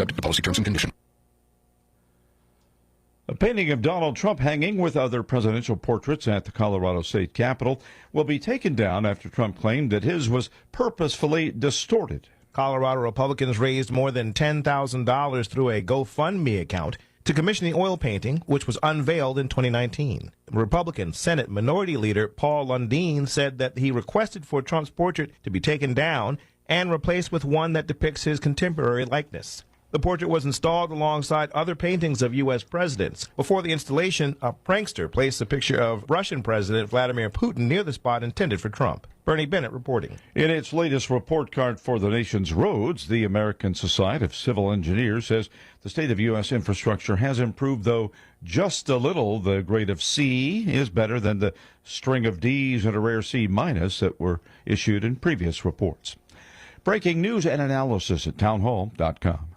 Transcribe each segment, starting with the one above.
subject to policy terms and conditions. A painting of Donald Trump hanging with other presidential portraits at the Colorado State Capitol will be taken down after Trump claimed that his was purposefully distorted. Colorado Republicans raised more than $10,000 through a GoFundMe account to commission the oil painting, which was unveiled in 2019. Republican Senate Minority Leader Paul Lundeen said that he requested for Trump's portrait to be taken down and replaced with one that depicts his contemporary likeness. The portrait was installed alongside other paintings of U.S. presidents. Before the installation, a prankster placed a picture of Russian President Vladimir Putin near the spot intended for Trump. Bernie Bennett reporting. In its latest report card for the nation's roads, the American Society of Civil Engineers says the state of U.S. infrastructure has improved, though just a little. The grade of C is better than the string of Ds and a rare C- that were issued in previous reports. Breaking news and analysis at townhall.com.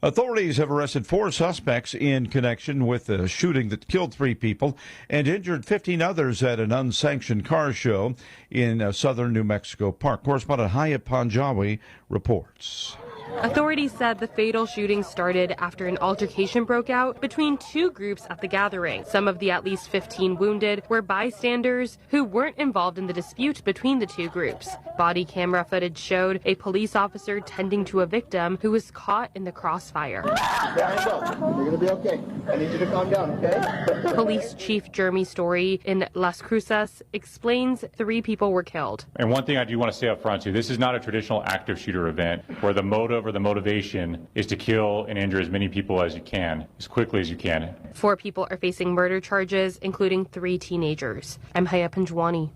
Authorities have arrested 4 suspects in connection with a shooting that killed 3 people and injured 15 others at an unsanctioned car show in southern New Mexico Park. Correspondent Hayat Panjawi reports. Authorities said the fatal shooting started after an altercation broke out between 2 groups at the gathering. Some of the at least 15 wounded were bystanders who weren't involved in the dispute between the 2 groups. Body camera footage showed a police officer tending to a victim who was caught in the crossfire. Hands up. You're going to be okay. I need you to calm down, okay? Police Chief Jeremy Story in Las Cruces explains 3 people were killed. And one thing I do want to say up front, too, this is not a traditional active shooter event where the motive or the motivation is to kill and injure as many people as you can, as quickly as you can. 4 people are facing murder charges, including 3 teenagers. I'm Haya Panjwani.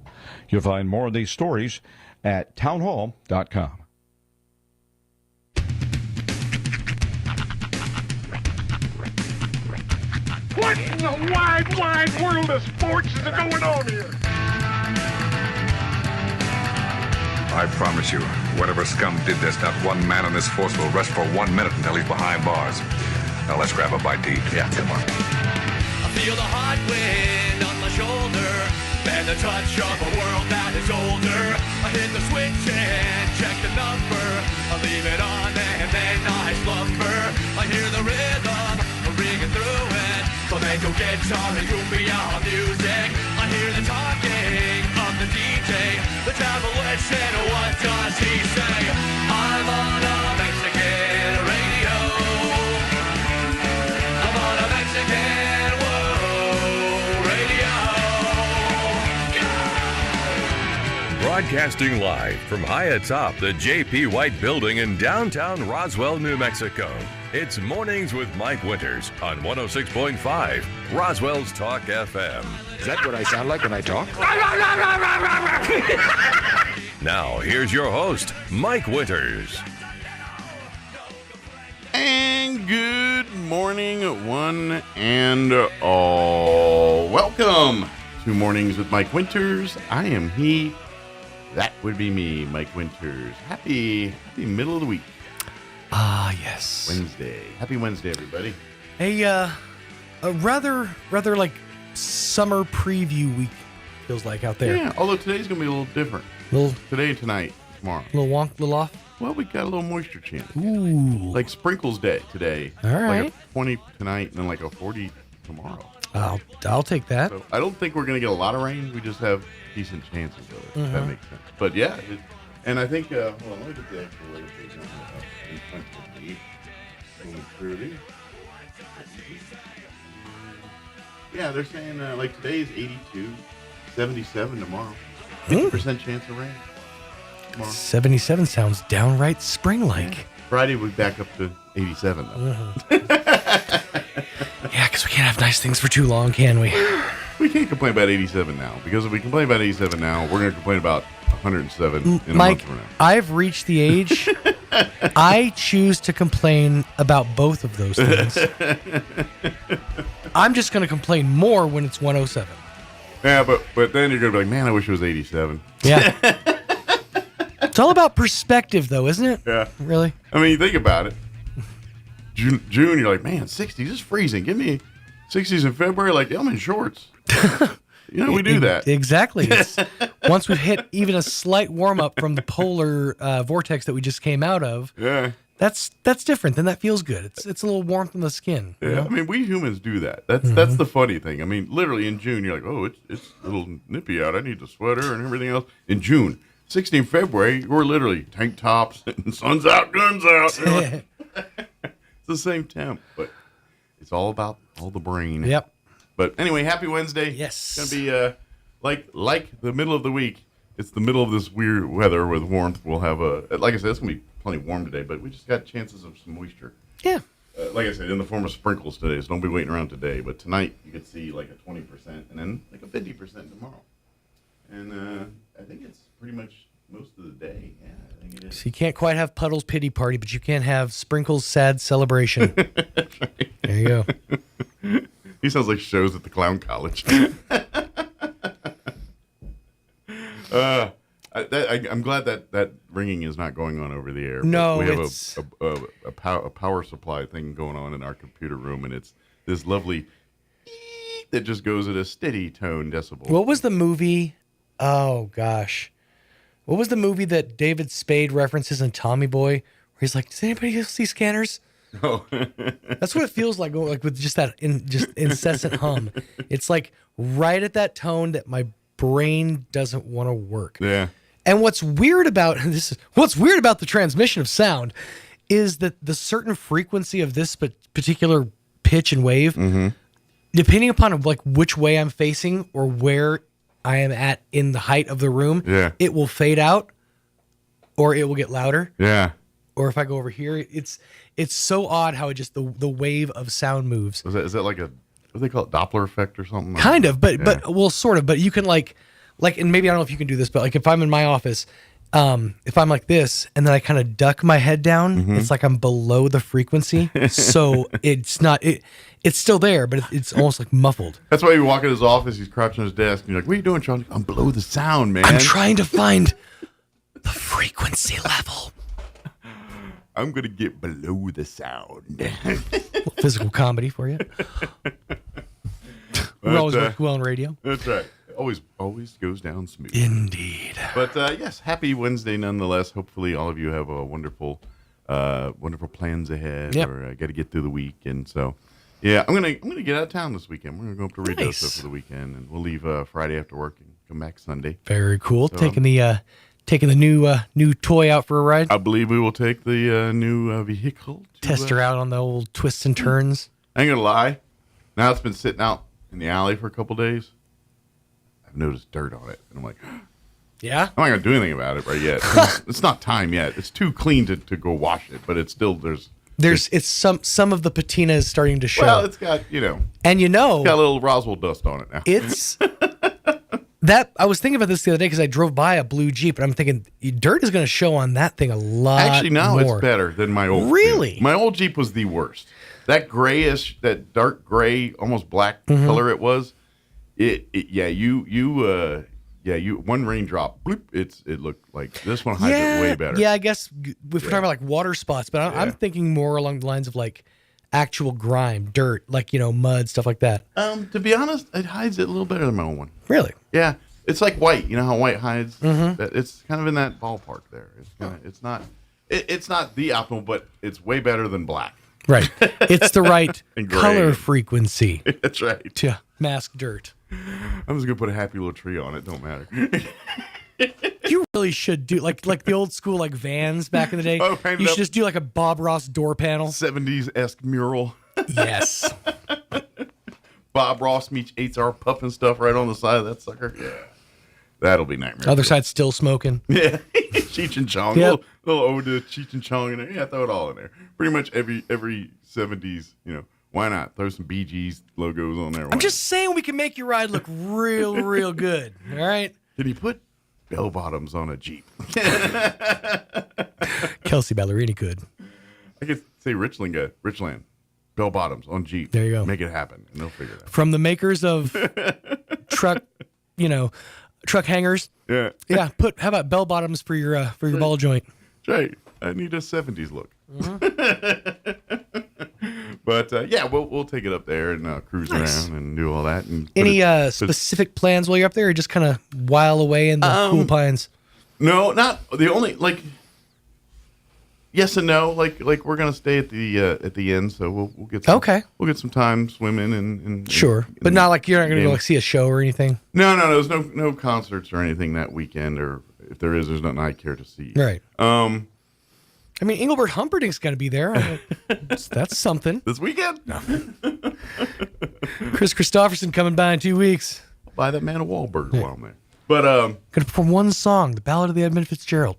You'll find more of these stories at townhall.com. What in the wide, wide world of sports is going on here? I promise you, whatever scum did this, not one man on this force will rest for 1 minute until he's behind bars. Now let's grab a bite to eat. Yeah, come on. I feel the hot wind on my shoulder and the touch of a world that is older. I hit the switch and check the number. I leave it on and then I slumber. I hear the rhythm ringing through it. Flamenco guitar and cumbia music. I hear the talking of the DJ. The traveler said, what does he say? I'm on a Mexican radio. I'm on a Mexican radio. Yeah! Broadcasting live from high atop the J.P. White Building in downtown Roswell, New Mexico. It's Mornings with Mike Winters on 106.5 Roswell's Talk FM. Is that what I sound like when I talk? Now, here's your host, Mike Winters. And good morning, one and all. Welcome to Mornings with Mike Winters. I am he. That would be me, Mike Winters. Happy middle of the week. Ah, yes. Wednesday. Happy Wednesday, everybody. A rather like summer preview week feels like out there. Yeah, although today's going to be a little different. Today, tonight, tomorrow. Little off? Well, we got a little moisture chance. Ooh. Like sprinkles day today. All right. Like a 20 tonight and then like a 40 tomorrow. I'll take that. So I don't think we're going to get a lot of rain. We just have decent chances of it, if that makes sense. But yeah, and I think, hold on, let me get the actual weather page on in front of me. Going through these. Yeah, they're saying like today's 82, 77 tomorrow. 50% chance of rain tomorrow. 77 sounds downright spring-like. Yeah. Friday we'll be back up to 87 though. Yeah, because we can't have nice things for too long, can we? We can't complain about 87 now, because if we complain about 87 now, we're going to complain about 107 in a Mike, month from now. I've reached the age I choose to complain about both of those things. I'm just going to complain more when it's 107. Yeah, but then you're going to be like, man, I wish it was 87. Yeah. It's all about perspective, though, isn't it? Yeah. Really? I mean, you think about it. June, you're like, man, 60s is freezing. Give me 60s in February, like, I'm in shorts. we do that. Exactly. Once we've hit even a slight warm-up from the polar vortex that we just came out of, that's different. Then that feels good. It's a little warmth in the skin. Yeah, you know? I mean, we humans do that. That's the funny thing. I mean, literally in June, you're like, oh, it's a little nippy out. I need the sweater and everything else. In June, 16th February, we're literally tank tops and sun's out, guns out. You know? It's the same temp, but it's all about all the brain. Yep. But anyway, happy Wednesday. Yes. It's going to be like the middle of the week. It's the middle of this weird weather with warmth. We'll have like I said, it's going to be plenty warm today, but we just got chances of some moisture. Yeah. Like I said, in the form of sprinkles today, so don't be waiting around today. But tonight, you could see like a 20% and then like a 50% tomorrow. And I think it's pretty much most of the day. Yeah, I think it is. So you can't quite have Puddle's pity party, but you can have Sprinkles' sad celebration. Right. There you go. He sounds like shows at the clown college. I'm glad that ringing is not going on over the air. No, we have a power supply thing going on in our computer room, and it's this lovely that just goes at a steady tone decibel. What was the movie? Oh gosh, what was the movie that David Spade references in Tommy Boy, where he's like, "Does anybody else see scanners?" Oh. That's what it feels like with just that incessant hum. It's like right at that tone that my brain doesn't want to work. Yeah. And what's weird about the transmission of sound is that the certain frequency of this particular pitch and wave, depending upon like which way I'm facing or where I am at in the height of the room, it will fade out or it will get louder. Yeah. Or if I go over here, it's so odd how it just the wave of sound moves. Is that like what do they call it, Doppler effect or something? Kind of, but well, sort of. But you can like, and maybe I don't know if you can do this, but like if I'm in my office, if I'm like this and then I kind of duck my head down, it's like I'm below the frequency, so it's not it's still there, but it's almost like muffled. That's why you walk in his office, he's crouching on his desk, and you're like, "What are you doing, Sean?" I'm below the sound, man. I'm trying to find the frequency level. I'm going to get below the sound. Physical comedy for you. We always work well on radio. That's right. Always goes down smooth. Indeed. But yes, happy Wednesday nonetheless. Hopefully all of you have a wonderful plans ahead. Yep. Or got to get through the week. And so, yeah, I'm gonna get out of town this weekend. We're going to go up to Reynosa for the weekend. And we'll leave Friday after work and come back Sunday. Very cool. So, taking the new toy out for a ride? I believe we will take the new vehicle. Test her out on the old twists and turns. I ain't going to lie. Now it's been sitting out in the alley for a couple days. I've noticed dirt on it. And I'm like, yeah? I'm not going to do anything about it right yet. It's not time yet. It's too clean to go wash it, but it's still, it's some of the patina is starting to show. Well, it's got, And it's got a little Roswell dust on it now. It's... I was thinking about this the other day because I drove by a blue Jeep, and I'm thinking dirt is going to show on that thing a lot. Actually, now more. It's better than my old. Really? Jeep. My old Jeep was the worst. That grayish, that dark gray, almost black color it was. One raindrop, bloop, it looked like this one hides it way better. Yeah, I guess if we're talking about like water spots, but I'm thinking more along the lines of like actual grime, dirt, like, mud, stuff like that. To be honest, it hides it a little better than my old one. Really? Yeah. It's like white. You know how white hides? It's kind of in that ballpark there. It's not the optimal, but it's way better than black. Right. It's the right color frequency. That's right. To mask dirt. I'm just going to put a happy little tree on it. Don't matter. You really should do like the old school like vans back in the day. Oh, you should just do like a Bob Ross door panel. 70s-esque mural. Yes. Bob Ross meets HR puffing stuff right on the side of that sucker. Yeah. That'll be nightmare. Other side still smoking. Yeah. Cheech and Chong. Yep. Little ode to Cheech and Chong in there. Yeah, throw it all in there. Pretty much every 70s, why not? Throw some BG's logos on there. I'm just saying we can make your ride look real, real good. All right? Did he put bell bottoms on a Jeep? Kelsey Ballerini could. I could say Richland. Bell bottoms on Jeep. There you go. Make it happen, and they'll figure it out. From the makers of truck hangers. Yeah. Yeah. How about bell bottoms for your ball joint? That's right. I need a 70s look. But yeah, we'll take it up there and cruise around and do all that. And any specific plans while you're up there, or just kind of while away in the cool pines? No, not the only yes and no. Like we're gonna stay at the inn, so we'll get we'll get some time swimming and sure, but not like you're not gonna go like see a show or anything. No, there's no concerts or anything that weekend, or if there is, there's nothing I care to see. Right. I mean, Engelbert Humperdinck's got to be there. That's something. This weekend? No. Chris Christopherson coming by in 2 weeks. Buy that man a Wahlburger while I'm there. But gonna perform one song, the Ballad of the Edmund Fitzgerald.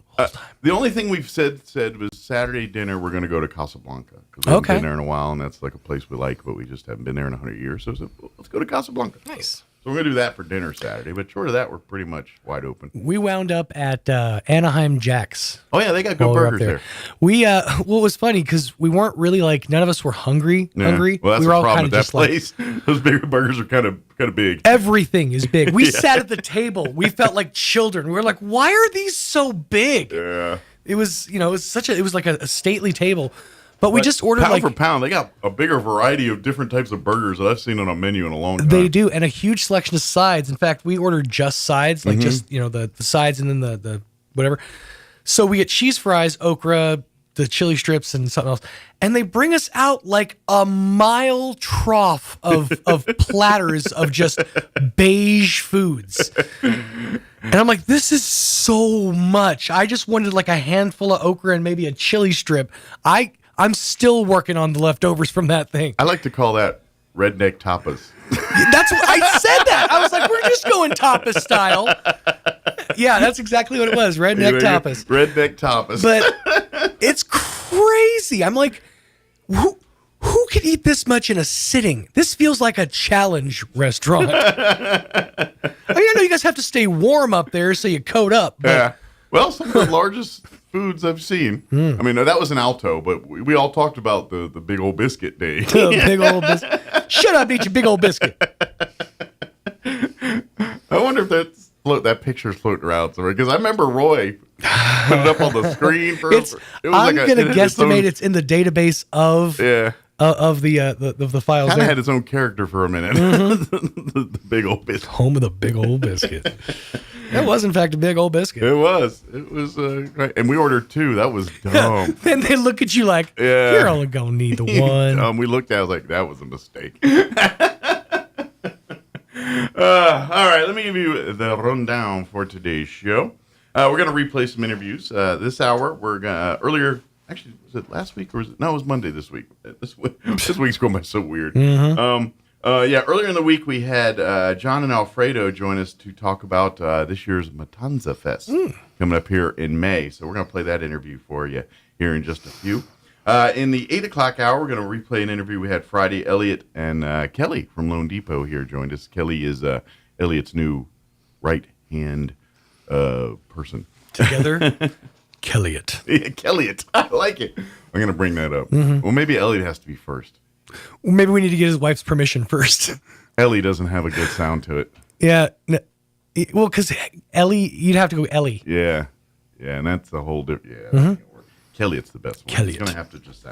The only thing we've said was Saturday dinner. We're going to go to Casablanca because we haven't been there in a while, and that's like a place we like, but we just haven't been there in 100 years. So let's go to Casablanca. Nice. So we're going to do that for dinner Saturday, but short of that, we're pretty much wide open. We wound up at Anaheim Jack's. Oh, yeah, they got good burgers there. We, well, it was funny because we weren't really none of us were hungry. Well, that's we were the all problem kind with of that place. Those bigger burgers are kind of big. Everything is big. We sat at the table. We felt like children. We were like, why are these so big? Yeah. It was, it was like a stately table. But we just ordered pound for pound. They got a bigger variety of different types of burgers that I've seen on a menu in a long time. They do, and a huge selection of sides. In fact, we ordered just sides, like just the sides and then the whatever. So we get cheese fries, okra, the chili strips, and something else, and they bring us out like a mile trough of platters of just beige foods. And I'm like, this is so much. I just wanted like a handful of okra and maybe a chili strip. I'm still working on the leftovers from that thing. I like to call that redneck tapas. That's what I said. That I was like, we're just going tapas style. Yeah, that's exactly what it was. Redneck tapas. Redneck tapas. But it's crazy. I'm like, who could eat this much in a sitting? This feels like a challenge restaurant. I mean, I know you guys have to stay warm up there, so you coat up. But yeah. Well, some of the largest foods I've seen. I mean, that was an Alto, but we all talked about the big old biscuit day. The big old biscuit. Shut up, eat your big old biscuit. I wonder if that picture's floating around somewhere, because I remember Roy put it up on the screen. I'm going to guesstimate it's in the database of the files. Kind of had its own character for a minute. The big old biscuit. Home of the big old biscuit. That was, in fact, a big old biscuit. It was. Right. And we ordered 2. That was dumb. Then they look at you like, you're only going to need the one. We looked at it, I was like, that was a mistake. All right, let me give you the rundown for today's show. We're going to replay some interviews. This hour, we're going to, earlier, actually, was it last week or was it? No, it was Monday this week. This week's going by so weird. Earlier in the week, we had John and Alfredo join us to talk about this year's Matanza Fest coming up here in May. So we're going to play that interview for you here in just a few. In the 8 o'clock hour, we're going to replay an interview we had Friday. Elliot and Kelly from Lone Depot here joined us. Kelly is Elliot's new right-hand person. Together? Kelliot. Yeah, Kelliot. I like it. I'm going to bring that up. Well, maybe Elliot has to be first. Maybe we need to get his wife's permission first. Ellie doesn't have a good sound to it. Yeah. Well, because Ellie, you'd have to go Ellie. Yeah. Yeah, and that's a whole different... Yeah, Kelliot's the best one. He's going to have to just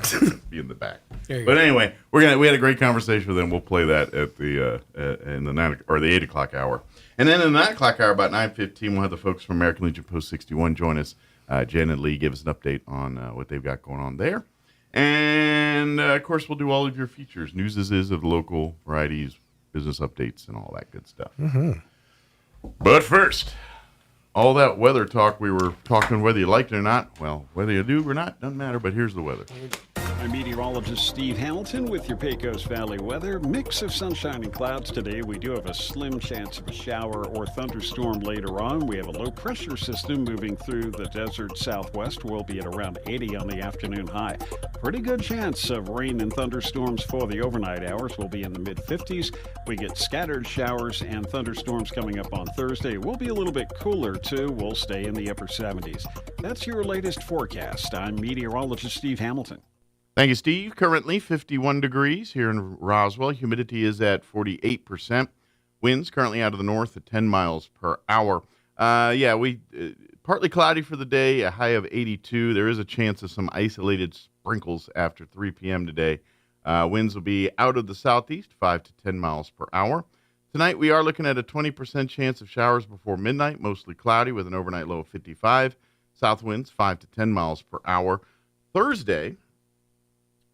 be in the back. But anyway, we had a great conversation with him. We'll play that at the in the 8 o'clock hour. And then in the 9 o'clock hour, about 9:15, we'll have the folks from American Legion Post 61 join us. Jen and Lee give us an update on what they've got going on there. And, of course, we'll do all of your features, news of the local varieties, business updates, and all that good stuff. But first, all that weather talk we were talking, whether you liked it or not, well, whether you do or not, doesn't matter, but here's the weather. I'm meteorologist Steve Hamilton with your Pecos Valley weather. Mix of sunshine and clouds today. We do have a slim chance of a shower or thunderstorm later on. We have a low pressure system moving through the desert southwest. We'll be at around 80 on the afternoon high. Pretty good chance of rain and thunderstorms for the overnight hours. We'll be in the mid-50s. We get scattered showers and thunderstorms coming up on Thursday. We'll be a little bit cooler too. We'll stay in the upper 70s. That's your latest forecast. I'm meteorologist Steve Hamilton. Thank you, Steve. Currently 51 degrees here in Roswell. Humidity is at 48%. Winds currently out of the north at 10 miles per hour. We partly cloudy for the day, a high of 82. There is a chance of some isolated sprinkles after 3 p.m. today. Winds will be out of the southeast, 5 to 10 miles per hour. Tonight, we are looking at a 20% chance of showers before midnight, mostly cloudy with an overnight low of 55. South winds, 5 to 10 miles per hour. Thursday,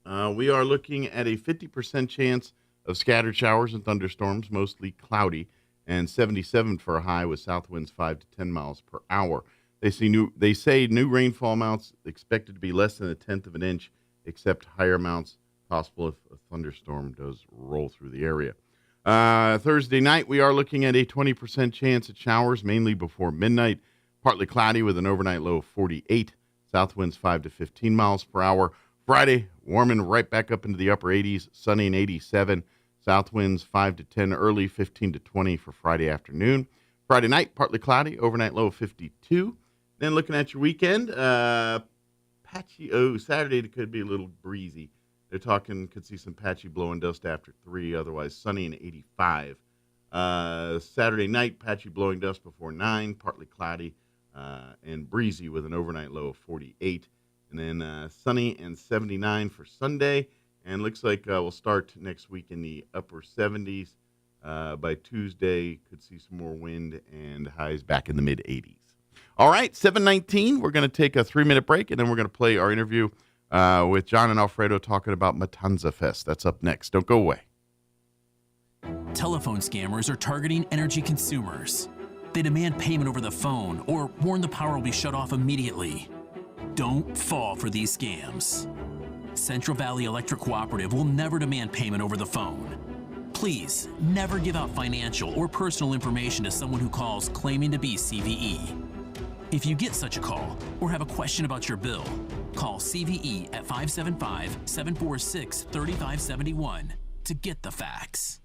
we are looking at a 50% chance of scattered showers and thunderstorms, mostly cloudy, and 77 for a high with south winds 5 to 10 miles per hour. They say new rainfall amounts expected to be less than 1/10 of an inch, except higher amounts possible if a thunderstorm does roll through the area. Thursday night, we are looking at a 20% chance at showers, mainly before midnight. Partly cloudy with an overnight low of 48. South winds 5 to 15 miles per hour. Friday, warming right back up into the upper 80s, sunny and 87. South winds 5 to 10 early, 15 to 20 for Friday afternoon. Friday night, partly cloudy, overnight low of 52. Then looking at your weekend, patchy. Saturday could be a little breezy. They're talking, could see some patchy blowing dust after 3, otherwise sunny and 85. Saturday night, patchy blowing dust before 9, partly cloudy and breezy with an overnight low of 48. And then sunny and 79 for Sunday. And looks like we'll start next week in the upper 70s. By Tuesday, could see some more wind and highs back in the mid-80s. All right, 7:19. We're going to take a 3-minute break, and then we're going to play our interview with John and Alfredo talking about Matanza Fest. That's up next. Don't go away. Telephone scammers are targeting energy consumers. They demand payment over the phone or warn the power will be shut off immediately. Don't fall for these scams. Central Valley Electric Cooperative will never demand payment over the phone. Please, never give out financial or personal information to someone who calls claiming to be CVE. If you get such a call or have a question about your bill, call CVE at 575-746-3571 to get the facts.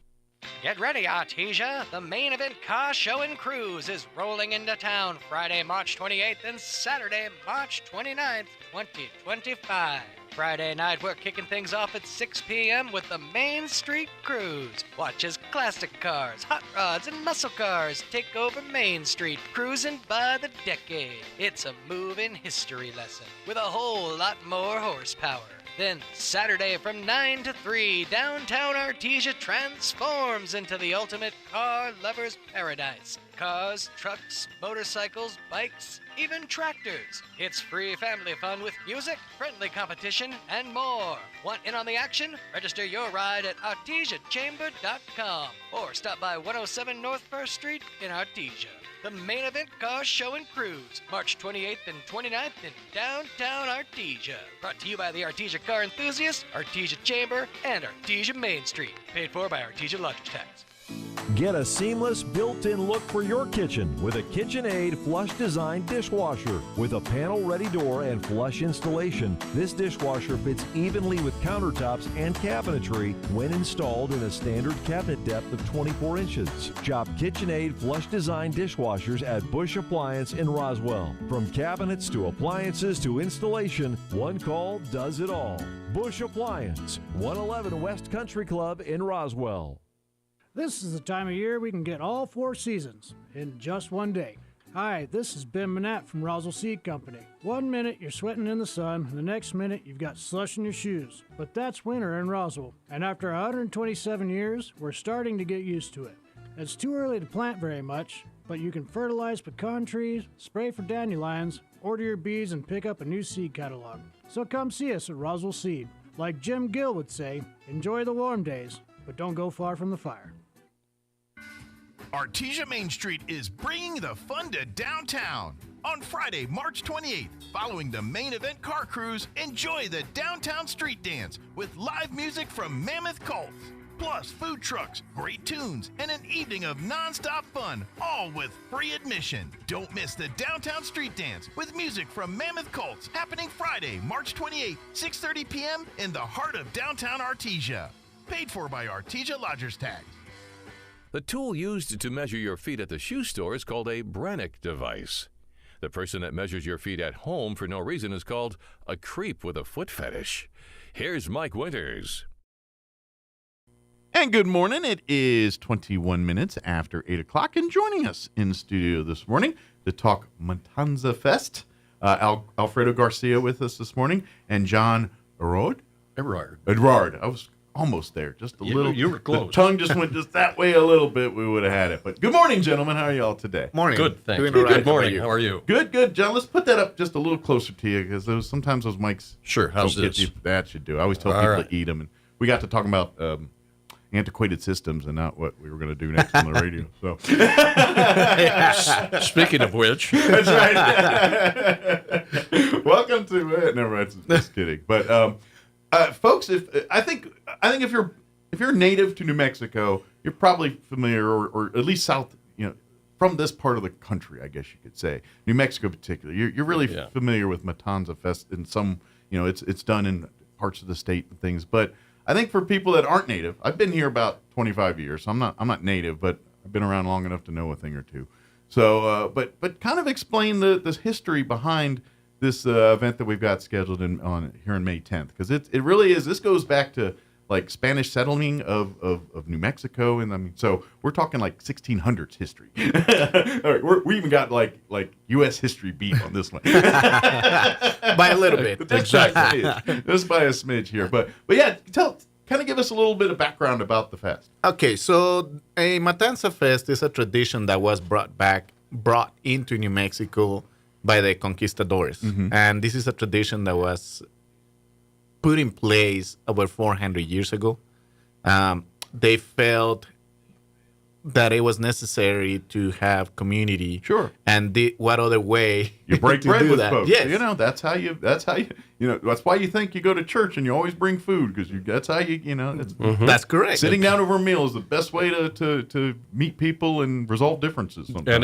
Get ready, Artesia. The main event car show and cruise is rolling into town Friday, March 28th and Saturday, March 29th, 2025. Friday night, we're kicking things off at 6 p.m. with the Main Street Cruise. Watch as classic cars, hot rods, and muscle cars take over Main Street, cruising by the decade. It's a moving history lesson with a whole lot more horsepower. Then Saturday from 9 to 3, downtown Artesia transforms into the ultimate car lover's paradise. Cars, trucks, motorcycles, bikes, even tractors. It's free family fun with music, friendly competition, and more. Want in on the action? Register your ride at artesiachamber.com or stop by 107 North First Street in Artesia. The main event car show and cruise, March 28th and 29th in downtown Artesia. Brought to you by the Artesia Car Enthusiasts, Artesia Chamber, and Artesia Main Street. Paid for by Artesia Lodging Tax. Get a seamless built-in look for your kitchen with a KitchenAid flush design dishwasher. With a panel-ready door and flush installation, this dishwasher fits evenly with countertops and cabinetry when installed in a standard cabinet depth of 24 inches. Shop KitchenAid flush design dishwashers at Bush Appliance in Roswell. From cabinets to appliances to installation, one call does it all. Bush Appliance, 111 West Country Club in Roswell. This is the time of year we can get all 4 seasons in just one day. Hi, this is Ben Manette from Roswell Seed Company. 1 minute you're sweating in the sun, and the next minute you've got slush in your shoes. But that's winter in Roswell, and after 127 years, we're starting to get used to it. It's too early to plant very much, but you can fertilize pecan trees, spray for dandelions, order your bees, and pick up a new seed catalog. So come see us at Roswell Seed. Like Jim Gill would say, enjoy the warm days, but don't go far from the fire. Artesia Main Street is bringing the fun to downtown. On Friday, March 28th, following the main event car cruise, enjoy the Downtown Street Dance with live music from Mammoth Cults. Plus food trucks, great tunes, and an evening of nonstop fun, all with free admission. Don't miss the Downtown Street Dance with music from Mammoth Cults happening Friday, March 28th, 6:30 p.m. in the heart of downtown Artesia. Paid for by Artesia Lodgers Tax. The tool used to measure your feet at the shoe store is called a Brannock device. The person that measures your feet at home for no reason is called a creep with a foot fetish. Here's Mike Winters. And good morning. It is 21 minutes after 8 o'clock, and joining us in the studio this morning to talk Matanza Fest, Alfredo Garcia with us this morning, and John Erard. I almost there. Just a You- little. you were close. The tongue just went just that way a little bit. We would have had it. But good morning, gentlemen. How are y'all today? Morning. Good, thank Doing you. all right. Good morning. How How about are you? Good, good, John. Let's put that up just a little closer to you because sometimes those mics. Sure. How's don't get this? you- that should do. I always tell All people right. to eat them, and we got to talking about antiquated systems and not what we were going to do next on the radio. So, Speaking of which, that's right. Welcome to it. Never mind. Just kidding. But folks, I think if you're native to New Mexico, you're probably familiar, or at least south, from this part of the country, I guess you could say, New Mexico in particular. You're really familiar with Matanza Fest in some, it's done in parts of the state and things. But I think for people that aren't native, I've been here about 25 years. So I'm not native, but I've been around long enough to know a thing or two. So, but kind of explain the history behind this event that we've got scheduled here on May 10th, because it really is. This goes back to like Spanish settling of New Mexico, and I mean, so we're talking like 1600s history. All right, we even got like U.S. history beat on this one by a little bit, exactly. Just by a smidge here, but yeah, kind of give us a little bit of background about the fest. Okay, so a Matanza Fest is a tradition that was brought into New Mexico by the conquistadors, and this is a tradition that was put in place over 400 years ago. They felt that it was necessary to have community. Sure. And what other way you break to bread do with that? folks? Yes. That's how you that's why you think you go to church and you always bring food, because that's how That's correct. Sitting down over a meal is the best way to meet people and resolve differences sometimes. and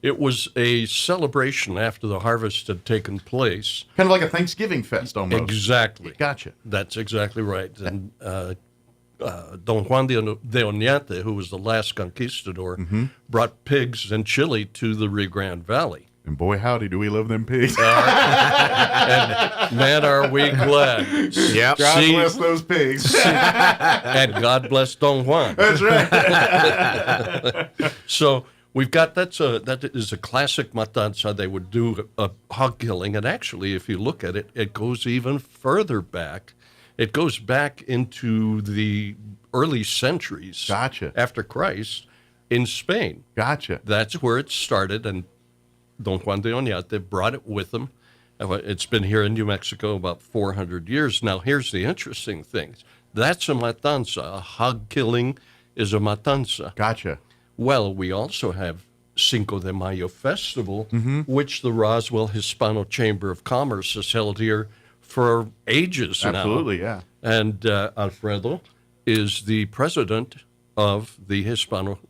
it was a celebration after the harvest had taken place. Kind of like a Thanksgiving fest almost. Exactly. Gotcha. That's exactly right. And Don Juan de Oñate, who was the last conquistador, brought pigs and chili to the Rio Grande Valley. And boy, howdy, do we love them pigs. And man, are we glad. Yep. God bless those pigs. And God bless Don Juan. That's right. So we've got that is a classic matanza. They would do a hog killing, and actually, if you look at it, it goes even further back. It goes back into the early centuries. Gotcha. After Christ in Spain. Gotcha. That's where it started, and Don Juan de Oñate brought it with him. It's been here in New Mexico about 400 years. Now, here's the interesting thing. That's a matanza. A hog killing is a matanza. Gotcha. Well, we also have Cinco de Mayo Festival, which the Roswell Hispano Chamber of Commerce has held here for ages now. Absolutely, yeah. And Alfredo is the president of the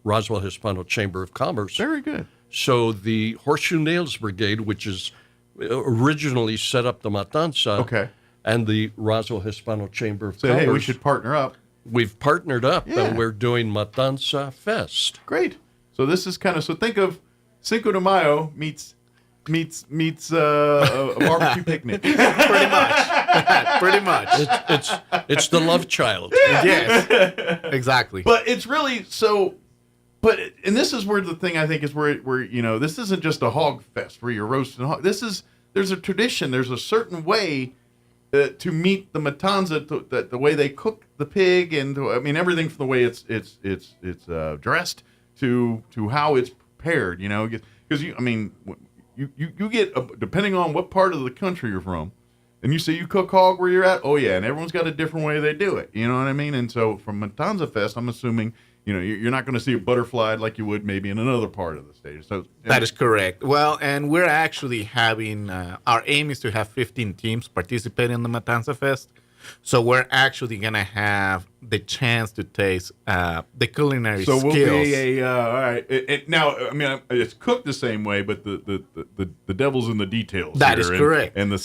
Roswell Hispano Chamber of Commerce. Very good. So the Horseshoe Nails Brigade, which is originally set up the Matanza, okay, and the Roswell Hispano Chamber of Commerce. Hey, we should partner up. We've partnered up, and we're doing Matanza Fest. Great. So this is kind of, so think of Cinco de Mayo meets a barbecue picnic. Pretty much. Pretty much. It's the love child. Yes. Exactly. But it's really so. And this is where the thing I think is where this isn't just a hog fest where you're roasting hog. There's a tradition. There's a certain way to meet the matanza, the way they cook the pig, and everything from the way it's dressed to how it's prepared. Because you get depending on what part of the country you're from, and you say you cook hog where you're at. Oh yeah, and everyone's got a different way they do it. You know what I mean? And so from Matanza Fest, I'm assuming you're not going to see a butterfly like you would maybe in another part of the state. So that is correct. Well, and we're actually having our aim is to have 15 teams participate in the Matanza Fest. So we're actually going to have the chance to taste the culinary skills. So we'll be all right. Now, it's cooked the same way, but the devil's in the details. That is correct. And the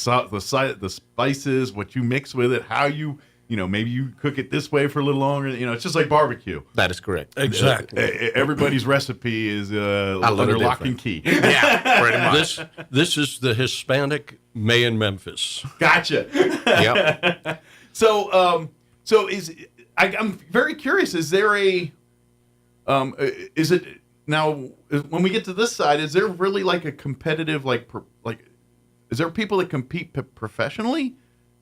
spices, what you mix with it, how you maybe you cook it this way for a little longer. It's just like barbecue. That is correct. Exactly. Everybody's recipe is under lock and key. Yeah, pretty much. This is the Hispanic May in Memphis. Gotcha. Yep. So I'm very curious. Is there is it now when we get to this side? Is there really like a competitive is there people that compete professionally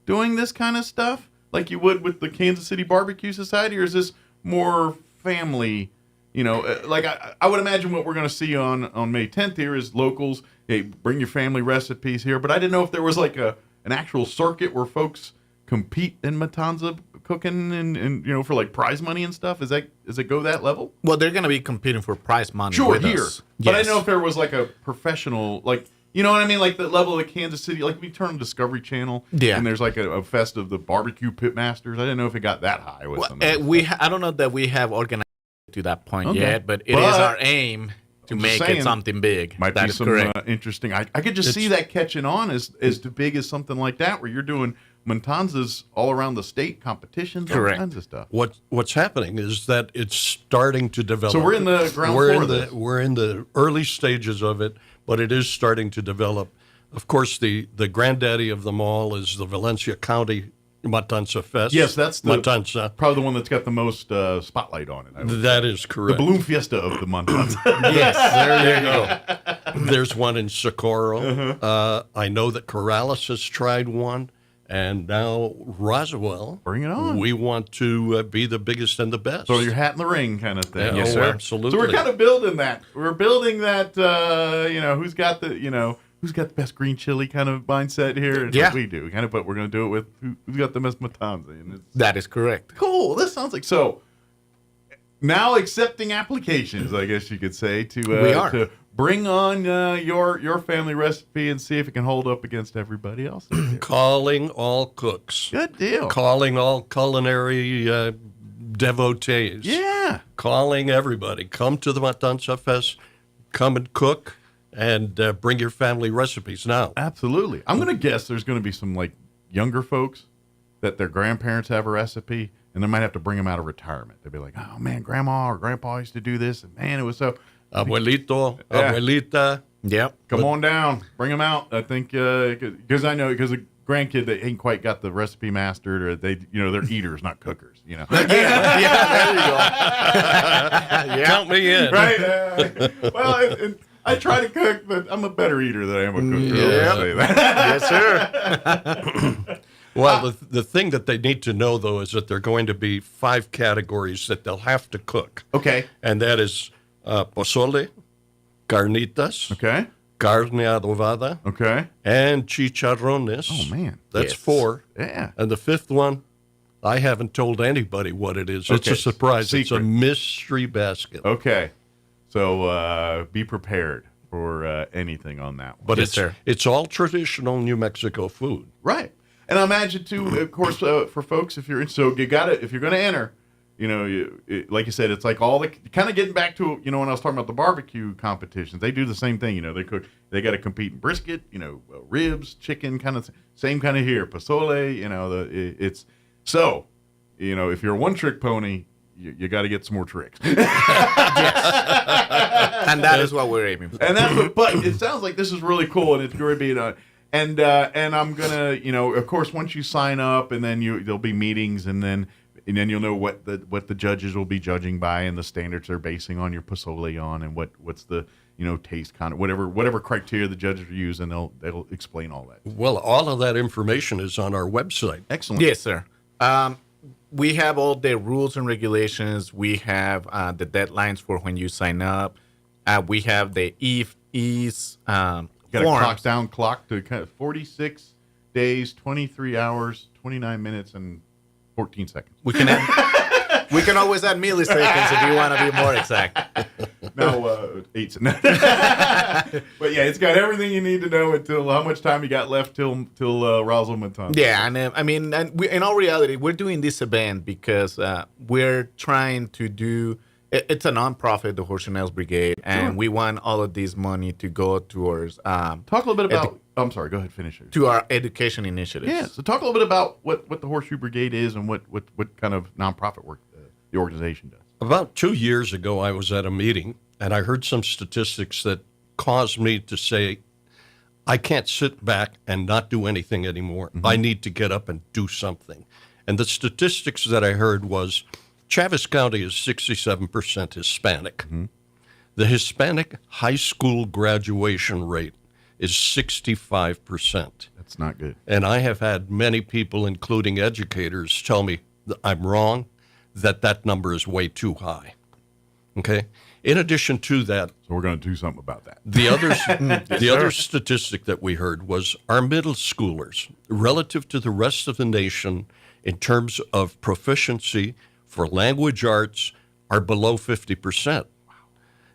doing this kind of stuff? like you would with the Kansas City Barbecue Society, or is this more family? You know, like I would imagine what we're going to see on May 10th here is locals, hey, bring your family recipes here. But I didn't know if there was like an actual circuit where folks compete in Matanza cooking and you know, for like prize money and stuff. Does it go that level? Well, they're going to be competing for prize money. Sure, with here. us. But I Yes. didn't know if there was like a professional, like, you know what I mean? Like the level of Kansas City, like we turn on Discovery Channel, Yeah. and there's like a fest of the barbecue pit masters. I didn't know if it got that high with them. I don't know that we have organized to that point Okay. yet, but it is our aim to I'm just make saying, it something big. Might That be is some correct. interesting. I could just see that catching on as big as something like that, where you're doing Matanzas all around the state competitions, all kinds of stuff. What's happening is that it's starting to develop. So we're in the ground floor of this. We're in the early stages of it, but it is starting to develop. Of course, the granddaddy of them all is the Valencia County Matanza Fest. Yes, that's Matanza. Probably the one that's got the most spotlight on it. That is correct. The balloon fiesta of the Matanza. Yes, there you go. There's one in Socorro. I know that Corrales has tried one, and now Roswell. Bring it on. We want to be the biggest and the best. Throw your hat in the ring kind of thing. Yeah, absolutely. So we're kind of building that. We're building that, who's got the best green chili kind of mindset here. It's Yeah. what we do. Kind of, but we're going to do it with who's got the best Matanza. And That is correct. cool. This sounds like so. Now accepting applications, I guess you could say, We are. to bring on your family recipe and see if it can hold up against everybody else. Calling all cooks. Good deal. Calling all culinary devotees. Yeah. Calling everybody. Come to the Matanza Fest. Come and cook and bring your family recipes now. Absolutely. I'm going to guess there's going to be some like younger folks that their grandparents have a recipe and they might have to bring them out of retirement. They'll be like, oh man, grandma or grandpa used to do this. And man, it was so. Abuelito, Yeah. abuelita. Yep. Come on down. Bring them out. I think, because I know, because a grandkid that ain't quite got the recipe mastered, or they're eaters, not cookers, Yeah, there you go. Count me in. Right? Well, I try to cook, but I'm a better eater than I am a cooker. Yeah. I'll say that. Yes, sir. Well, the thing that they need to know, though, is that there are going to be 5 categories that they'll have to cook. Okay. And that is pozole, carnitas, Okay. carne adobada, Okay. and chicharrones. Oh, man. That's Yes. 4. Yeah. And the 5th one, I haven't told anybody what it is. It's Okay. a surprise. It's a Secret. mystery basket. Okay. So be prepared for anything on that one. But Yes, sir. it's all traditional New Mexico food. Right. And I imagine too, of course, for folks, if you're if you're going to enter, like you said, it's like all the kind of getting back to, when I was talking about the barbecue competitions, they do the same thing. They got to compete in brisket, ribs, chicken, kind of same kind of here, pozole. It's so, if you're a one-trick pony, you got to get some more tricks. And that is what we're aiming for. And that's but it sounds like this is really cool, and it's going to be and I'm gonna, of course, once you sign up, and then there'll be meetings, and then you'll know what the judges will be judging by, and the standards they're basing on your pozole on, and what's the taste kind of whatever criteria the judges are using, they'll explain all that. Well, all of that information is on our website. Excellent. Yes, sir. We have all the rules and regulations. We have the deadlines for when you sign up. We have the ease Got a forms. clock down clock to kind of 46 days, 23 hours, 29 minutes, and 14 seconds. We can always add milliseconds if you want to be more exact. No, 8. But yeah, it's got everything you need to know until how much time you got left till Roswell Matanza. Yeah, and in all reality, we're doing this event because we're trying to do. It's a nonprofit, the Horse and Nails Brigade, and we want all of this money to go towards. Talk a little bit about. I'm sorry. Go ahead, finish it. To our education initiatives. Yeah. So talk a little bit about what the Horseshoe Brigade is and what kind of nonprofit work the organization does. About 2 years ago, I was at a meeting, and I heard some statistics that caused me to say, I can't sit back and not do anything anymore. Mm-hmm. I need to get up and do something. And the statistics that I heard was Chaves County is 67% Hispanic. Mm-hmm. The Hispanic high school graduation rate is 65%. That's not good. And I have had many people, including educators, tell me that I'm wrong, that number is way too high. Okay? In addition to that, so we're going to do something about that. The other statistic that we heard was our middle schoolers, relative to the rest of the nation, in terms of proficiency for language arts, are below 50%.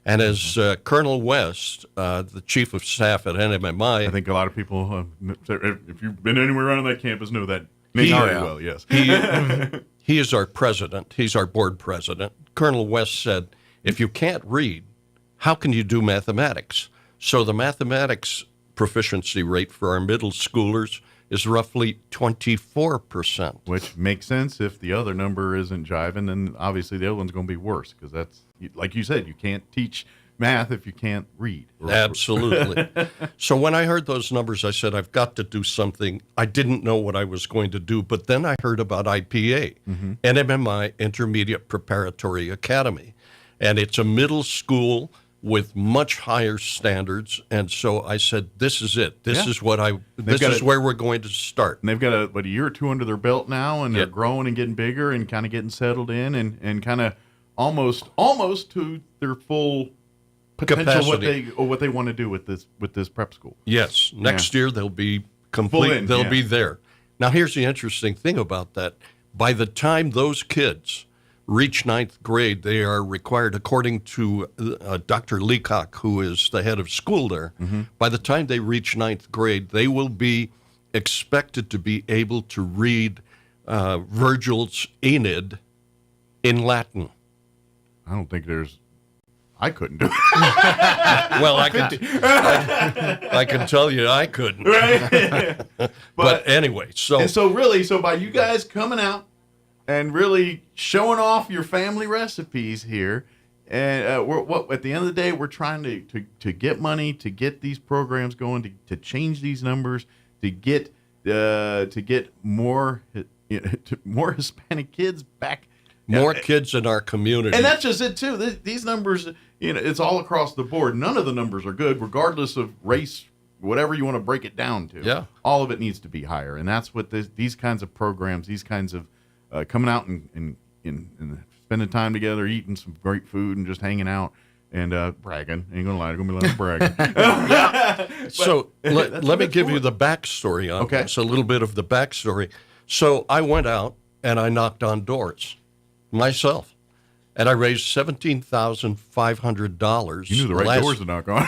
And as Colonel West, the chief of staff at NMMI, I think a lot of people, if you've been anywhere around that campus, know that very well. Yes, he is our president. He's our board president. Colonel West said, if you can't read, how can you do mathematics? So the mathematics proficiency rate for our middle schoolers is roughly 24%. Which makes sense. If the other number isn't jiving, then obviously the other one's going to be worse, because that's, like you said, you can't teach math if you can't read. Absolutely. So when I heard those numbers, I said, I've got to do something. I didn't know what I was going to do, but then I heard about IPA, NMMI Intermediate Preparatory Academy. And it's a middle school with much higher standards. And so I said, this is it. This is what this is where we're going to start. And they've got a year or two under their belt now, and they're growing and getting bigger and kind of getting settled in and kind of almost to their full potential, what they want to do with this prep school. Yes. Next year they'll be complete. They'll be there. Now here's the interesting thing about that. By the time those kids reach ninth grade, they are required, according to Dr. Leacock, who is the head of school there, by the time they reach ninth grade, they will be expected to be able to read Virgil's Aeneid in Latin. I don't think I couldn't do it. Well, I can tell you I couldn't. Right? But anyway, so by you guys coming out and really showing off your family recipes here, and at the end of the day, we're trying to get money to get these programs going, to change these numbers, to get more Hispanic kids back. More kids in our community. And that's just it, too. These numbers, it's all across the board. None of the numbers are good, regardless of race, whatever you want to break it down to. Yeah. All of it needs to be higher. And that's what these kinds of programs, these kinds of coming out and spending time together, eating some great food and just hanging out and bragging. Ain't going to lie, I'm going to be like bragging. So let me give you the backstory on this, a little bit of the backstory. So I went out and I knocked on doors myself, and I raised $17,500. You knew the right doors to knock on.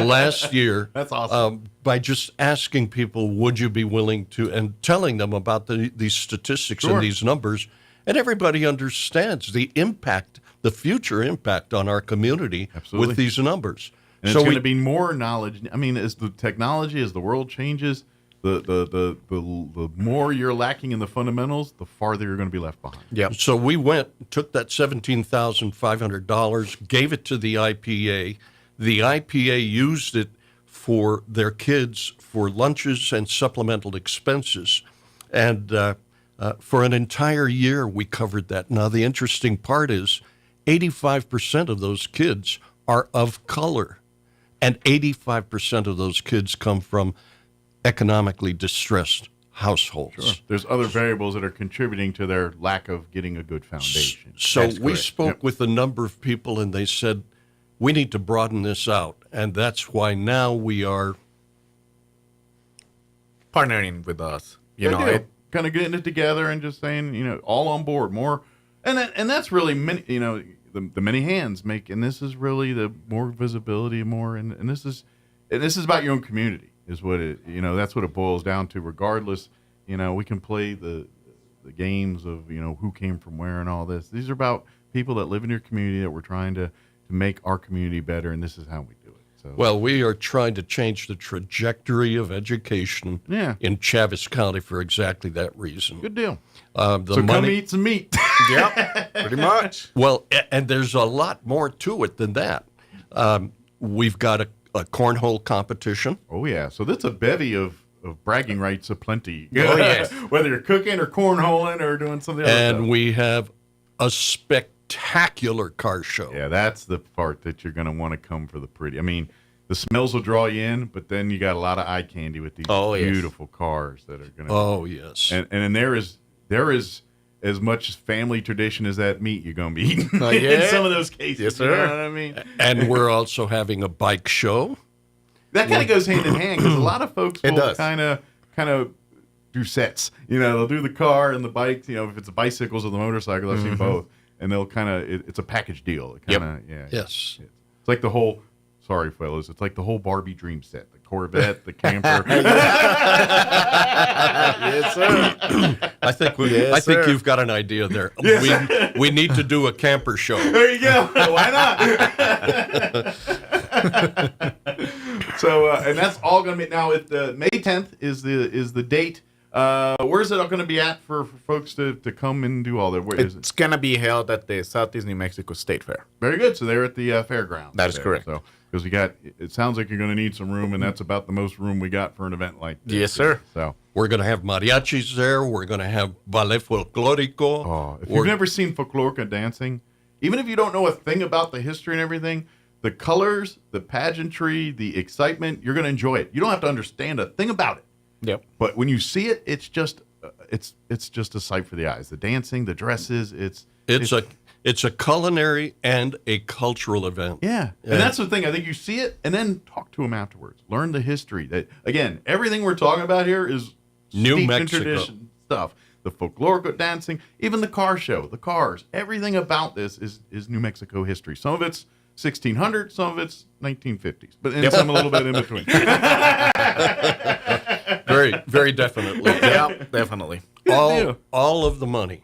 Last year. That's awesome. By just asking people, would you be willing to, and telling them about these statistics and these numbers, and everybody understands the impact, the future impact on our community with these numbers. And so it's going to be more knowledge. I mean, as the technology, as the world changes, the more you're lacking in the fundamentals, the farther you're going to be left behind. Yeah. So we took that $17,500, gave it to the IPA. The IPA used it for their kids for lunches and supplemental expenses. And for an entire year, we covered that. Now, the interesting part is 85% of those kids are of color, and 85% of those kids come from economically distressed households. Sure. There's other variables that are contributing to their lack of getting a good foundation. So we spoke with a number of people, and they said, we need to broaden this out. And that's why now we are partnering with us. Kind of getting it together and just saying, all on board, more. And that's really, the many hands make, and this is really the more visibility, more, and this is about your own community. Is what it, that's what it boils down to. Regardless, we can play the games of, who came from where and all this. These are about people that live in your community that we're trying to make our community better, and this is how we do it. So, well, we are trying to change the trajectory of education in Chaves County for exactly that reason. Good deal. Come eat some meat. Yep, pretty much. Well, and there's a lot more to it than that. We've got a cornhole competition. Oh, yeah. So that's a bevy of bragging rights aplenty. Oh, yes. Whether you're cooking or cornholing or doing something else. And we have a spectacular car show. Yeah, that's the part that you're going to want to come for the pretty. I mean, the smells will draw you in, but then you got a lot of eye candy with these beautiful cars that are going to. Oh yes, and there is as much family tradition as that meat you're going to be eating yeah. in some of those cases. Yes, sir. You know what I mean? And we're also having a bike show. That kind of goes hand in hand because a lot of folks It will does. kind of do sets. You know, they'll do the car and the bike. You know, if it's the bicycles or the motorcycle, I've seen both, and they'll kind of it's a package deal. It kinda, yeah. Yes. It's like the whole. Sorry, fellas. It's like the whole Barbie dream set: the Corvette, the camper. Yes, sir. I think you've got an idea there. Yes. We need to do a camper show. There you go. Why not? So, and that's all going to be now. May 10th is the date. Where's it all going to be at for folks to come and do all that? Where is it? It's going to be held at the Southeast New Mexico State Fair. Very good. So they're at the fairgrounds. That is correct. So because it sounds like you're going to need some room, and that's about the most room we got for an event like this. Yes, sir. So we're going to have mariachis there. We're going to have ballet folklorico. Oh, if you've never seen folklorica dancing, even if you don't know a thing about the history and everything, the colors, the pageantry, the excitement, you're going to enjoy it. You don't have to understand a thing about it. Yep. But when you see it, it's just a sight for the eyes. The dancing, the dresses, it's a culinary and a cultural event. Yeah. And that's the thing. I think you see it and then talk to them afterwards. Learn the history. That again, everything we're talking about here is New steeped in Mexico tradition stuff. The folkloric dancing, even the car show, the cars, everything about this is New Mexico history. Some of it's 1600, some of it's 1950s, but and some a little bit in between. Very, very definitely. Yeah, definitely. All of the money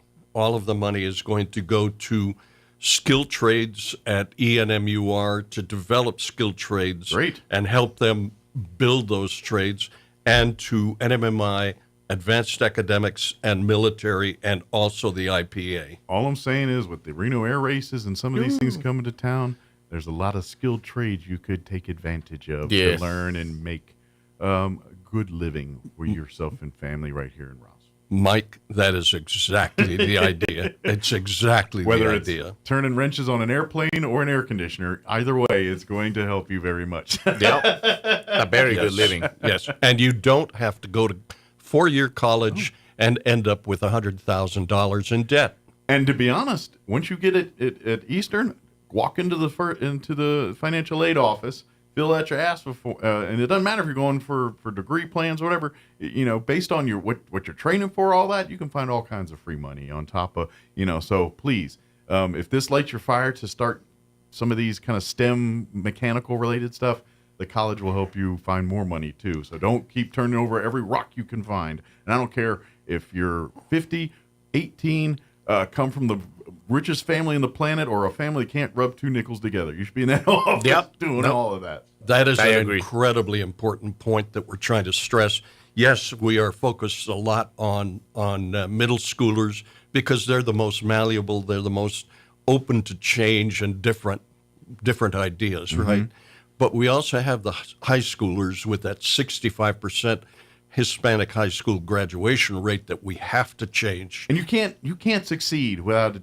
is going to go to skill trades at ENMUR to develop skill trades and help them build those trades, and to NMMI, advanced academics and military, and also the IPA. All I'm saying is with the Reno Air Races and some of these things coming to town, there's a lot of skilled trades you could take advantage of to learn and make a good living for yourself and family right here in Roswell. Mike, that is exactly the idea. It's exactly Whether the it's idea. Turning wrenches on an airplane or an air conditioner, either way, it's going to help you very much. A very good living. Yes, and you don't have to go to four-year college and end up with $100,000 in debt. And to be honest, once you get it at Eastern, walk into the financial aid office, fill out your ass before, and it doesn't matter if you're going for degree plans or whatever. You know, based on what you're training for, all that, you can find all kinds of free money on top of, So please, if this lights your fire to start some of these kind of STEM mechanical related stuff, the college will help you find more money too. So don't keep turning over every rock you can find. And I don't care if you're 50, 18, come from the richest family in the planet, or a family that can't rub two nickels together. You should be in that office doing all of that. That is an incredibly important point that we're trying to stress. Yes, we are focused a lot on middle schoolers because they're the most malleable, they're the most open to change and different ideas, right? But we also have the high schoolers with that 65% Hispanic high school graduation rate that we have to change. And you can't succeed without.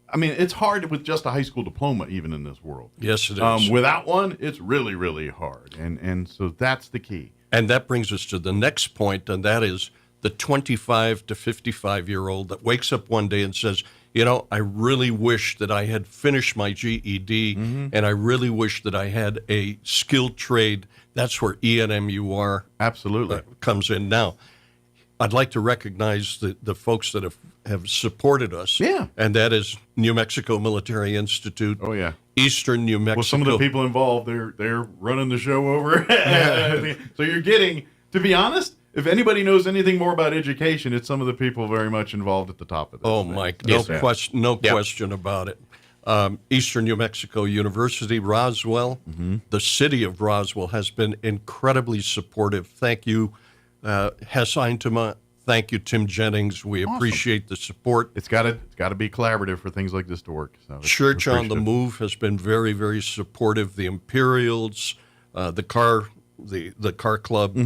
I mean, it's hard with just a high school diploma, even in this world. Yes, it is. Without one, it's really, really hard. And so that's the key. And that brings us to the next point, and that is the 25 to 55-year-old that wakes up one day and says, I really wish that I had finished my GED, and I really wish that I had a skilled trade. That's where ENMUR absolutely comes in. Now, I'd like to recognize the folks that have supported us. Yeah. And that is New Mexico Military Institute. Oh, yeah. Eastern New Mexico. Well, some of the people involved, they're running the show over. So you're getting, to be honest, if anybody knows anything more about education, it's some of the people very much involved at the top of this. Oh, Mike, no question about it. Eastern New Mexico University, Roswell, the city of Roswell has been incredibly supportive. Thank you, Hess Eintema. Thank you, Tim Jennings. We appreciate the support. It's got to be collaborative for things like this to work. So Church on the Move has been very, very supportive. The Imperials, the car club,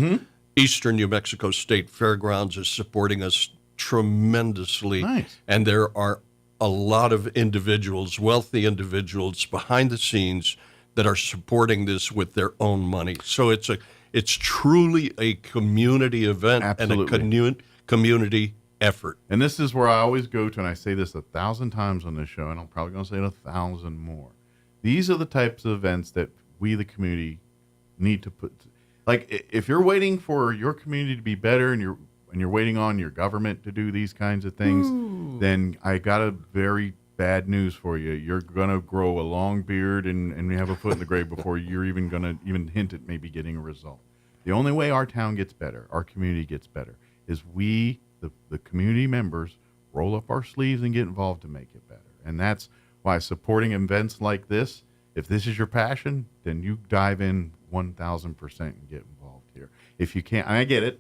Eastern New Mexico State Fairgrounds is supporting us tremendously. Nice. And there are a lot of individuals, wealthy individuals behind the scenes that are supporting this with their own money. So it's truly a community event. Absolutely. And a community effort. And this is where I always go to, and I say this 1,000 times on this show, and I'm probably going to say it 1,000 more. These are the types of events that we, the community, need to put. Like, if you're waiting for your community to be better, and you're waiting on your government to do these kinds of things, then I got a very bad news for you. You're going to grow a long beard and have a foot in the grave before you're even going to even hint at maybe getting a result. The only way our town gets better, our community gets better, is we, the community members, roll up our sleeves and get involved to make it better. And that's why supporting events like this, if this is your passion, then you dive in 1,000% and get involved here. If you can't, and I get it,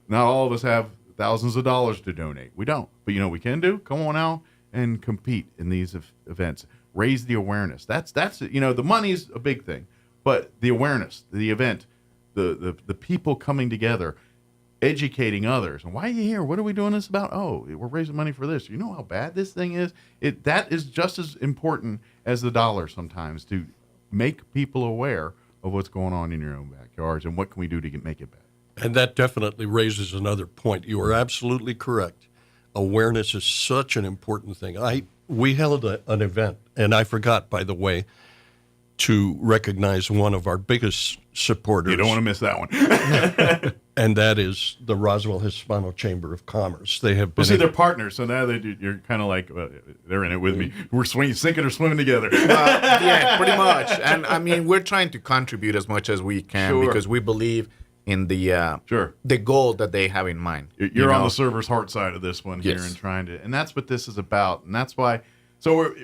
not all of us have thousands of dollars to donate. We don't. But you know what we can do? Come on out and compete in these events. Raise the awareness. That's the money's a big thing, but the awareness, the event, the people coming together, educating others. And why are you here? What are we doing this about? Oh, we're raising money for this. You know how bad this thing is? That is just as important as the dollar sometimes, to make people aware of what's going on in your own backyards and what can we do to make it better. And that definitely raises another point. You are absolutely correct. Awareness is such an important thing. We held an event, and I forgot, by the way, to recognize one of our biggest supporters. You don't want to miss that one. And that is the Roswell Hispano Chamber of Commerce. They have been. Well, see, they're partners, so now you're kind of like, they're in it with me. We're sinking or swimming together. Yeah, pretty much. And I mean, we're trying to contribute as much as we can because we believe in the goal that they have in mind. You're on the server's heart side of this one here, and trying to, and that's what this is about, and that's why. So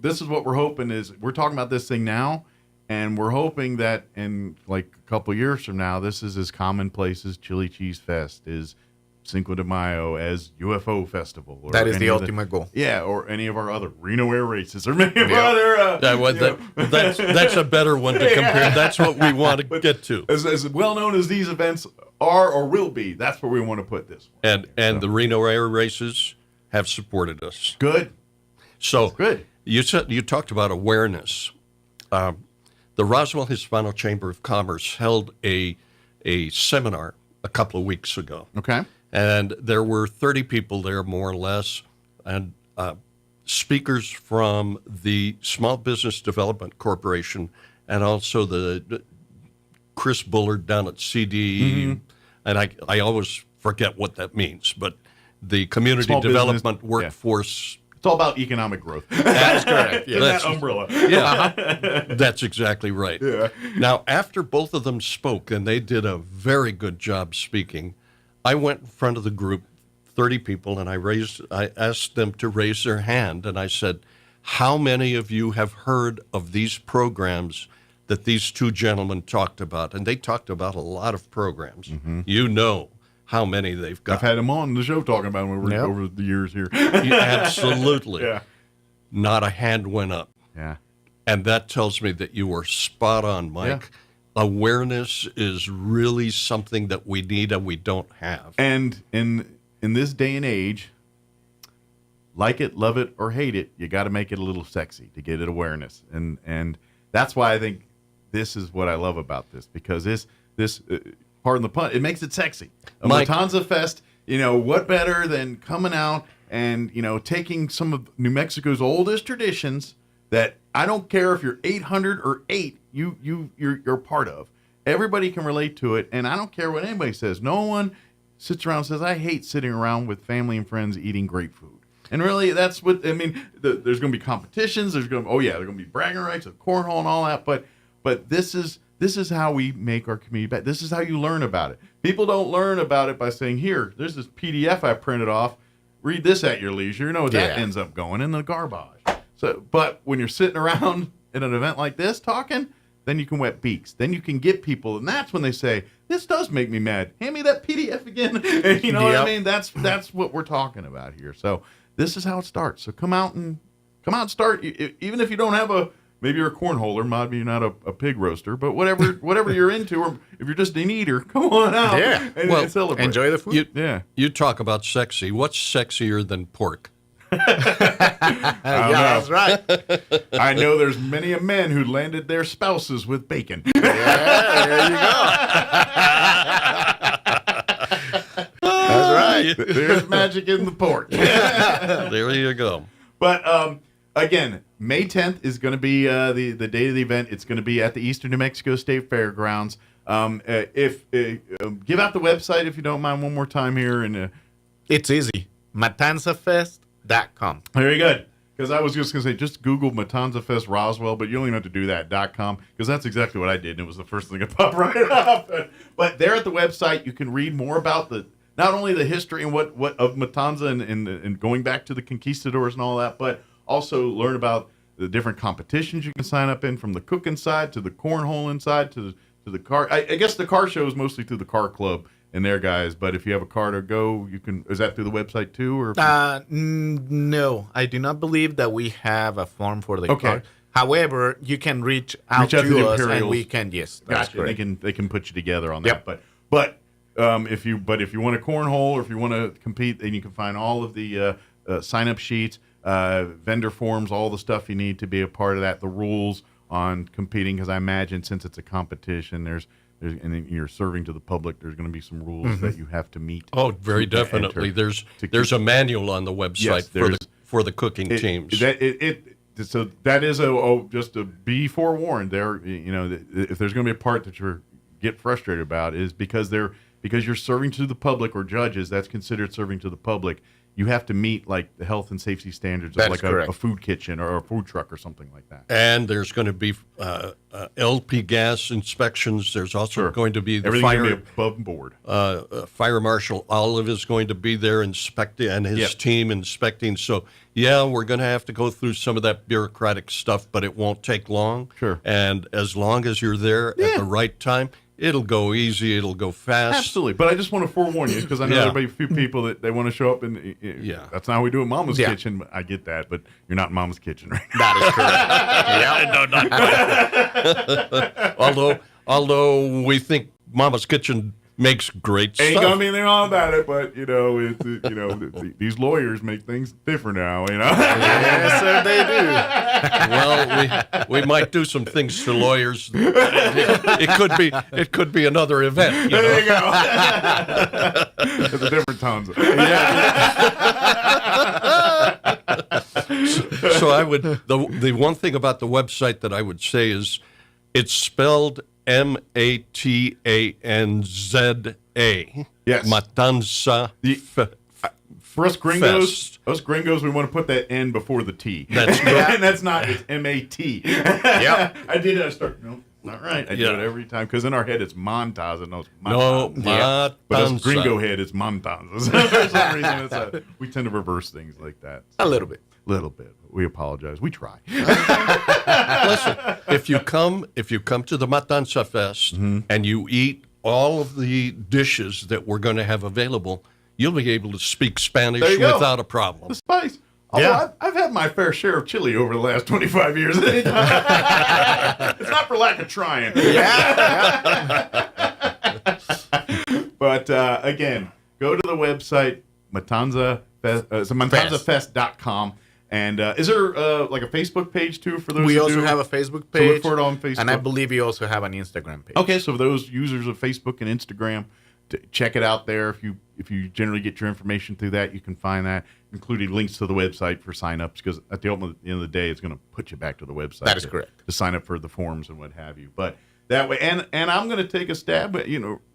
this is what we're hoping is we're talking about this thing now, and we're hoping that in like a couple of years from now, this is as commonplace as Chili Cheese Fest, is Cinco de Mayo, as UFO Festival. Or that is the ultimate goal. Yeah, or any of our other Reno Air races, or many of our other. That's a better one to compare. That's what we want to get to. As well known as these events are or will be, that's where we want to put this one. And the Reno Air races have supported us. Good. So good. You talked about awareness. The Roswell Hispano Chamber of Commerce held a seminar a couple of weeks ago. Okay. And there were 30 people there, more or less, and speakers from the Small Business Development Corporation and also the Chris Bullard down at CD. And I always forget what that means, but the Community Small Development business, Workforce. It's all about economic growth. That's correct. In that umbrella. Yeah, that's exactly right. Yeah. Now, after both of them spoke, and they did a very good job speaking, I went in front of the group, 30 people, and I asked them to raise their hand, and I said, how many of you have heard of these programs that these two gentlemen talked about? And they talked about a lot of programs. You know how many they've got. I've had them on the show talking about them over the years here. Absolutely. Yeah. Not a hand went up. Yeah. And that tells me that you are spot on, Mike. Yeah. Awareness is really something that we need and we don't have. And in this day and age, like it, love it, or hate it, you got to make it a little sexy to get it awareness. And that's why I think this is what I love about this, because this pardon the pun, it makes it sexy. A Matanza Fest, what better than coming out and, taking some of New Mexico's oldest traditions that I don't care if you're 800 or 8, you're part of. Everybody can relate to it, and I don't care what anybody says. No one sits around and says, I hate sitting around with family and friends eating great food. And really, that's what, there's going to be competitions. There's going to be bragging rights of cornhole and all that, but this is how we make our community better. This is how you learn about it. People don't learn about it by saying, here, there's this PDF I printed off. Read this at your leisure. That ends up going in the garbage. So, but when you're sitting around at an event like this talking, then you can wet beaks. Then you can get people, and that's when they say, this does make me mad. Hand me that PDF again. And you know what I mean? That's what we're talking about here. So this is how it starts. So come out and start. Even if you don't have maybe you're a cornholer, maybe you're not a pig roaster, but whatever you're into, or if you're just an eater, come on out and celebrate. Enjoy the food. You talk about sexy. What's sexier than pork? That's right. I know there's many a men who landed their spouses with bacon. Yeah, there you go. That's right. There's magic in the pork. There you go. But again, May 10th is going to be the date of the event. It's going to be at the Eastern New Mexico State Fairgrounds. Give out the website if you don't mind one more time here. And it's easy. MatanzaFest.com. Very good. Because I was just going to say, just Google Matanza Fest Roswell, but you don't even have to do that, .com, because that's exactly what I did, and it was the first thing that popped right up. But there at the website, you can read more about not only the history and what of Matanza and going back to the conquistadors and all that, but also learn about the different competitions you can sign up in, from the cooking side to the cornholing side to the car. I guess the car show is mostly through the car club and their guys, but if you have a car to go, you can. Is that through the website too, or? No, I do not believe that we have a form for the car. However, you can reach out to the us, Imperials. and we can. Yes, that's gotcha. correct. They can put you together on that. But if you want to cornhole or if you want to compete, then you can find all of the sign up sheets, vendor forms, all the stuff you need to be a part of that. The rules on competing, because I imagine since it's a competition, and you're serving to the public, there's going to be some rules that you have to meet. Oh, very definitely. There's a manual on the website for the cooking teams. So that is just to be forewarned. There, if there's going to be a part that you get frustrated about, is because you're serving to the public or judges. That's considered serving to the public. You have to meet like the health and safety standards of like a food kitchen or a food truck or something like that. And there's going to be LP gas inspections. There's also going to be the everything's fire going to be above board. Fire Marshal Olive is going to be there inspecting, and his team inspecting. So we're going to have to go through some of that bureaucratic stuff, but it won't take long. Sure. And as long as you're there at the right time, it'll go easy. It'll go fast. Absolutely. But I just want to forewarn you, because I know there'll be a few people that they want to show up, and that's not how we do it in Mama's Kitchen. I get that, but you're not in Mama's Kitchen, right? That is correct. No, not although we think Mama's Kitchen makes great stuff. Ain't gonna be anything wrong about it, but these lawyers make things different now. Yes, sir, they do. Well, we might do some things to lawyers. It could be another event. There you go. It's a different Tonza. So I would the one thing about the website that I would say is it's spelled Matanza. Yes. Matanza. For us gringos, we want to put that N before the T. That's and that's not. It's M-A-T. Yep. I did it. I started. No, not right. I do it every time, because in our head it's Montaza. No, it's Matanza. Matanza. But as gringo head, it's Montaza. So for some reason, we tend to reverse things like that. So, a little bit. We apologize. We try. Listen, if you come to the Matanza Fest and you eat all of the dishes that we're going to have available, you'll be able to speak Spanish without a problem. The spice. Although I've had my fair share of chili over the last 25 years. It's not for lack of trying. But again, go to the website, MatanzaFest.com. And is there like a Facebook page too for those? We also have a Facebook page. So look for it on Facebook. And I believe we also have an Instagram page. Okay, so for those users of Facebook and Instagram, check it out there. If you generally get your information through that, you can find that, including links to the website for signups, because at the end of the day, it's going to put you back to the website. That is correct. To sign up for the forms and what have you. But that way, and I'm going to take a stab at,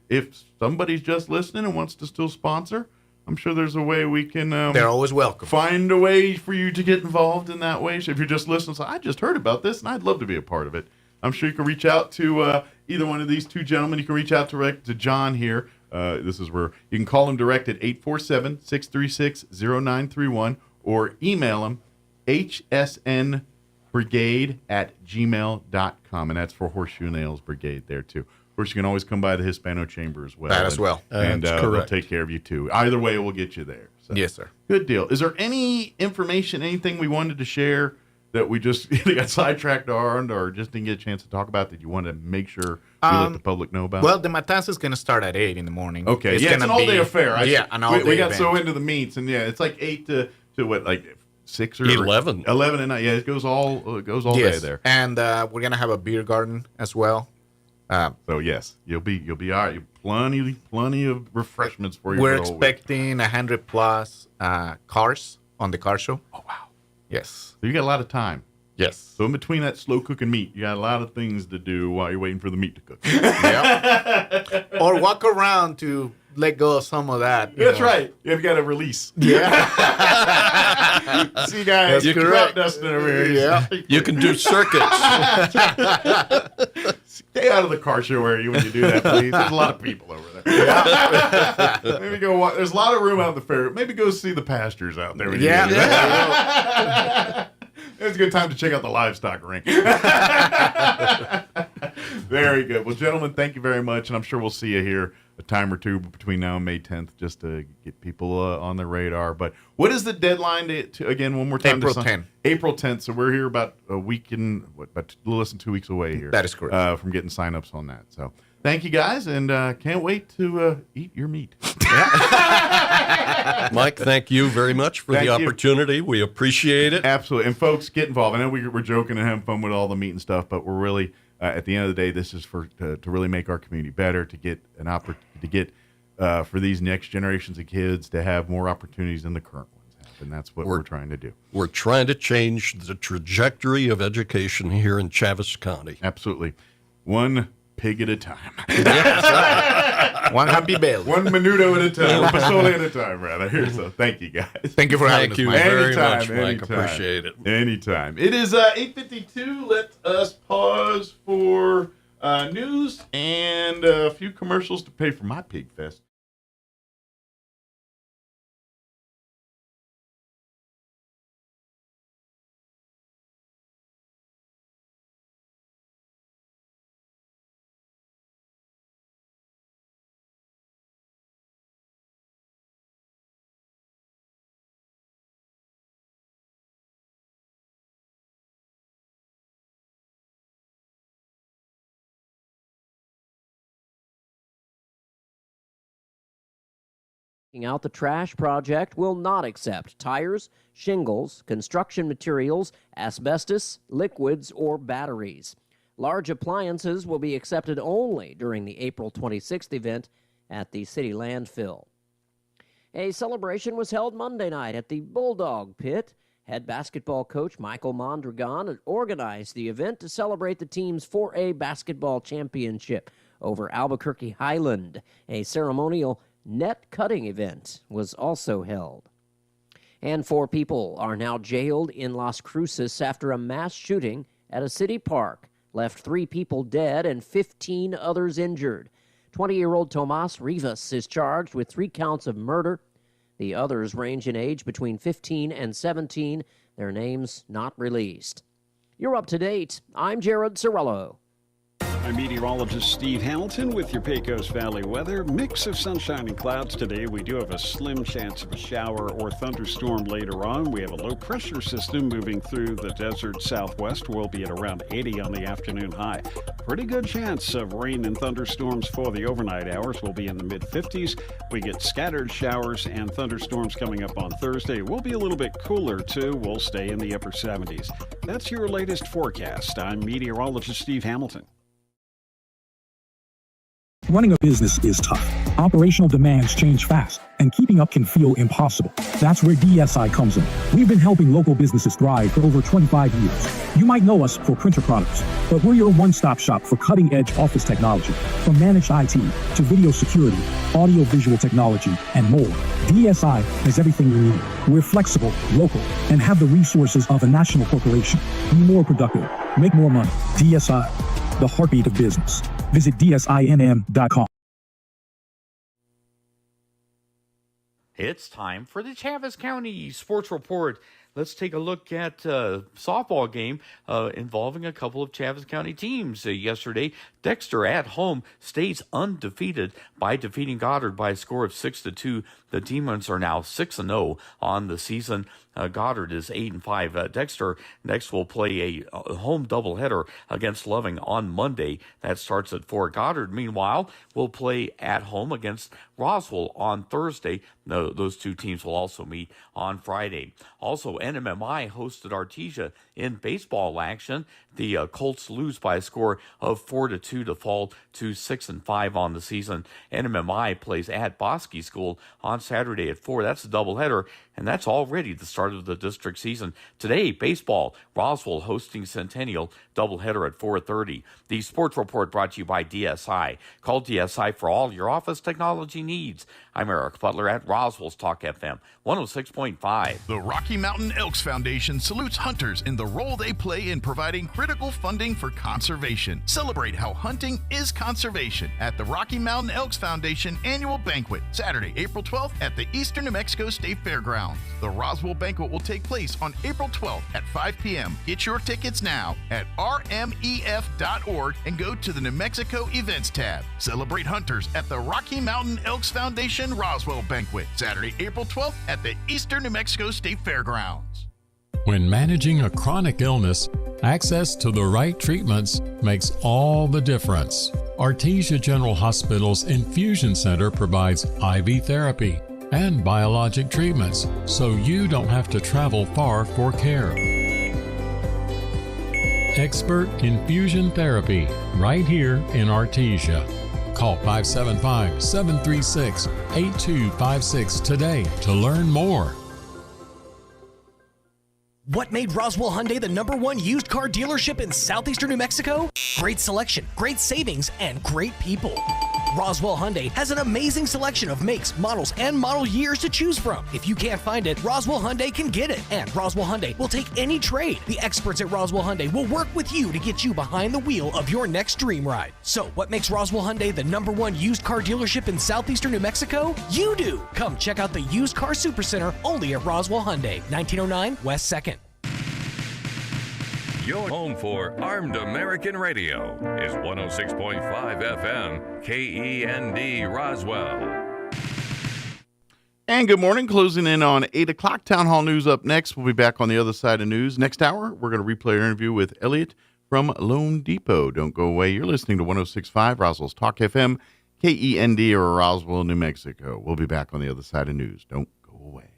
if somebody's just listening and wants to still sponsor, I'm sure there's a way we can. They're always welcome. Find a way for you to get involved in that way. So if you're just listening, I just heard about this and I'd love to be a part of it. I'm sure you can reach out to either one of these two gentlemen. You can reach out direct to John here. This is where you can call him direct at 847-636-0931 or email him hsnbrigade@gmail.com. And that's for Horseshoe Nails Brigade there too. Of course, you can always come by the Hispano Chamber as well. That as well. And we'll take care of you too. Either way, we'll get you there. So, yes, sir. Good deal. Is there any information, anything we wanted to share that we just got sidetracked on or just didn't get a chance to talk about that you want to make sure we let the public know about? Well, the Matanza is going to start at 8 in the morning. Okay. It's an all-day affair. An all-day We got event. so into the meats, and it's like 8 to what, like 6 or 11. 11 at night. Yeah, it goes all day there. And we're gonna have a beer garden as well. So yes, you'll be all right. Plenty of refreshments for you. We're for the whole week. expecting 100 plus cars on the car show. Oh wow! Yes. So you got a lot of time. Yes. So in between that slow cooking meat, you got a lot of things to do while you're waiting for the meat to cook. Yep. Or walk around to let go of some of that. That's right. You've got to release. Yeah. See, guys, That's you're correct. dusting over here. Yeah. You can do circuits. Stay out of the car show area when you do that, please. There's a lot of people over there. Yeah. Maybe go walk. There's a lot of room out in the fair. Maybe go see the pastures out there. When you do that. It's a good time to check out the livestock ring. Very good. Well, gentlemen, thank you very much, and I'm sure we'll see you here a time or two between now and May 10th just to get people on the radar. But what is the deadline to again, one more time? April 10th. April 10th. So we're here about a week and about a little less than 2 weeks away here. That is correct. From getting signups on that. So thank you guys, and can't wait to eat your meat. Mike, thank you very much for the opportunity. We appreciate it. Absolutely. And folks, get involved. I know we're joking and having fun with all the meat and stuff, but we're really, at the end of the day, this is to really make our community better, to get an opportunity, for these next generations of kids to have more opportunities than the current ones have. And that's what we're trying to do. We're trying to change the trajectory of education here in Chaves County. Absolutely. One pig at a time. One happy bale. One minuto at a time. One pozole at a time, rather. So thank you, guys. Thank you for having us, Mike. Thank you very Anytime, much, Mike. anytime. Appreciate it. Anytime. It is 8:52. Let us pause for news and a few commercials to pay for my pig fest. Out the trash project will not accept tires, shingles, construction materials, asbestos, liquids, or batteries. Large appliances will be accepted only during the April 26th event at the city landfill. A celebration was held Monday night at the Bulldog Pit. Head basketball coach Michael Mondragon organized the event to celebrate the team's 4A basketball championship over Albuquerque Highland. A ceremonial net cutting event was also held. And 4 people are now jailed in Las Cruces after a mass shooting at a city park left 3 people dead and 15 others injured. 20-year-old Tomas Rivas is charged with 3 counts of murder. The others range in age between 15 and 17. Their names not released. You're up to date. I'm Jared Sorello. I'm meteorologist Steve Hamilton with your Pecos Valley weather. Mix of sunshine and clouds today. We do have a slim chance of a shower or thunderstorm later on. We have a low pressure system moving through the desert southwest. We'll be at around 80 on the afternoon high. Pretty good chance of rain and thunderstorms for the overnight hours. We'll be in the mid-50s. We get scattered showers and thunderstorms coming up on Thursday. We'll be a little bit cooler too. We'll stay in the upper 70s. That's your latest forecast. I'm meteorologist Steve Hamilton. Running a business is tough. Operational demands change fast, and keeping up can feel impossible. That's where DSI comes in. We've been helping local businesses thrive for over 25 years. You might know us for printer products, but we're your one-stop shop for cutting-edge office technology. From managed IT to video security, audio-visual technology, and more, DSI has everything you need. We're flexible, local, and have the resources of a national corporation. Be more productive. Make more money. DSI, the heartbeat of business. Visit DSINM.com. It's time for the Chaves County Sports Report. Let's take a look at a softball game involving a couple of Chaves County teams. Yesterday, Dexter at home stays undefeated by defeating Goddard by a score of 6-2. The Demons are now 6-0 on the season. Goddard is 8-5. Dexter next will play a home doubleheader against Loving on Monday. That starts at 4. Goddard, meanwhile, will play at home against Roswell on Thursday. Those two teams will also meet on Friday. Also, NMMI hosted Artesia in baseball action. The Colts lose by a score of 4-2 to fall to 6-5 on the season. NMMI plays at Bosque School on Saturday at 4. That's a doubleheader, and that's already the start of the district season. Today, baseball, Roswell hosting Centennial, doubleheader at 4:30. The Sports Report brought to you by DSI. Call DSI for all your office technology needs. I'm Eric Butler at Roswell's Talk FM 106.5. The Rocky Mountain Elks Foundation salutes hunters in the role they play in providing critical funding for conservation. Celebrate how hunting is conservation at the Rocky Mountain Elks Foundation Annual Banquet, Saturday, April 12th at the Eastern New Mexico State Fairgrounds. The Roswell Banquet will take place on April 12th at 5 p.m. Get your tickets now at rmef.org and go to the New Mexico Events tab. Celebrate hunters at the Rocky Mountain Elks Foundation Roswell Banquet, Saturday, April 12th at the Eastern New Mexico State Fairgrounds. When managing a chronic illness, access to the right treatments makes all the difference. Artesia General Hospital's Infusion Center provides IV therapy and biologic treatments, so you don't have to travel far for care. Expert infusion therapy right here in Artesia. Call 575-736-8256 today to learn more. What made Roswell Hyundai the #1 used car dealership in southeastern New Mexico? Great selection, great savings, and great people. Roswell Hyundai has an amazing selection of makes, models, and model years to choose from. If you can't find it, Roswell Hyundai can get it. And Roswell Hyundai will take any trade. The experts at Roswell Hyundai will work with you to get you behind the wheel of your next dream ride. So, what makes Roswell Hyundai the #1 used car dealership in southeastern New Mexico? You do! Come check out the Used Car Supercenter only at Roswell Hyundai, 1909 West 2nd. Your home for Armed American Radio is 106.5 FM, KEND Roswell. And good morning, closing in on 8 o'clock. Town Hall News up next. We'll be back on the other side of news. Next hour, we're going to replay our interview with Elliot from Lone Depot. Don't go away. You're listening to 106.5 Roswell's Talk FM, KEND, or Roswell, New Mexico. We'll be back on the other side of news. Don't go away.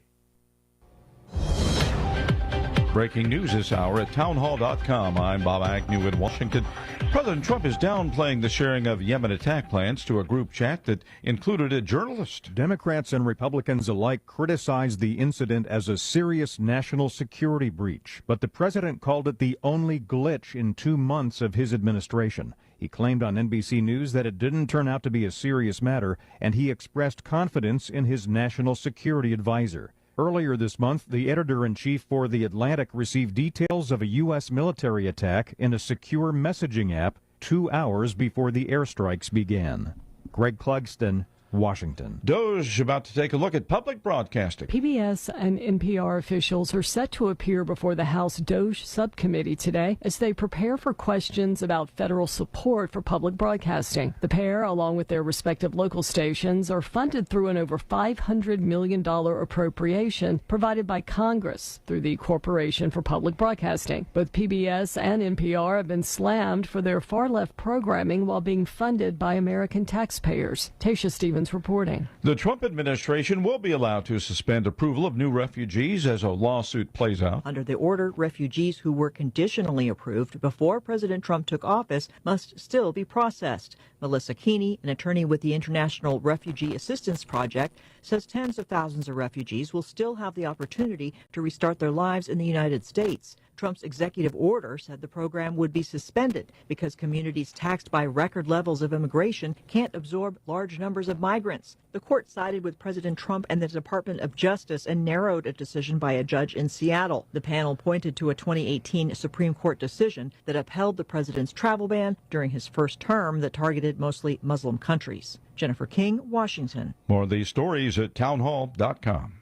Breaking news this hour at townhall.com. I'm Bob Agnew in Washington. President Trump is downplaying the sharing of Yemen attack plans to a group chat that included a journalist. Democrats and Republicans alike criticized the incident as a serious national security breach, but the president called it the only glitch in 2 months of his administration. He claimed on NBC News that it didn't turn out to be a serious matter, and he expressed confidence in his national security advisor. Earlier this month, the editor-in-chief for The Atlantic received details of a U.S. military attack in a secure messaging app 2 hours before the airstrikes began. Greg Clugston, Washington. DOJ about to take a look at public broadcasting. PBS and NPR officials are set to appear before the House DOJ subcommittee today as they prepare for questions about federal support for public broadcasting. The pair, along with their respective local stations, are funded through an over $500 million appropriation provided by Congress through the Corporation for Public Broadcasting. Both PBS and NPR have been slammed for their far-left programming while being funded by American taxpayers. Tasha Stevens reporting. The Trump administration will be allowed to suspend approval of new refugees as a lawsuit plays out. Under the order, refugees who were conditionally approved before President Trump took office must still be processed. Melissa Keeney, an attorney with the International Refugee Assistance Project, says tens of thousands of refugees will still have the opportunity to restart their lives in the United States. Trump's executive order said the program would be suspended because communities taxed by record levels of immigration can't absorb large numbers of migrants. The court sided with President Trump and the Department of Justice and narrowed a decision by a judge in Seattle. The panel pointed to a 2018 Supreme Court decision that upheld the president's travel ban during his first term that targeted mostly Muslim countries. Jennifer King, Washington. More of these stories at townhall.com.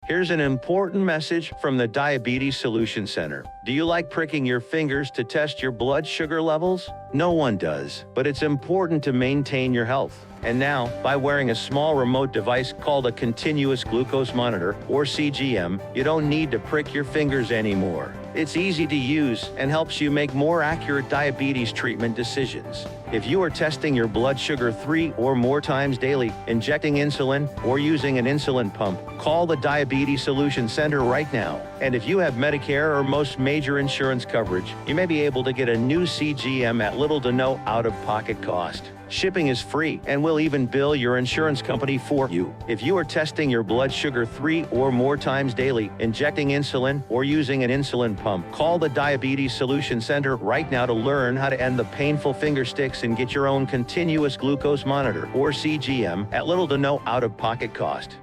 Here's an important message from the Diabetes Solution Center. Do you like pricking your fingers to test your blood sugar levels? No one does, but it's important to maintain your health. And now, by wearing a small remote device called a continuous glucose monitor, or CGM, you don't need to prick your fingers anymore. It's easy to use and helps you make more accurate diabetes treatment decisions. If you are testing your blood sugar 3 or more times daily, injecting insulin, or using an insulin pump, call the Diabetes Solution Center right now. And if you have Medicare or most major insurance coverage, you may be able to get a new CGM at little to no out-of-pocket cost. Shipping is free, and we'll even bill your insurance company for you. If you are testing your blood sugar 3 or more times daily, injecting insulin, or using an insulin pump, call the Diabetes Solution Center right now to learn how to end the painful finger sticks and get your own continuous glucose monitor, or CGM, at little to no out-of-pocket cost.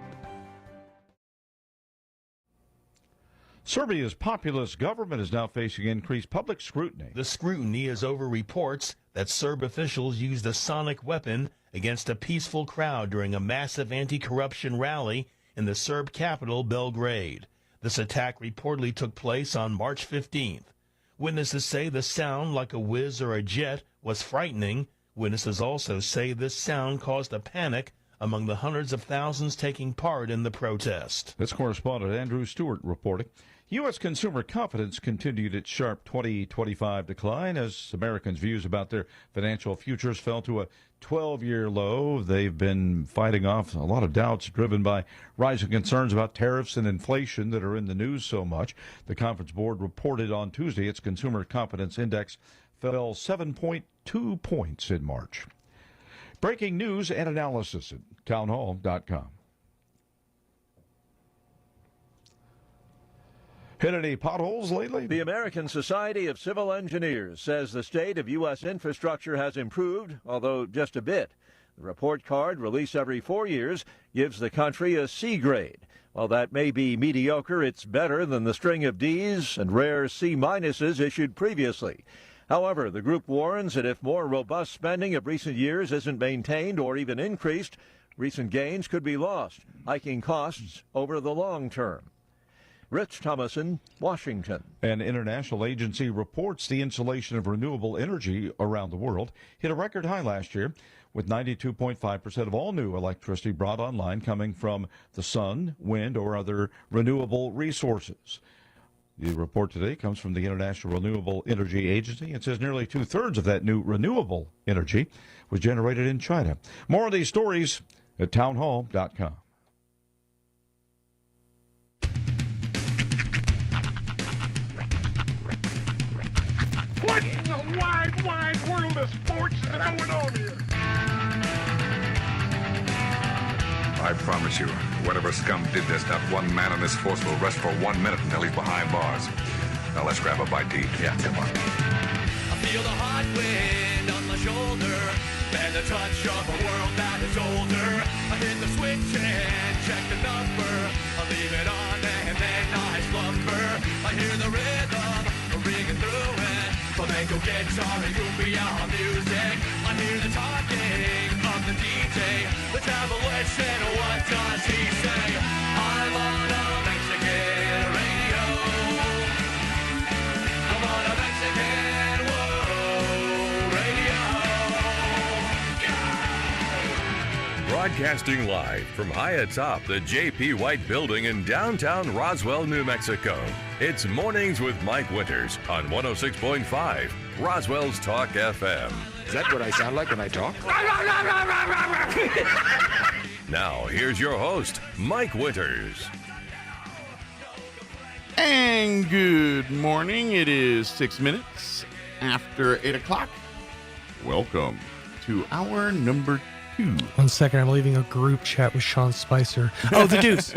Serbia's populist government is now facing increased public scrutiny. The scrutiny is over reports that Serb officials used a sonic weapon against a peaceful crowd during a massive anti-corruption rally in the Serb capital, Belgrade. This attack reportedly took place on March 15th. Witnesses say the sound, like a whiz or a jet, was frightening. Witnesses also say this sound caused a panic among the hundreds of thousands taking part in the protest. This correspondent Andrew Stewart reporting. U.S. consumer confidence continued its sharp 2025 decline as Americans' views about their financial futures fell to a 12-year low. They've been fighting off a lot of doubts driven by rising concerns about tariffs and inflation that are in the news so much. The Conference Board reported on Tuesday its consumer confidence index fell 7.2 points in March. Breaking news and analysis at townhall.com. Hit any potholes lately? The American Society of Civil Engineers says the state of U.S. infrastructure has improved, although just a bit. The report card, released every 4 years, gives the country a C grade. While that may be mediocre, it's better than the string of Ds and rare C-minuses issued previously. However, the group warns that if more robust spending of recent years isn't maintained or even increased, recent gains could be lost, hiking costs over the long term. Rich Thomason, Washington. An international agency reports the installation of renewable energy around the world hit a record high last year, with 92.5% of all new electricity brought online coming from the sun, wind, or other renewable resources. The report today comes from the International Renewable Energy Agency. It says nearly two-thirds of that new renewable energy was generated in China. More of these stories at townhall.com. What in the wide, wide world of sports is going on here? I promise you, whatever scum did this, not one man in this force will rest for 1 minute until he's behind bars. Now let's grab a bite to eat. Yeah, come on. I feel the hot wind on my shoulder and the touch of a world that is older. I hit the switch and check the number. I leave it on and then I slumber. I hear the rhythm ringing through it. Flamenco guitar and cumbia music. I hear the talking of the DJ. Let's have a listen. What does he say? I'm on a Mexican radio. I'm on a Mexican world radio. Broadcasting live from high atop the J.P. White Building in downtown Roswell, New Mexico. It's Mornings with Mike Winters on 106.5 Roswell's Talk FM. Is that what I sound like when I talk? Now, here's your host, Mike Winters. And good morning. It is 6 minutes after 8 o'clock. Welcome to hour number 2. 1 second, I'm leaving a group chat with Sean Spicer. Oh, the deuce.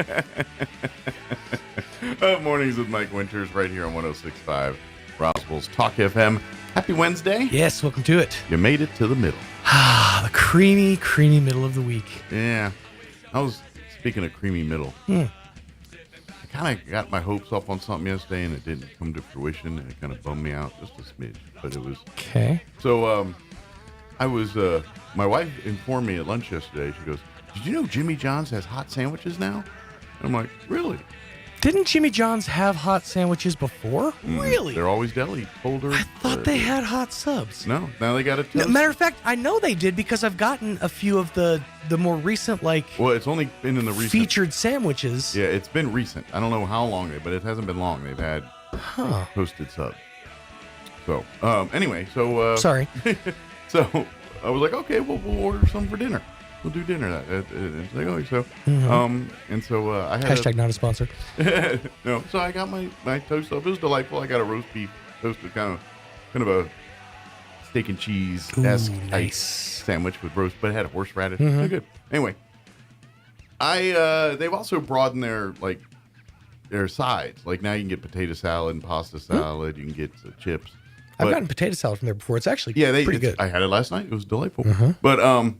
Mornings with Mike Winters right here on 106.5 Roswell's Talk FM. Happy Wednesday. Yes, welcome to it. You made it to the middle. The creamy, creamy middle of the week. Yeah. Speaking of creamy middle, I kind of got my hopes up on something yesterday and it didn't come to fruition and it kind of bummed me out just a smidge, but it was... Okay. So, I was, my wife informed me at lunch yesterday. She goes, "Did you know Jimmy John's has hot sandwiches now?" And I'm like, "Really?" Didn't Jimmy John's have hot sandwiches before? Really? They're always deli. Colder. I thought they had hot subs. No, now they got a toast. Matter of fact, I know they did because I've gotten a few of the more recent, like, well, it's only been in the recent featured sandwiches. Yeah, it's been recent. I don't know how long, but it hasn't been long. They've had toasted subs. So, anyway, so sorry. So I was like, okay, well, we'll order some for dinner. We'll do dinner. It's like, oh, so, and so I had Hashtag not a sponsor. No, so I got my toast up. It was delightful. I got a roast beef toasted, kind of a steak and cheese esque nice sandwich with roast, but it had horseradish. Very good. Anyway, they've also broadened their sides. Like now you can get potato salad and pasta salad. You can get chips. I've gotten potato salad from there before. It's actually pretty good. I had it last night. It was delightful. But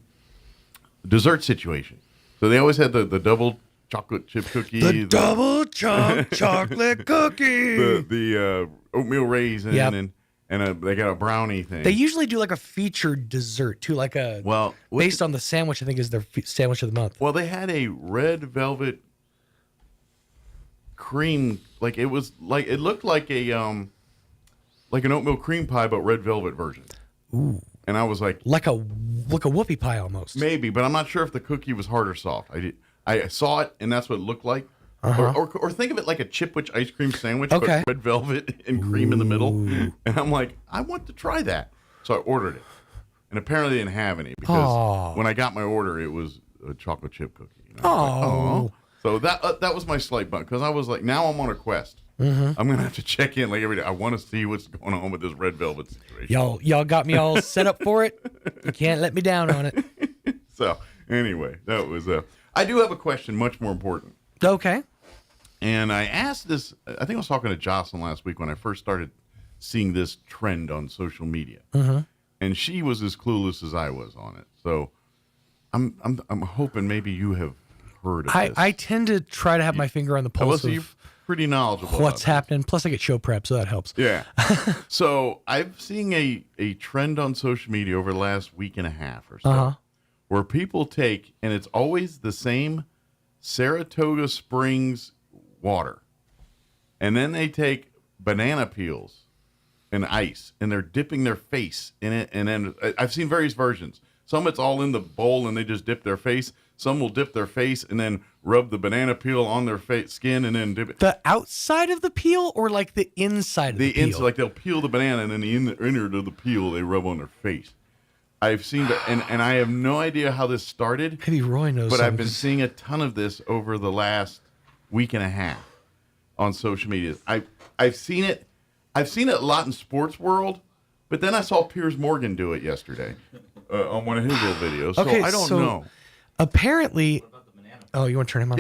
dessert situation. So they always had the double chocolate chip cookie. The double chunk chocolate cookie. The oatmeal raisin and they got a brownie thing. They usually do like a featured dessert too, like based on the sandwich. I think is their sandwich of the month. Well, they had a red velvet cream. Like it looked like an oatmeal cream pie, but red velvet version. Ooh. And I was like a whoopie pie almost. Maybe, but I'm not sure if the cookie was hard or soft. I saw it, and that's what it looked like. Or think of it like a Chipwich ice cream sandwich, but red velvet and cream in the middle. And I'm like, I want to try that. So I ordered it. And apparently they didn't have any because when I got my order, it was a chocolate chip cookie. So that was my slight bump because I was like, now I'm on a quest. I'm going to have to check in like every day. I want to see what's going on with this red velvet situation. Y'all got me all set up for it. You can't let me down on it. So anyway, that was I do have a question much more important. Okay. And I asked this, I think I was talking to Jocelyn last week when I first started seeing this trend on social media. And she was as clueless as I was on it. So I'm hoping maybe you have heard of this. I tend to try to have my finger on the pulse of you're pretty knowledgeable what's happening. Plus I get show prep, so that helps. Yeah. So I've seen a trend on social media over the last week and a half or so where people take, and it's always the same Saratoga Springs water, and then they take banana peels and ice, and they're dipping their face in it. And then I've seen various versions. Some it's all in the bowl, and they just dip their face. Some will dip their face and then rub the banana peel on their skin and then dip it. The outside of the peel or like the inside of the peel? Inside, like they'll peel the banana and then the innard of the peel they rub on their face. I've seen that, and I have no idea how this started. Maybe Roy knows. But I've been seeing a ton of this over the last week and a half on social media. I've seen it. I've seen it a lot in sports world, but then I saw Piers Morgan do it yesterday on one of his little videos. So I don't know. Apparently, oh, you want to turn him on?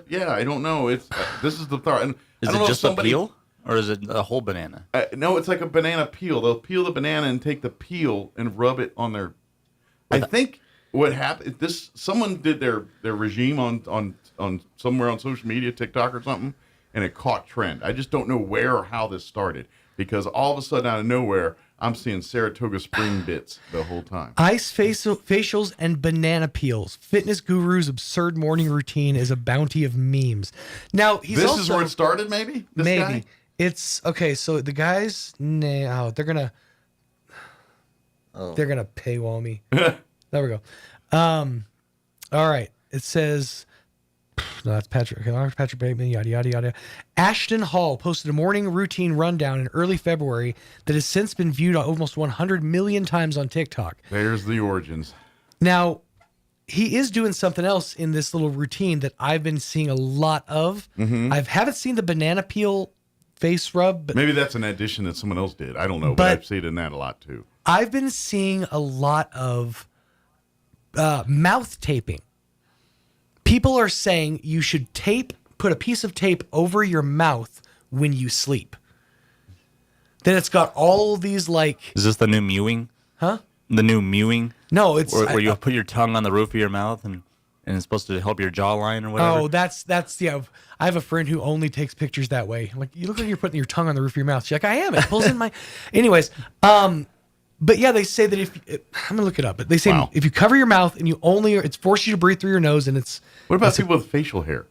Yeah, I don't know. It's this is the thought. And is it just a peel, or is it a whole banana? No, it's like a banana peel. They'll peel the banana and take the peel and rub it on their. I think what happened. Someone did their regime on somewhere on social media, TikTok or something, and it caught trend. I just don't know where or how this started because all of a sudden out of nowhere, I'm seeing Saratoga Spring bits the whole time. Ice facials and banana peels. Fitness guru's absurd morning routine is a bounty of memes. Now this is where it started. Maybe. This guy? It's okay. So the guys, they're gonna paywall me. There we go. All right. It says. No, that's Patrick. Okay, Patrick Bateman, yada, yada, yada. Ashton Hall posted a morning routine rundown in early February that has since been viewed almost 100 million times on TikTok. There's the origins. Now, he is doing something else in this little routine that I've been seeing a lot of. I haven't seen the banana peel face rub. But maybe that's an addition that someone else did. I don't know, but I've seen it in that a lot too. I've been seeing a lot of mouth taping. People are saying you should put a piece of tape over your mouth when you sleep. Then it's got all these like. Is this the new mewing? Huh? The new mewing? No, it's where you put your tongue on the roof of your mouth and it's supposed to help your jawline or whatever. Oh, that's I have a friend who only takes pictures that way. I'm like, you look like you're putting your tongue on the roof of your mouth. She's like, I am. It pulls in my. Anyways, but yeah, they say that I'm gonna look it up. But they say if you cover your mouth and it forces you to breathe through your nose, and it's. What about people with facial hair?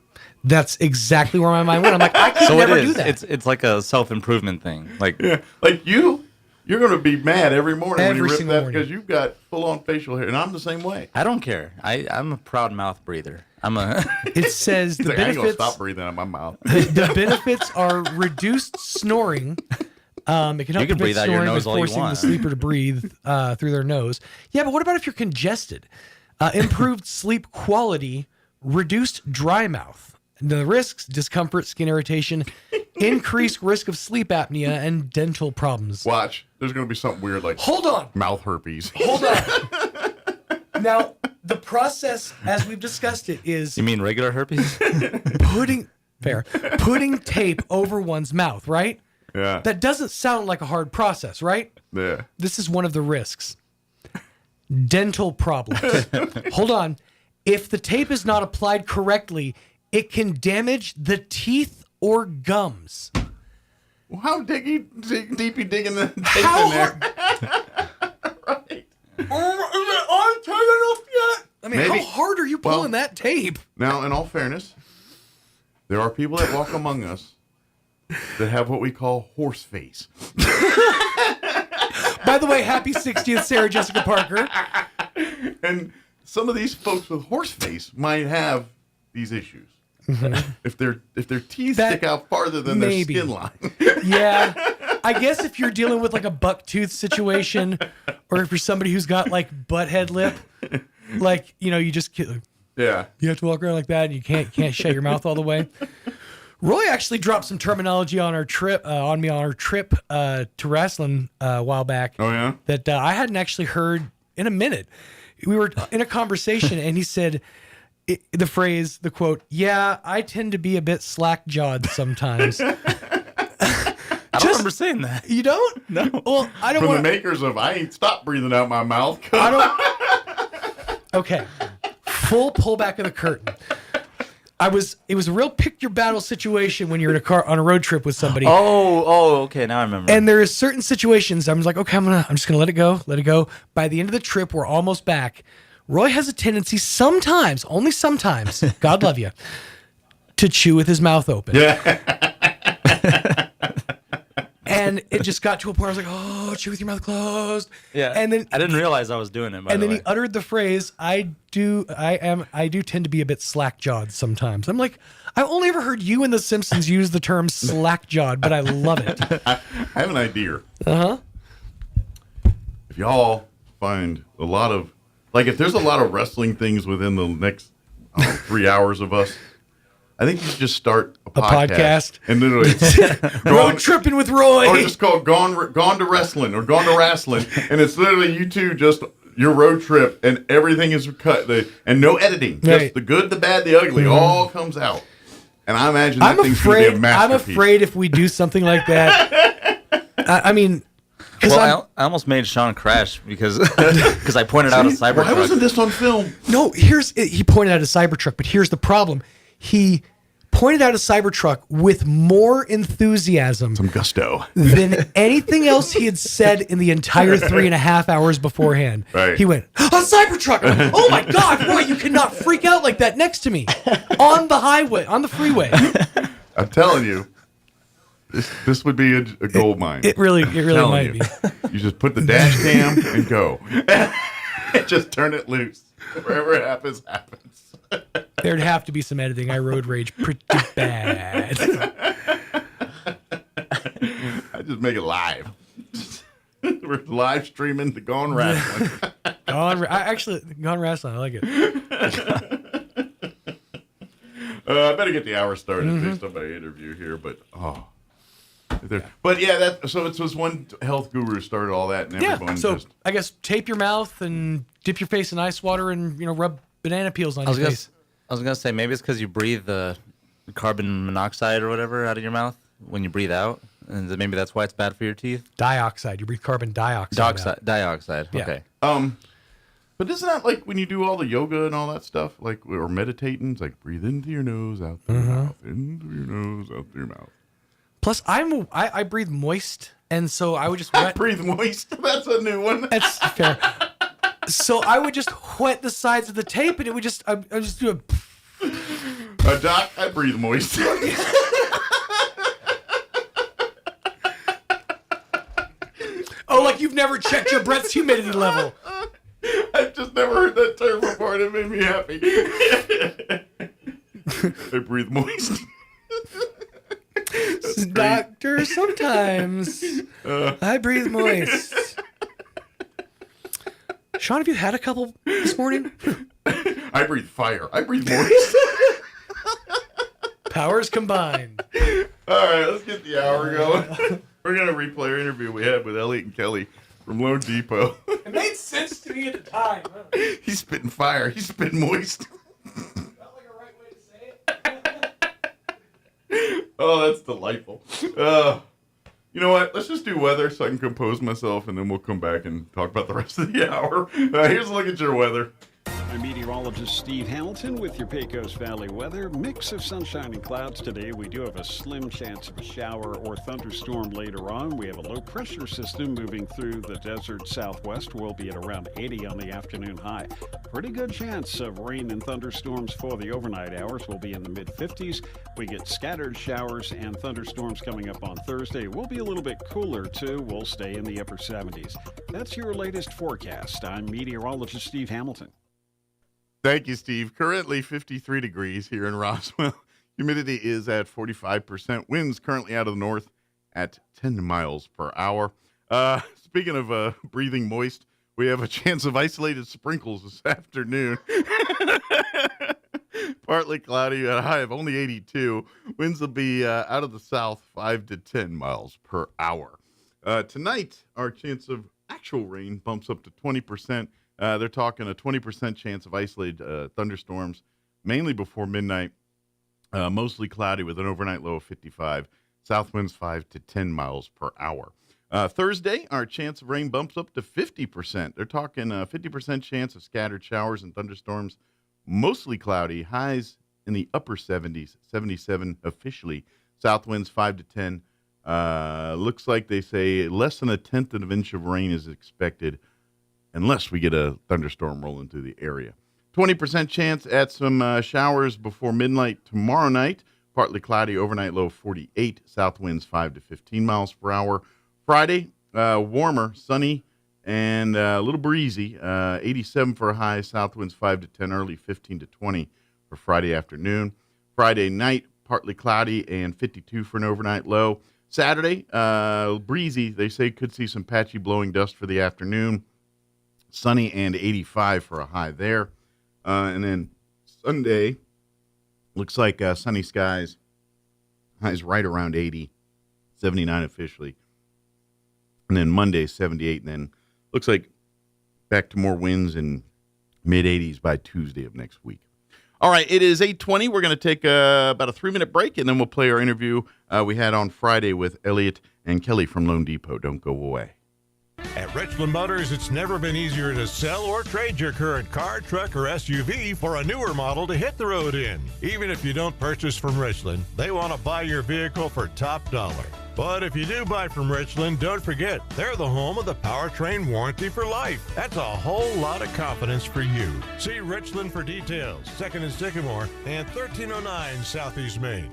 That's exactly where my mind went. I'm like, I could never do that. It's like a self-improvement thing. Like, yeah, like you're going to be mad every morning when you rip single that morning. because you've got full-on facial hair, and I'm the same way. I don't care. I'm a proud mouth breather. It says the He's like, I ain't gonna benefits. stop breathing out of my mouth. The benefits are reduced snoring. It can help You can breathe prevent out your snoring by nose all you forcing the want. sleeper to breathe through their nose. Yeah, but what about if you're congested? Improved sleep quality, reduced dry mouth. The risks: discomfort, skin irritation, increased risk of sleep apnea, and dental problems. Watch, there's going to be something weird like Hold on. mouth herpes. Hold on. Now, the process, as we've discussed it, is you mean regular herpes? putting tape over one's mouth, right? Yeah. That doesn't sound like a hard process, right? Yeah. This is one of the risks. Dental problems. Hold on. If the tape is not applied correctly, it can damage the teeth or gums. Well, how deep you digging the tape in there? Right. I'm turning off yet. I mean, Maybe- how hard are you pulling that tape? Now, in all fairness, there are people that walk among us that have what we call horse face. By the way, happy 60th, Sarah Jessica Parker. And some of these folks with horse face might have these issues. Mm-hmm. If their teeth stick out farther than maybe. their skin line. Yeah. I guess if you're dealing with like a buck tooth situation, or if you're somebody who's got like butthead lip, like, you just Yeah. you have to walk around like that and you can't shut your mouth all the way. Roy actually dropped some terminology on our trip to wrestling a while back. Oh yeah. That I hadn't actually heard in a minute. We were in a conversation and he said the quote, "Yeah, I tend to be a bit slack-jawed sometimes." I don't remember saying that. You don't? No. Well, I don't From want the makers of I ain't stopped breathing out my mouth. Okay. Full pullback of the curtain. It was a real pick your battle situation when you're in a car on a road trip with somebody. Oh, okay, now I remember. And there is certain situations I'm like, okay, I'm just gonna let it go. By the end of the trip, we're almost back. Roy has a tendency sometimes, only sometimes, God love you, to chew with his mouth open. Yeah. And it just got to a point where I was like, oh, chew with your mouth closed. Yeah. And then I didn't realize I was doing it. And then he uttered the phrase, I do tend to be a bit slack-jawed sometimes. I'm like, I've only ever heard you and The Simpsons use the term slack-jawed, but I love it. I have an idea. Uh-huh. If y'all find a lot of, like, if there's a lot of wrestling things within the next 3 hours of us, I think you should just start a podcast. And literally Road tripping with Roy. Or just call Gone to Wrestling or Gone to Wrestling. And it's literally you two just your road trip and everything is cut. And no editing. Right. Just the good, the bad, the ugly all comes out. And I imagine that thing's going to be a I'm masterpiece. afraid if we do something like that, I mean... Well, I almost made Sean crash because I pointed out a Cybertruck. Why wasn't this on film? No, he pointed out a Cybertruck, but here's the problem. He pointed out a Cybertruck with more enthusiasm, some gusto, than anything else he had said in the entire 3.5 hours beforehand. Right. He went, a Cybertruck! I'm like, oh my God, Roy, you cannot freak out like that next to me on the highway, on the freeway. I'm telling you, this would be a gold mine. It really might be. You just put the dash cam and go. Just turn it loose. Wherever it happens, happens. There'd have to be some editing. I road rage pretty bad. I just make it live. We're live streaming the Gone Wrestling. Gone Wrestling. I like it. I better get the hour started based on my interview here, but so it was one health guru started all that, and everyone I guess tape your mouth and dip your face in ice water and rub banana peels on your face. I was gonna say maybe it's because you breathe the carbon monoxide or whatever out of your mouth when you breathe out, and maybe that's why it's bad for your teeth. Dioxide. You breathe carbon dioxide. Dioxide. Yeah. Okay. But isn't that like when you do all the yoga and all that stuff, like or meditating? It's like breathe into your nose, out through your mouth, into your nose, out through your mouth. Plus, I breathe moist, and so I would just wet. Breathe moist. That's a new one. That's fair. So I would just wet the sides of the tape, and it would just I just do a Doc, I breathe moist. Oh, like you've never checked your breath's humidity level. I've just never heard that term before, and it made me happy. I breathe moist. Doctor, sometimes I breathe moist. Sean, have you had a couple this morning? I breathe fire. I breathe moist. Powers combined. All right, let's get the hour going. We're going to replay our interview we had with Elliot and Kelly from Lone Depot. It made sense to me at the time. He's spitting fire. He's spitting moist. Oh, that's delightful. You know what? Let's just do weather so I can compose myself, and then we'll come back and talk about the rest of the hour. Here's a look at your weather. I'm meteorologist Steve Hamilton with your Pecos Valley weather. Mix of sunshine and clouds today. We do have a slim chance of a shower or thunderstorm later on. We have a low pressure system moving through the desert southwest. We'll be at around 80 on the afternoon high. Pretty good chance of rain and thunderstorms for the overnight hours. We'll be in the mid-50s. We get scattered showers and thunderstorms coming up on Thursday. We'll be a little bit cooler too. We'll stay in the upper 70s. That's your latest forecast. I'm meteorologist Steve Hamilton. Thank you, Steve. Currently 53 degrees here in Roswell. Humidity is at 45%. Winds currently out of the north at 10 miles per hour. Speaking of breathing moist, we have a chance of isolated sprinkles this afternoon. Partly cloudy at a high of only 82. Winds will be out of the south 5 to 10 miles per hour. Tonight, our chance of actual rain bumps up to 20%. They're talking a 20% chance of isolated thunderstorms, mainly before midnight. Mostly cloudy with an overnight low of 55. South winds 5 to 10 miles per hour. Thursday, our chance of rain bumps up to 50%. They're talking a 50% chance of scattered showers and thunderstorms, mostly cloudy. Highs in the upper 70s, 77 officially. South winds 5 to 10. Looks like they say less than a tenth of an inch of rain is expected, unless we get a thunderstorm rolling through the area. 20% chance at some showers before midnight tomorrow night. Partly cloudy, overnight low 48. South winds 5 to 15 miles per hour. Friday, warmer, sunny, and a little breezy. 87 for a high. South winds 5 to 10 early, 15 to 20 for Friday afternoon. Friday night, partly cloudy and 52 for an overnight low. Saturday, breezy. They say could see some patchy blowing dust for the afternoon. Sunny and 85 for a high there. And then Sunday, looks like sunny skies. Highs right around 80, 79 officially. And then Monday, 78. And then looks like back to more winds in mid-80s by Tuesday of next week. All right, it is 8:20. We're going to take about a 3-minute break, and then we'll play our interview we had on Friday with Elliot and Kelly from Lone Depot. Don't go away. At Richland Motors, it's never been easier to sell or trade your current car, truck, or SUV for a newer model to hit the road in. Even if you don't purchase from Richland, they want to buy your vehicle for top dollar. But if you do buy from Richland, don't forget, they're the home of the powertrain warranty for life. That's a whole lot of confidence for you. See Richland for details. 2nd and Sycamore and 1309 Southeast Main.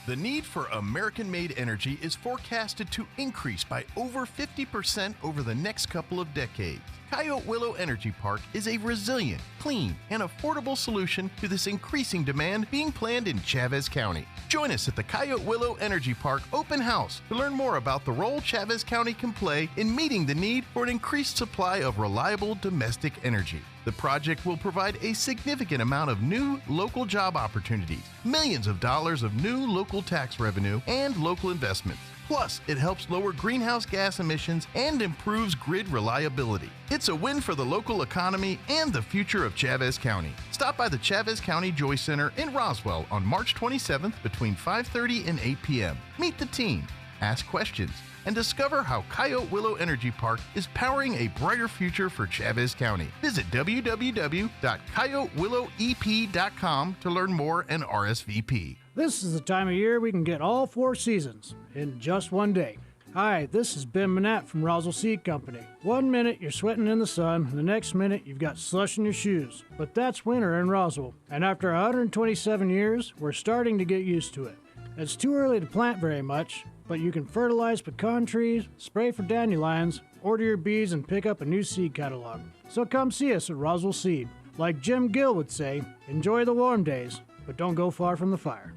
The need for American-made energy is forecasted to increase by over 50% over the next couple of decades. Coyote Willow Energy Park is a resilient, clean, and affordable solution to this increasing demand being planned in Chavez County. Join us at the Coyote Willow Energy Park Open House to learn more about the role Chavez County can play in meeting the need for an increased supply of reliable domestic energy. The project will provide a significant amount of new local job opportunities, millions of dollars of new local tax revenue, and local investments. Plus, it helps lower greenhouse gas emissions and improves grid reliability. It's a win for the local economy and the future of Chavez County. Stop by the Chavez County Joy Center in Roswell on March 27th between 5:30 and 8 p.m. Meet the team, ask questions, and discover how Coyote Willow Energy Park is powering a brighter future for Chavez County. Visit www.coyotewillowep.com to learn more and RSVP. This is the time of year we can get all 4 seasons in just one day. Hi, this is Ben Manette from Roswell Seed Company. 1 minute you're sweating in the sun, and the next minute you've got slush in your shoes. But that's winter in Roswell, and after 127 years, we're starting to get used to it. It's too early to plant very much, but you can fertilize pecan trees, spray for dandelions, order your bees, and pick up a new seed catalog. So come see us at Roswell Seed. Like Jim Gill would say, enjoy the warm days, but don't go far from the fire.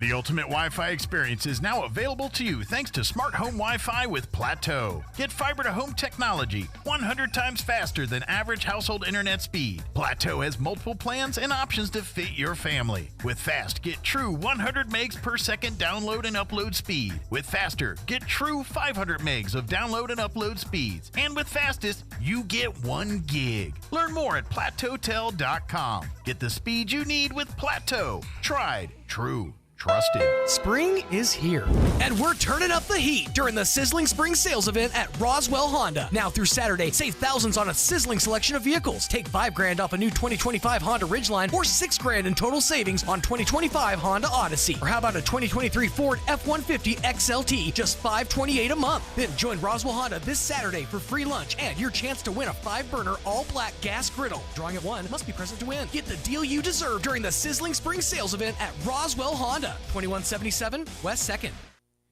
The ultimate Wi-Fi experience is now available to you thanks to Smart Home Wi-Fi with Plateau. Get fiber-to-home technology 100 times faster than average household internet speed. Plateau has multiple plans and options to fit your family. With Fast, get true 100 megs per second download and upload speed. With Faster, get true 500 megs of download and upload speeds. And with Fastest, you get 1 gig. Learn more at plateautel.com. Get the speed you need with Plateau. Tried, true, trusted. Spring is here, and we're turning up the heat during the Sizzling Spring Sales event at Roswell Honda. Now through Saturday, save thousands on a sizzling selection of vehicles. Take $5,000 off a new 2025 Honda Ridgeline or $6,000 in total savings on 2025 Honda Odyssey. Or how about a 2023 Ford F-150 XLT, just $528 a month. Then join Roswell Honda this Saturday for free lunch and your chance to win a 5-burner all-black gas griddle. Drawing at 1, must be present to win. Get the deal you deserve during the Sizzling Spring Sales event at Roswell Honda. 2177 West 2nd.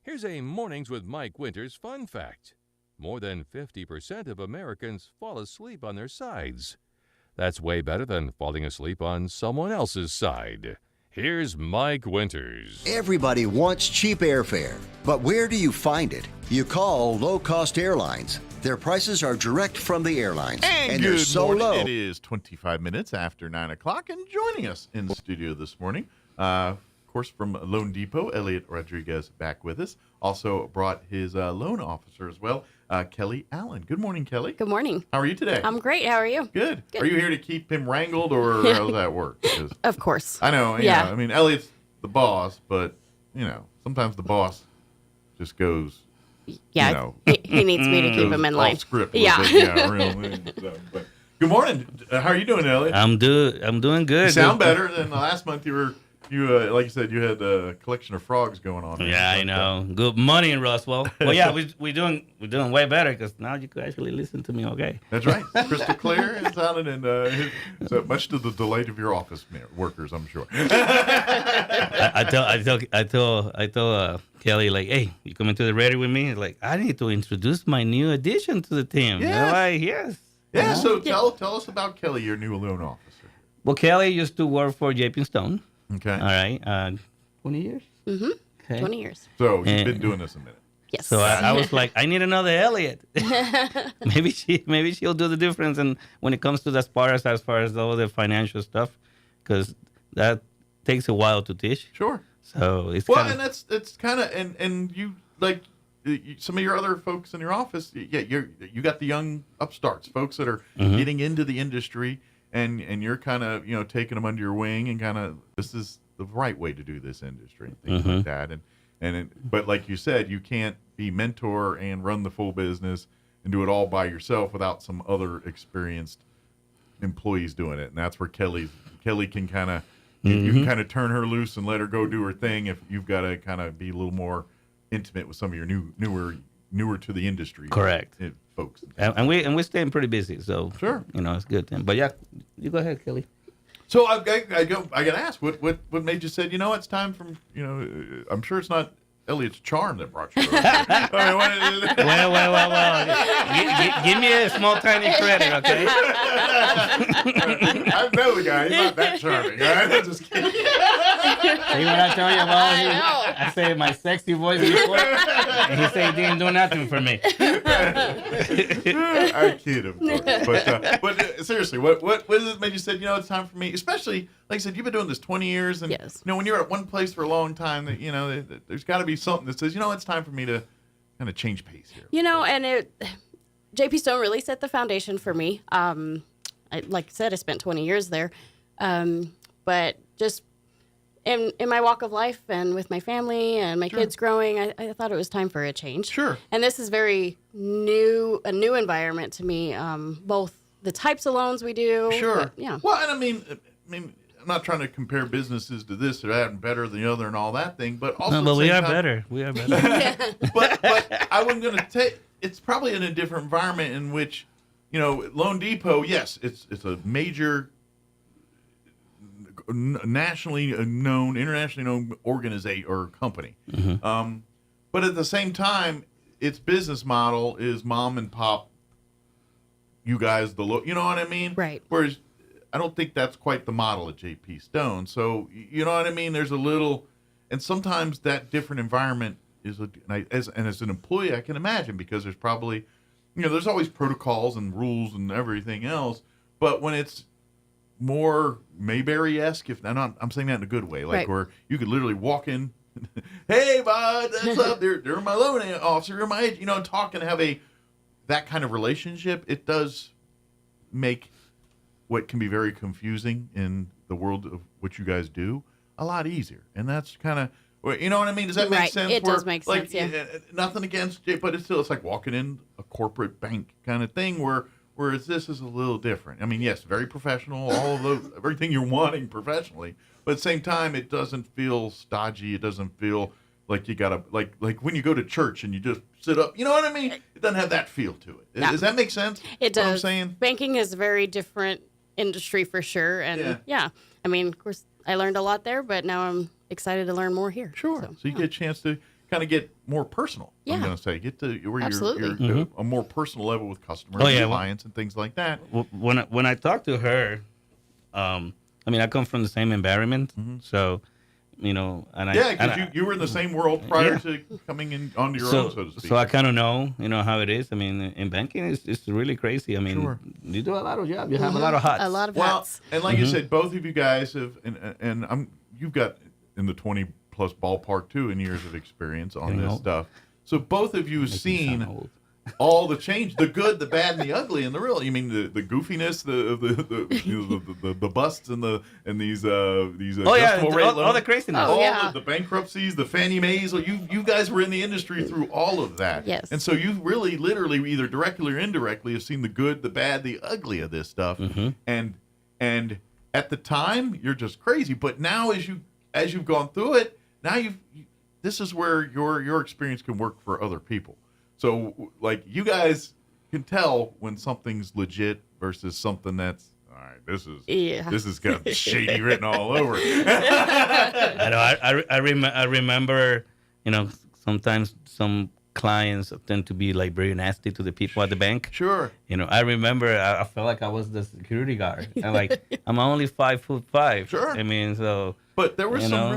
Here's a Mornings with Mike Winters fun fact. More than 50% of Americans fall asleep on their sides. That's way better than falling asleep on someone else's side. Here's Mike Winters. Everybody wants cheap airfare, but where do you find it? You call low-cost airlines. Their prices are direct from the airlines, and they're good so morning. low. It is 25 minutes after 9 o'clock, and joining us in the studio this morning, of course, from Loan Depot, Elliot Rodriguez back with us. Also brought his loan officer as well, Kelly Allen. Good morning, Kelly. Good morning. How are you today? I'm great. How are you? Good. Are you here to keep him wrangled, or how does that work? Of course. I know. Yeah. I mean, Elliot's the boss, but, sometimes the boss just goes, Yeah, he needs me to keep him in line. Off script. Yeah. Really. But good morning. How are you doing, Elliot? I'm doing good. You sound better than last month. You like you said, you had a collection of frogs going on. Yeah, I know. Good morning, Roswell. Well, yeah, we're doing way better because now you can actually listen to me. Okay. That's right. Crystal clear and sounding, and so much to the delight of your office workers, I'm sure. I told Kelly, like, hey, you coming to the radio with me? Like, I need to introduce my new addition to the team. Yes. Like, yes. Yeah. So tell us about Kelly, your new loan officer. Well, Kelly used to work for J.P. Stone. Okay. All right. 20 years? Mm-hmm. Okay. 20 years. So you've been doing this a minute. Yes. So I was like, I need another Elliot. maybe she'll do the difference, and when it comes to as far as all the financial stuff, because that takes a while to teach. Sure. So it's and it's kind of and you like some of your other folks in your office. Yeah, you got the young upstarts, folks that are getting into the industry. And you're kind of, taking them under your wing and kind of, this is the right way to do this industry and things like that. But like you said, you can't be mentor and run the full business and do it all by yourself without some other experienced employees doing it. And that's where Kelly can kind of, you can kind of turn her loose and let her go do her thing if you've got to kind of be a little more intimate with some of your newer to the industry. Correct. Folks. And we're staying pretty busy, so sure, it's good. But yeah, you go ahead, Kelly. So I got to ask, what made you say, it's time for, I'm sure it's not Elliot's charm that brought you over. Well. Give me a small, tiny credit, okay? I know the guy. He's not that charming. I'm just kidding. See what I tell you about? I say my sexy voice before, and he said he didn't do nothing for me. I kid, of course. But seriously, what is it made you say, it's time for me? Especially, like I said, you've been doing this 20 years, and when you're at one place for a long time, that there's got to be something that says, it's time for me to kind of change pace here. And J.P. Stone really set the foundation for me. Like I said, I spent 20 years there, but just in my walk of life and with my family and my kids growing, I thought it was time for a change. Sure. And this is a new environment to me. Both the types of loans we do. Sure. Yeah. Well, and I mean, not trying to compare businesses to this or that and better than the other and all that thing, but also No, but we are better. We are better. but I wasn't going to take. It's probably in a different environment in which, Loan Depot. Yes, it's a major, nationally known, internationally known organization or company. Mm-hmm. But at the same time, its business model is mom and pop. You guys, you know what I mean? Right. Whereas I don't think that's quite the model at JP Stone. So you know what I mean? There's a little, and sometimes that different environment is as an employee, I can imagine, because there's probably, there's always protocols and rules and everything else. But when it's more Mayberry-esque, I'm saying that in a good way, like where you could literally walk in, hey, bud, that's up. They're my loan officer. You're my agent. Talk and have that kind of relationship. It does make what can be very confusing in the world of what you guys do a lot easier. And that's kind of, you know what I mean? Does that make sense? It does make sense, yeah. Nothing against it, but it's like walking in a corporate bank kind of thing whereas this is a little different. I mean, yes, very professional, all of those, everything you're wanting professionally, but at the same time, it doesn't feel stodgy. It doesn't feel like you gotta, like when you go to church and you just sit up, you know what I mean? It doesn't have that feel to it. No. Does that make sense? It does. What I'm saying? Banking is a very different industry for sure. And yeah, I mean, of course, I learned a lot there, but now I'm excited to learn more here. Sure. So you get a chance to kind of get more personal. Yeah. I'm going to say, get to where Absolutely. you're a more personal level with customers and clients and things like that. When I talk to her, I mean, I come from the same environment, so and because you were in the same world prior to coming in onto your own, so to speak. So I kind of know, how it is. I mean, in banking, it's really crazy. I mean, you do a lot of jobs. You have a lot of hats. A lot of hats. And like you said, both of you guys have, and you've got in the 20 plus ballpark too in years of experience on this stuff. So both of you have seen all the change, the good, the bad, and the ugly, and the real. You mean the goofiness, the busts, and these adjustable rate loans, all the craziness, the bankruptcies, the Fannie Mae's. You guys were in the industry through all of that, yes. And so you really, literally, either directly or indirectly, have seen the good, the bad, the ugly of this stuff. And at the time, you're just crazy. But now, as you've gone through it, now this is where your experience can work for other people. So, like, you guys can tell when something's legit versus something that's, all right, this is got shady written all over. I know. I remember, sometimes some clients tend to be like very nasty to the people at the bank. Sure. I remember I felt like I was the security guard. And like, I'm only 5'5". Sure. I mean, so. But there was some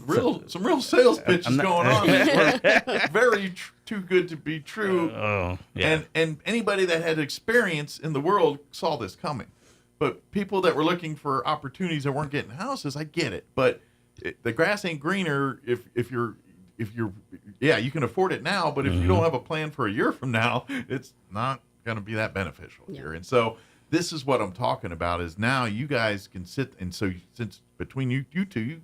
real sales pitches going on that were very too good to be true. And anybody that had experience in the world saw this coming. But people that were looking for opportunities that weren't getting houses, I get it. But the grass ain't greener if you're you can afford it now, but if you don't have a plan for a year from now, it's not going to be that beneficial here. And so this is what I'm talking about is now you guys can sit, and so since between you two,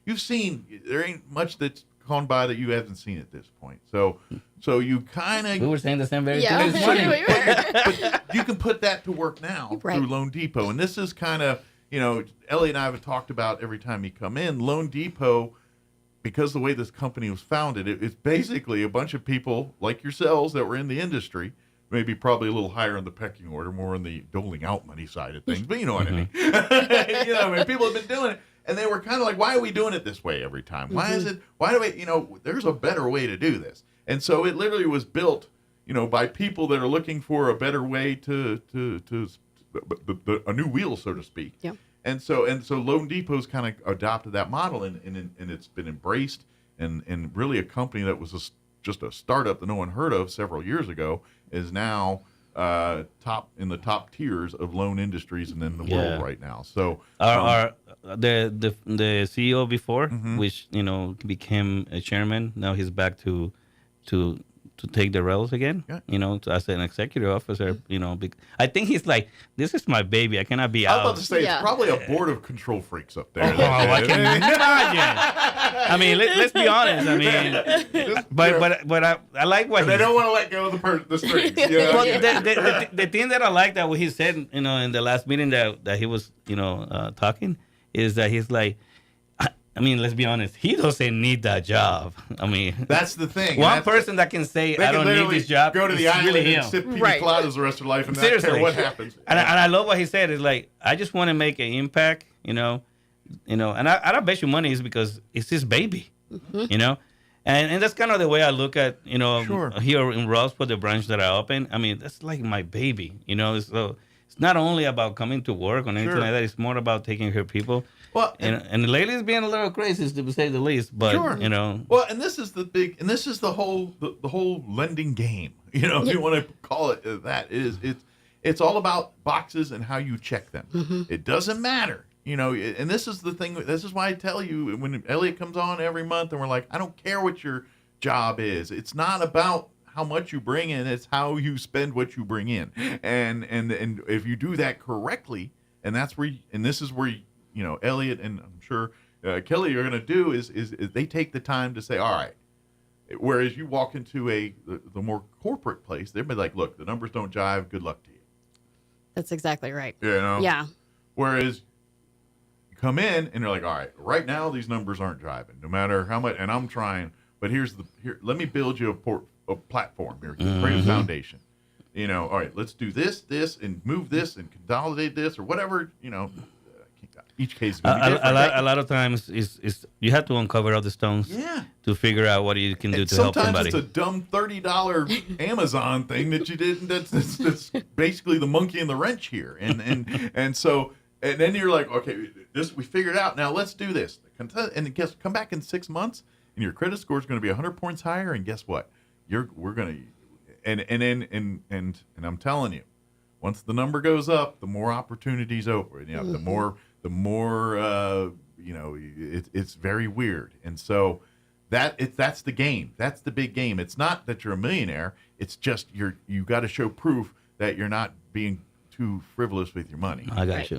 you've seen, there ain't much that's gone by that you haven't seen at this point. So you kind of, we were saying the same very thing this we morning. but you can put that to work now through Loan Depot. And this is kind of, Ellie and I have talked about every time you come in, Loan Depot, because the way this company was founded, it's basically a bunch of people like yourselves that were in the industry, maybe probably a little higher in the pecking order, more on the doling out money side of things, but you know what I mean. People have been doing it, and they were kind of like, why are we doing it this way every time? Why is it, why do we, there's a better way to do this. And so it literally was built, by people that are looking for a better way to a new wheel, so to speak. Yep. And so Loan Depot's kind of adopted that model, and it's been embraced, and really a company that was just a startup that no one heard of several years ago is now in the top tiers of loan industries and in the world right now. So the CEO before, which became a chairman, now he's back to take the reins again. As an executive officer, I think he's like, this is my baby. I cannot be out. I was about to say it's probably a board of control freaks up there. I can imagine. I mean, let's be honest. I mean, but I like what they don't want to let go of the strings. But the thing that I like that what he said, in the last meeting that he was, talking, is that he's like, I mean, let's be honest. He doesn't need that job. I mean, that's the thing. One person that can say, they I don't need this job. Go to the island really and sip pina coladas the rest of their life and not care what happens. And I love what he said. Is like, I just want to make an impact, and I bet you money is because it's his baby, And that's kind of the way I look at, here in Roswell, the branch that I open. I mean, that's like my baby, So it's not only about coming to work or anything like that. It's more about taking care of people. Well, and lately it's being a little crazy, to say the least. But Well, and this is the whole lending game. If you want to call it that, it's all about boxes and how you check them. It doesn't matter. And this is the thing. This is why I tell you, when Elliot comes on every month and we're like, I don't care what your job is. It's not about how much you bring in. It's how you spend what you bring in. And if you do that correctly, and this is where Elliot and I'm sure Kelly are going to do is they take the time to say, all right. Whereas you walk into the more corporate place, they'll be like, look, the numbers don't jive. Good luck to you. That's exactly right. Yeah. Whereas come in and they're like, all right now these numbers aren't driving, no matter how much, and I'm trying, but here, let me build you a platform here, create a foundation. All right, let's do this, and move this, and consolidate this, or whatever. Each case is gonna be different. A lot of times is you have to uncover all the stones to figure out what you can do to help somebody. Sometimes it's a dumb $30 Amazon thing that you didn't. That's basically the monkey in the wrench here, and so. And then you're like, okay, we figured it out. Now let's do this. And guess, come back in 6 months, and your credit score is going to be 100 points higher. And guess what? We're going to, and I'm telling you, once the number goes up, the more opportunities open. The more it's very weird. And so that's the game. That's the big game. It's not that you're a millionaire. It's just you got to show proof that you're not being too frivolous with your money. I got you.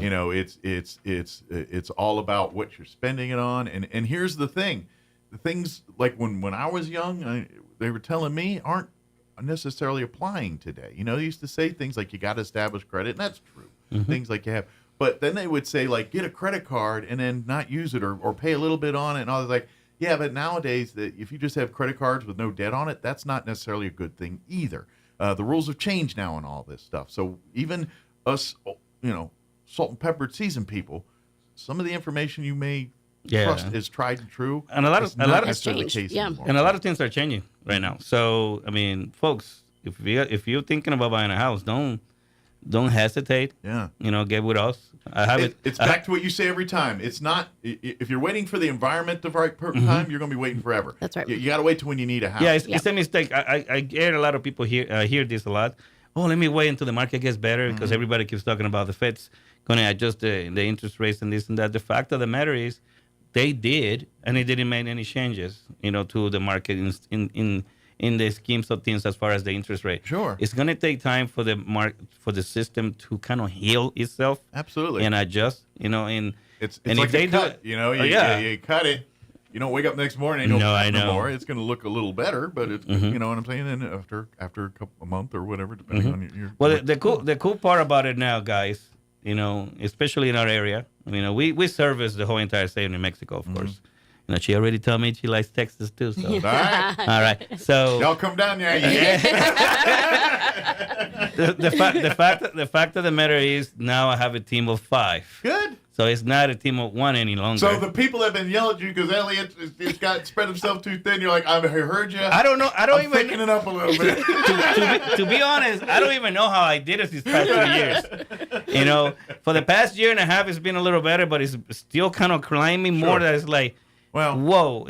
It's all about what you're spending it on. And here's the thing: the things like when I was young, they were telling me aren't necessarily applying today. They used to say things like you got to establish credit, and that's true. Things like you have, but then they would say like get a credit card and then not use it or pay a little bit on it, and I was like, yeah, but nowadays if you just have credit cards with no debt on it, that's not necessarily a good thing either. The rules have changed now and all this stuff. So even us, salt and peppered seasoned people, some of the information you may trust is tried and true. And a lot of changed. And a lot of things are changing right now. So I mean, folks, if you're thinking about buying a house, don't hesitate. Yeah. Get with us. It's back to what you say every time. It's not if you're waiting for the environment the right time, you're going to be waiting forever. That's right. You got to wait till when you need a house. Yeah, it's a mistake. I hear a lot of people hear this a lot. Oh, let me wait until the market gets better because everybody keeps talking about the Fed's going to adjust the interest rates and this and that. The fact of the matter is, they did, and they didn't make any changes, to the market in the schemes of things as far as the interest rate. Sure, it's going to take time for the system to kind of heal itself. Absolutely, and adjust. And it's and like if they cut. do, you cut it. You don't wake up next morning. I know. More. It's going to look a little better, but it's you know what I'm saying. And after a month or whatever, depending on your well, the cool part about it now, guys, especially in our area, we service the whole entire state of New Mexico, of course. She already told me she likes Texas too. So all right. So y'all come down there. The fact of the matter is now I have a team of 5. Good. So it's not a team of 1 any longer. So the people have been yelling at you because Elliot has got spread himself too thin. You're like, I heard you. I don't know. I'm even picking it up a little bit. to be honest, I don't even know how I did it these past 2 years. For the past year and a half, it's been a little better, but it's still kind of climbing more. That it's like, whoa,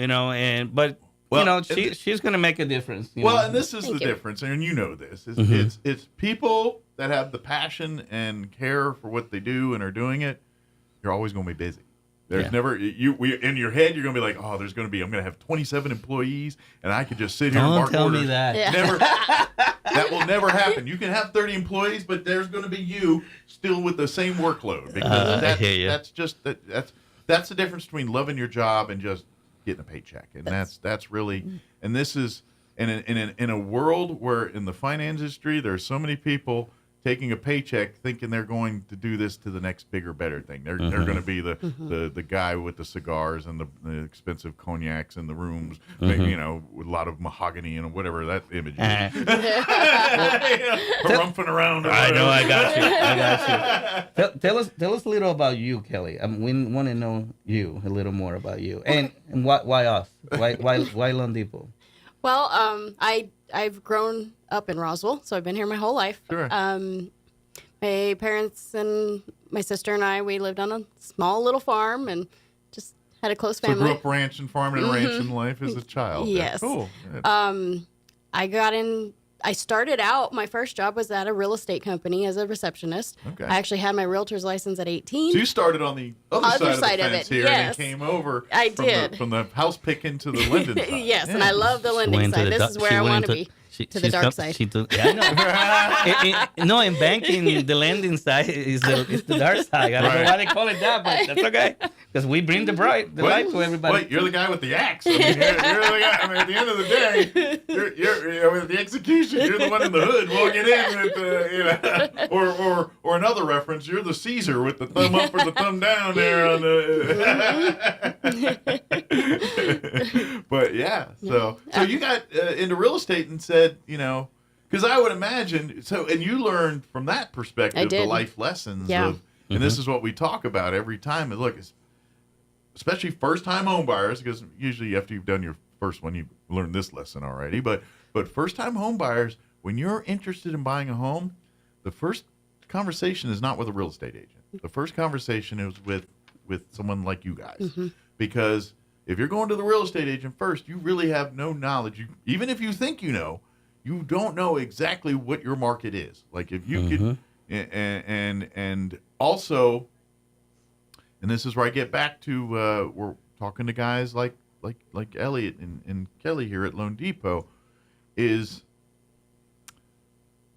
she's going to make a difference. And this is the difference, and you know this. It's people that have the passion and care for what they do and are doing it. You're always going to be busy. There's never in your head. You're going to be like, oh, I'm going to have 27 employees, and I could just sit here and mark tell orders. Me that. Never. That will never happen. You can have 30 employees, but there's going to be you still with the same workload because that's the difference between loving your job and just getting a paycheck, and that's really. And this is in a world where in the finance industry there's so many people taking a paycheck thinking they're going to do this to the next bigger, better thing. They're going to be the guy with the cigars and the expensive cognacs in the rooms, maybe, with a lot of mahogany and whatever that image is. Rumphing around. I know, I got you. Tell us a little about you, Kelly. We want to know you, a little more about you. And why us? Why Lone Depot? Well, I've grown up in Roswell, so I've been here my whole life. Sure. My parents and my sister and I, we lived on a small little farm and just had a close family. So grew up ranching, farming and ranching life as a child. Yes. Cool. I started out, my first job was at a real estate company as a receptionist. Okay. I actually had my realtor's license at 18. So you started on the other side of the fence here yes. and then came over from the house picking to the lending side. Yes, and I love the lending side. This is where I want to be. To the dark side. I know. No, in banking, the lending side is the dark side. I don't know why they call it that, but that's okay. Because we bring the light to everybody. Wait, you're the guy with the axe. I mean, you're the guy. I mean, at the end of the day, you're with the execution. You're the one in the hood walking in with or another reference. You're the Caesar with the thumb up or the thumb down there on the. But yeah, so you got into real estate and said, because I would imagine, and you learned from that perspective the life lessons of, and this is what we talk about every time. And look, especially first-time home buyers, because usually after you've done your first one, you learned this lesson already. But first-time home buyers, when you're interested in buying a home, the first conversation is not with a real estate agent. The first conversation is with someone like you guys, because if you're going to the real estate agent first, you really have no knowledge. Even if you think you know, you don't know exactly what your market is. Like if you could, and also, and this is where I get back to we're talking to guys like Elliot and Kelly here at Lone Depot, is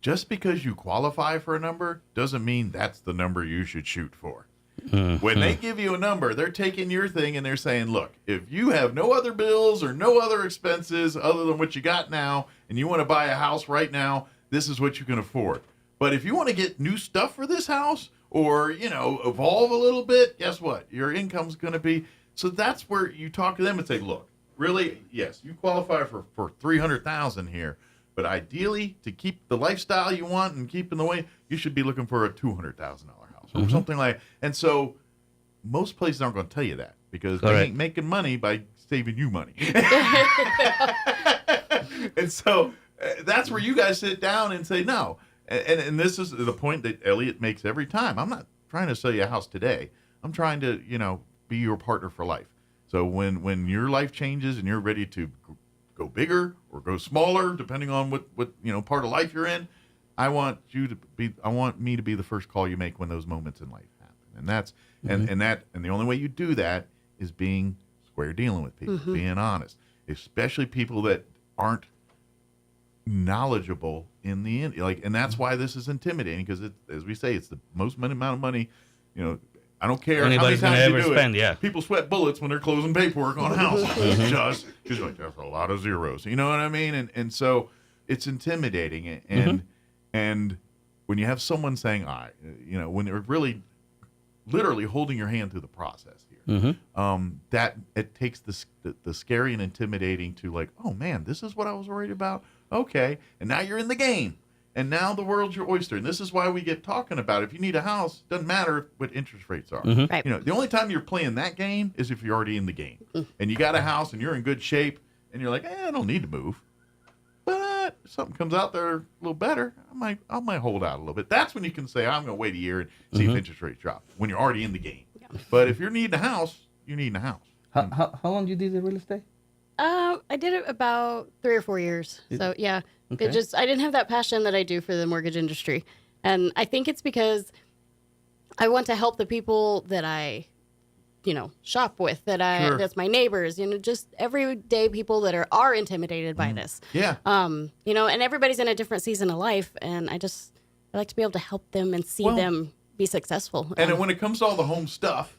just because you qualify for a number doesn't mean that's the number you should shoot for. When they give you a number, they're taking your thing and they're saying, look, if you have no other bills or no other expenses other than what you got now, and you want to buy a house right now, this is what you can afford. But if you want to get new stuff for this house or, evolve a little bit, guess what? Your income's going to be. So that's where you talk to them and say, look, really, yes, you qualify for $300,000 here. But ideally, to keep the lifestyle you want and keeping the way, you should be looking for a $200,000 house or something like that. And so most places aren't going to tell you that because they ain't making money by saving you money. And so that's where you guys sit down and say no. And this is the point that Elliot makes every time. I'm not trying to sell you a house today. I'm trying to, be your partner for life. So when your life changes and you're ready to go bigger or go smaller, depending on what part of life you're in, I want me to be the first call you make when those moments in life happen. And that's and the only way you do that is being square dealing with people, being honest, especially people that aren't knowledgeable in the end. And that's why this is intimidating, because as we say, it's the most amount of money, I don't care anybody's how many times you do spend, it. People sweat bullets when they're closing paperwork on houses. Just because you're like, that's a lot of zeros. You know what I mean? And so it's intimidating. And when you have someone saying, when they're really literally holding your hand through the process here, that it takes the scary and intimidating to like, oh man, this is what I was worried about. Okay. And now you're in the game. And now the world's your oyster. And this is why we get talking about it. If you need a house, doesn't matter what interest rates are. Right. The only time you're playing that game is if you're already in the game. And you got a house and you're in good shape and you're like, I don't need to move. But if something comes out there a little better, I might hold out a little bit. That's when you can say, I'm going to wait a year and see if interest rates drop, when you're already in the game. Yeah. But if you're needing a house, you need a house. How long you did the real estate? I did it about 3 or 4 years. So yeah, I didn't have that passion that I do for the mortgage industry. And I think it's because I want to help the people that I, shop with, that's my neighbors, just everyday people that are intimidated by this. Yeah. And everybody's in a different season of life. And I like to be able to help them and see them be successful. And when it comes to all the home stuff,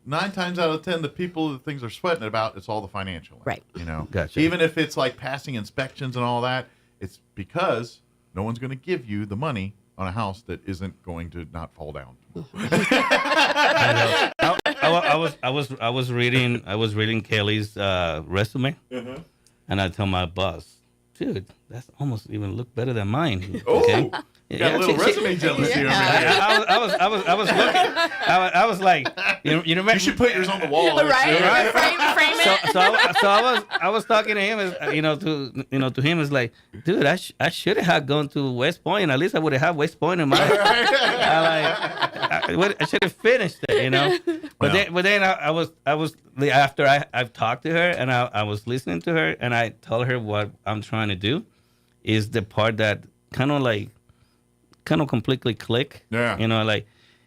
9 times out of 10, the people that things are sweating about, it's all the financial. Right. Gotcha. Even if it's like passing inspections and all that, it's because no one's going to give you the money on a house that isn't going to not fall down. I was reading Kelly's resume, and I tell my boss, dude, that's almost even look better than mine. Okay? Got a little resume jealousy over here. I was looking. I was like, you remember? You should put yours on the wall. Right? Frame it. So I was talking to him, as to him, it's like, dude, I should have gone to West Point. At least I would have had West Point in my. I should have finished it, But then I was after I've talked to her and I was listening to her and I told her what I'm trying to do is the part that kind of completely click. Yeah.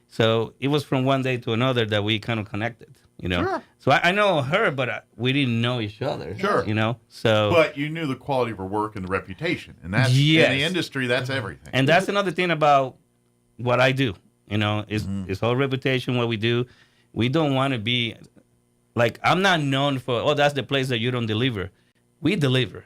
So it was from one day to another that we kind of connected, Sure. So I know her, but we didn't know each other. Sure. So. But you knew the quality of her work and the reputation, and that's in the industry. That's everything. And that's another thing about what I do. It's all reputation. What we do, we don't want to be like I'm not known for. That's the place that you don't deliver. We deliver.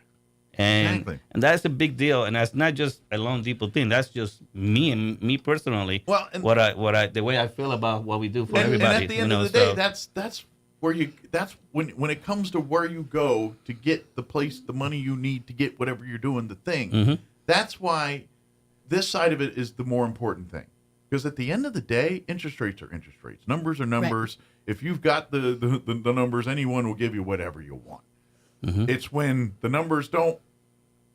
And that's a big deal, and that's not just a Loan Depot thing. That's just me personally. Well, the way I feel about what we do for everybody. And at the end of the day, that's where that's when it comes to where you go to get the money you need to get whatever you're doing the thing. Mm-hmm. That's why this side of it is the more important thing. Because at the end of the day, interest rates are interest rates. Numbers are numbers. Right. If you've got the numbers, anyone will give you whatever you want. Mm-hmm. It's when the numbers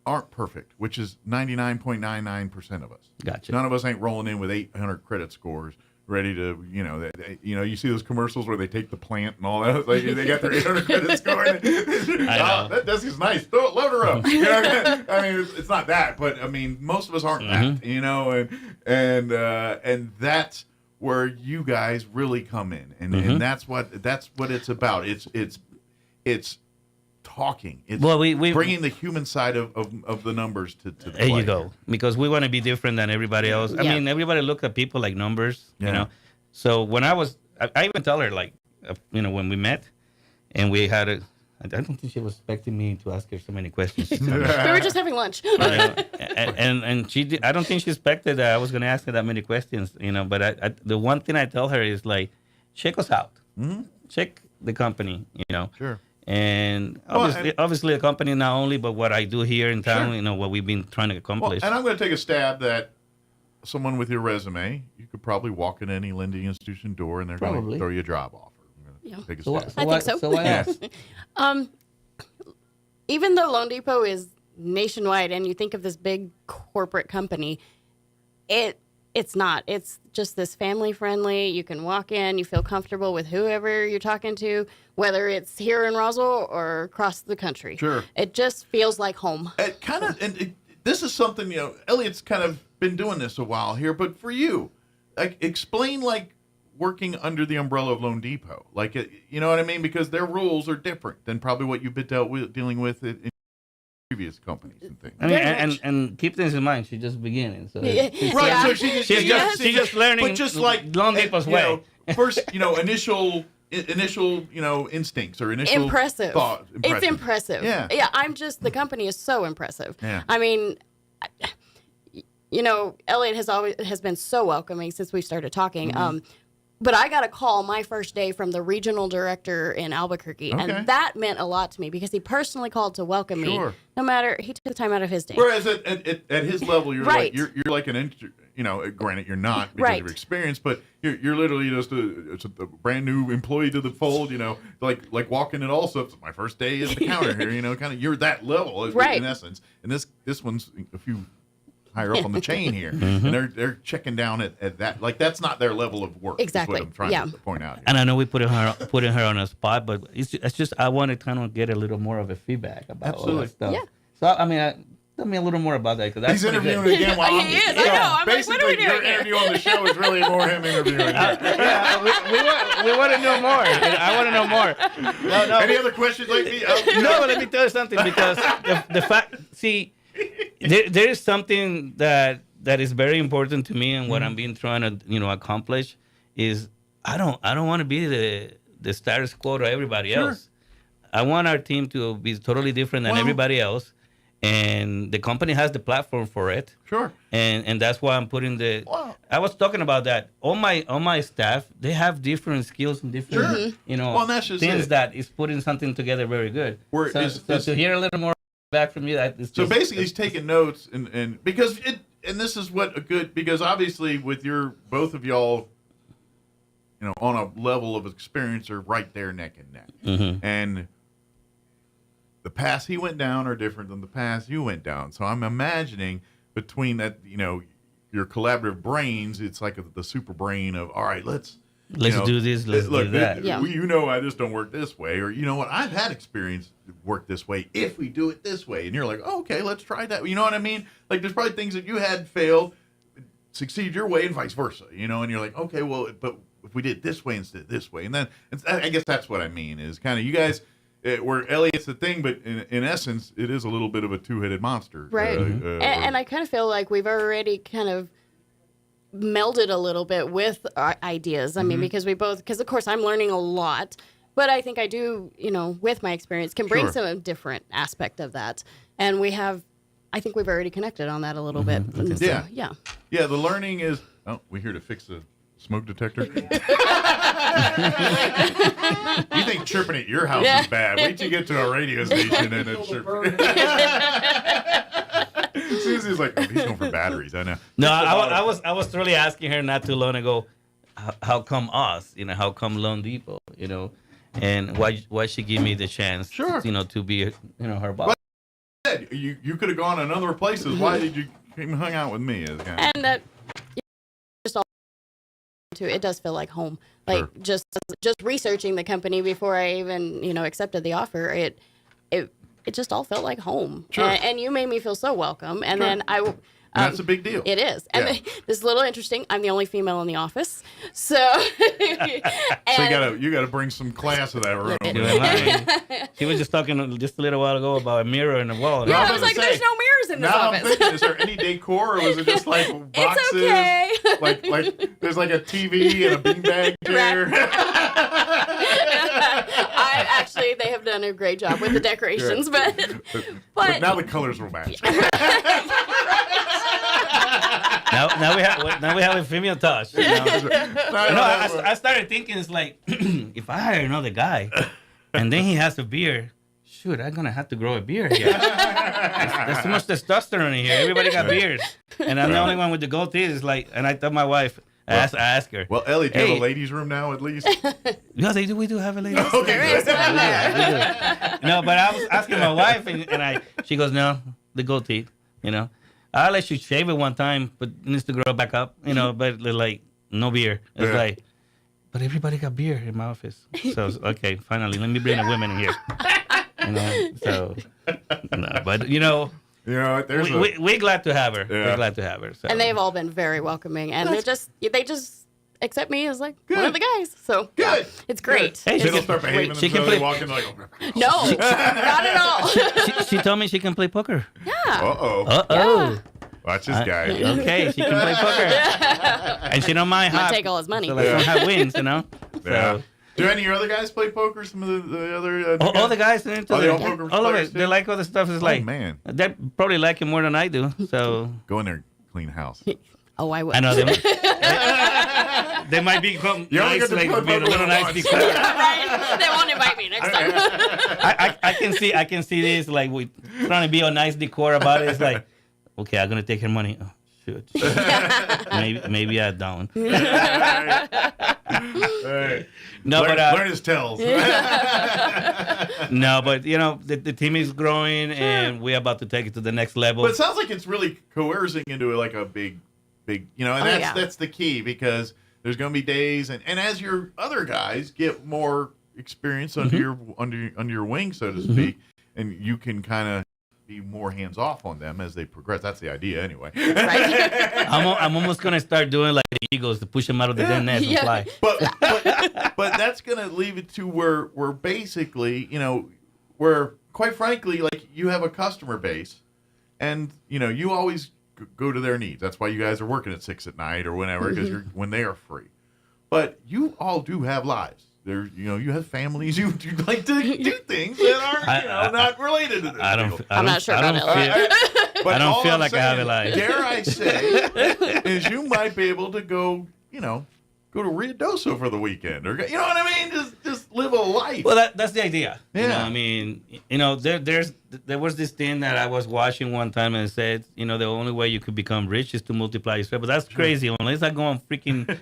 aren't perfect, which is 99.99% of us. Gotcha. None of us ain't rolling in with 800 credit scores, ready to, you see those commercials where they take the plant and all that. Like, they got their 800 credit score. That desk is nice. Load her up. I mean, it's not that, but I mean, most of us aren't that. And that's where you guys really come in, and that's what it's about. It's talking. It's bringing the human side of the numbers to the there you go. Because we want to be different than everybody else. I mean, everybody look at people like numbers, So when I even tell her, when we met and we had I don't think she was expecting me to ask her so many questions. We were just having lunch. And she did, I don't think she expected that I was going to ask her that many questions, But the one thing I tell her is check us out. Mm-hmm. Check the company, Sure. And obviously the company not only, but what I do here in town, what we've been trying to accomplish. Well, and I'm going to take a stab that someone with your resume, you could probably walk in any lending institution door and they're going to throw you a job offer. I'm going to take a stab. I think so. So why ask? Even though Loan Depot is nationwide and you think of this big corporate company, it's not. It's just this family friendly. You can walk in, you feel comfortable with whoever you're talking to, whether it's here in Roswell or across the country. Sure. It just feels like home. It kind of, this is something, Elliot's kind of been doing this a while here, but for you, explain working under the umbrella of Loan Depot. You know what I mean? Because their rules are different than probably what you've been dealing with in previous companies and things. I mean, and keep this in mind. She's just beginning, so So she's just learning. But just like Loan Depot's way. First, initial instincts or initial impressive. Thought. It's impressive. Yeah. I'm just the company is so impressive. Yeah. I mean, Elliot has been so welcoming since we started talking. Mm-hmm. But I got a call my first day from the regional director in Albuquerque, and that meant a lot to me because he personally called to welcome me. No matter, he took the time out of his day. Whereas at his level, you're you're like an granted you're not because of your experience, but you're literally just a brand new employee to the fold. Like walking in also. It's my first day at the counter here. Kind of you're that level in essence. And this one's a few higher up on the chain here, and they're checking down at that. That's not their level of work. Exactly. Is what I'm trying to point out here. And I know we putting her on a spot, but it's just I want to kind of get a little more of a feedback about all that stuff. Yeah. So I mean, tell me a little more about that because he's interviewing again. While he is. I know. I'm basically, what are we doing your interview on the show is really more him interviewing. We want to know more. I want to know more. No. Any other questions like me? No, but let me tell you something because the fact, see, there is something that is very important to me, and what I'm being trying to accomplish is I don't want to be the status quo to everybody else. I want our team to be totally different than everybody else, and the company has the platform for it. Sure. And that's why I'm putting the. I was talking about that. All my staff, they have different skills and different Well, that's just things it. that is putting something together very good. Where So to hear a little more back from you, that is So just, basically, he's taking notes, and because this is what a good, because obviously with both of y'all, on a level of experience are right there neck and neck, and the paths he went down are different than the paths you went down. So I'm imagining between that, your collaborative brains, it's like the super brain of, all right, let's do this, let's do that. I just don't work this way, or what, I've had experience work this way if we do it this way, and you're like, oh, okay, let's try that. You know what I mean? Like there's probably things that you had failed, succeed your way, and vice versa. And you're like, okay, well, but if we did it this way instead of this way, and then I guess that's what I mean is kind of you guys. Where Elliot's the thing, but in essence, it is a little bit of a two-headed monster. Right. And I kind of feel like we've already kind of melded a little bit with our ideas. I mean, because of course I'm learning a lot, but I think I do, with my experience, can bring some different aspect of that. And I think we've already connected on that a little bit. Okay. So, yeah. The learning is, we're here to fix the smoke detector. You think chirping at your house is bad. Wait till you get to a radio station and it's chirping. Susie's like, he's going for batteries. I know. No, I was really asking her not too long ago, how come us? How come Lone Depot? And why she give me the chance? Sure. To be her boss. But you could have gone in other places. Why did you hang out with me? And it does feel like home. Like just researching the company before I even accepted the offer, it just all felt like home. Sure. And you made me feel so welcome. And then that's a big deal. It is. And this is a little interesting. I'm the only female in the office, so you gotta bring some class to that room. She was just talking just a little while ago about a mirror in the wall. Yeah, I was like, there's no mirrors in this office. I'm thinking, is there any decor, or was it just like boxes? It's okay. like there's like a TV and a beanbag chair. They have done a great job with the decorations, but now the colors will match. Now we have a female touch. I started thinking, it's like, if I hire another guy and then he has a beard, shoot, I'm gonna have to grow a beard here. There's too much testosterone in here. Everybody got beards, and I'm the only one with the goatee. It's like, and I told my wife, I asked her. Well, Ellie, do you have a ladies' room now at least? Yeah, we do have a ladies' room. Okay, we do. No, but I was asking my wife, and she goes, no, the goatee. I'll let you shave it one time, but it needs to grow back up. But like no beard. It's like, but everybody got beard in my office. So okay, finally, let me bring the women in here. But we're glad to have her. Yeah. We're glad to have her. So. And they've all been very welcoming, and they just accept me as like one of the guys. So good, it's great. Hey, they'll start behaving themselves. They walk in like, no, not at all. She told me she can play poker. Yeah. Uh-oh. Watch this guy. Okay, she can play poker, and she don't mind hot. Take all his money. So like hot wins, Yeah. So. Do any of your other guys play poker? Some of the other all the guys are into poker. All of it. They like all the stuff. It's like, man, they probably like it more than I do. So go in there, clean house. Oh, I would. I know they might be nice, like be a little nice because right? They won't invite me next time. I can see this like we trying to be a nice decor about it. It's like, okay, I'm gonna take her money. Oh, shoot. maybe I don't. No, learn his tells. No, but the team is growing, and we're about to take it to the next level. But it sounds like it's really coercing into like a big, and that's the key, because there's going to be days, and as your other guys get more experience under your wing, so to speak, and you can kind of be more hands off on them as they progress. That's the idea, anyway. Right? I'm almost gonna start doing like the Eagles to push them out of the dead nest and fly. But that's gonna leave it to where basically, where quite frankly, like you have a customer base, and you always go to their needs. That's why you guys are working at 6 at night or whenever, because when they are free. But you all do have lives. you have families. You'd like to do things that are not related to this. I'm not sure about Elliot. But I don't feel I'm like I have a life. Dare I say, is you might be able to go to Ruidoso for the weekend, or you know what I mean? Just live a life. Well, that's the idea. Yeah. You know, I mean, there was this thing that I was watching one time and it said, the only way you could become rich is to multiply yourself. But that's crazy. Unless I go and freaking,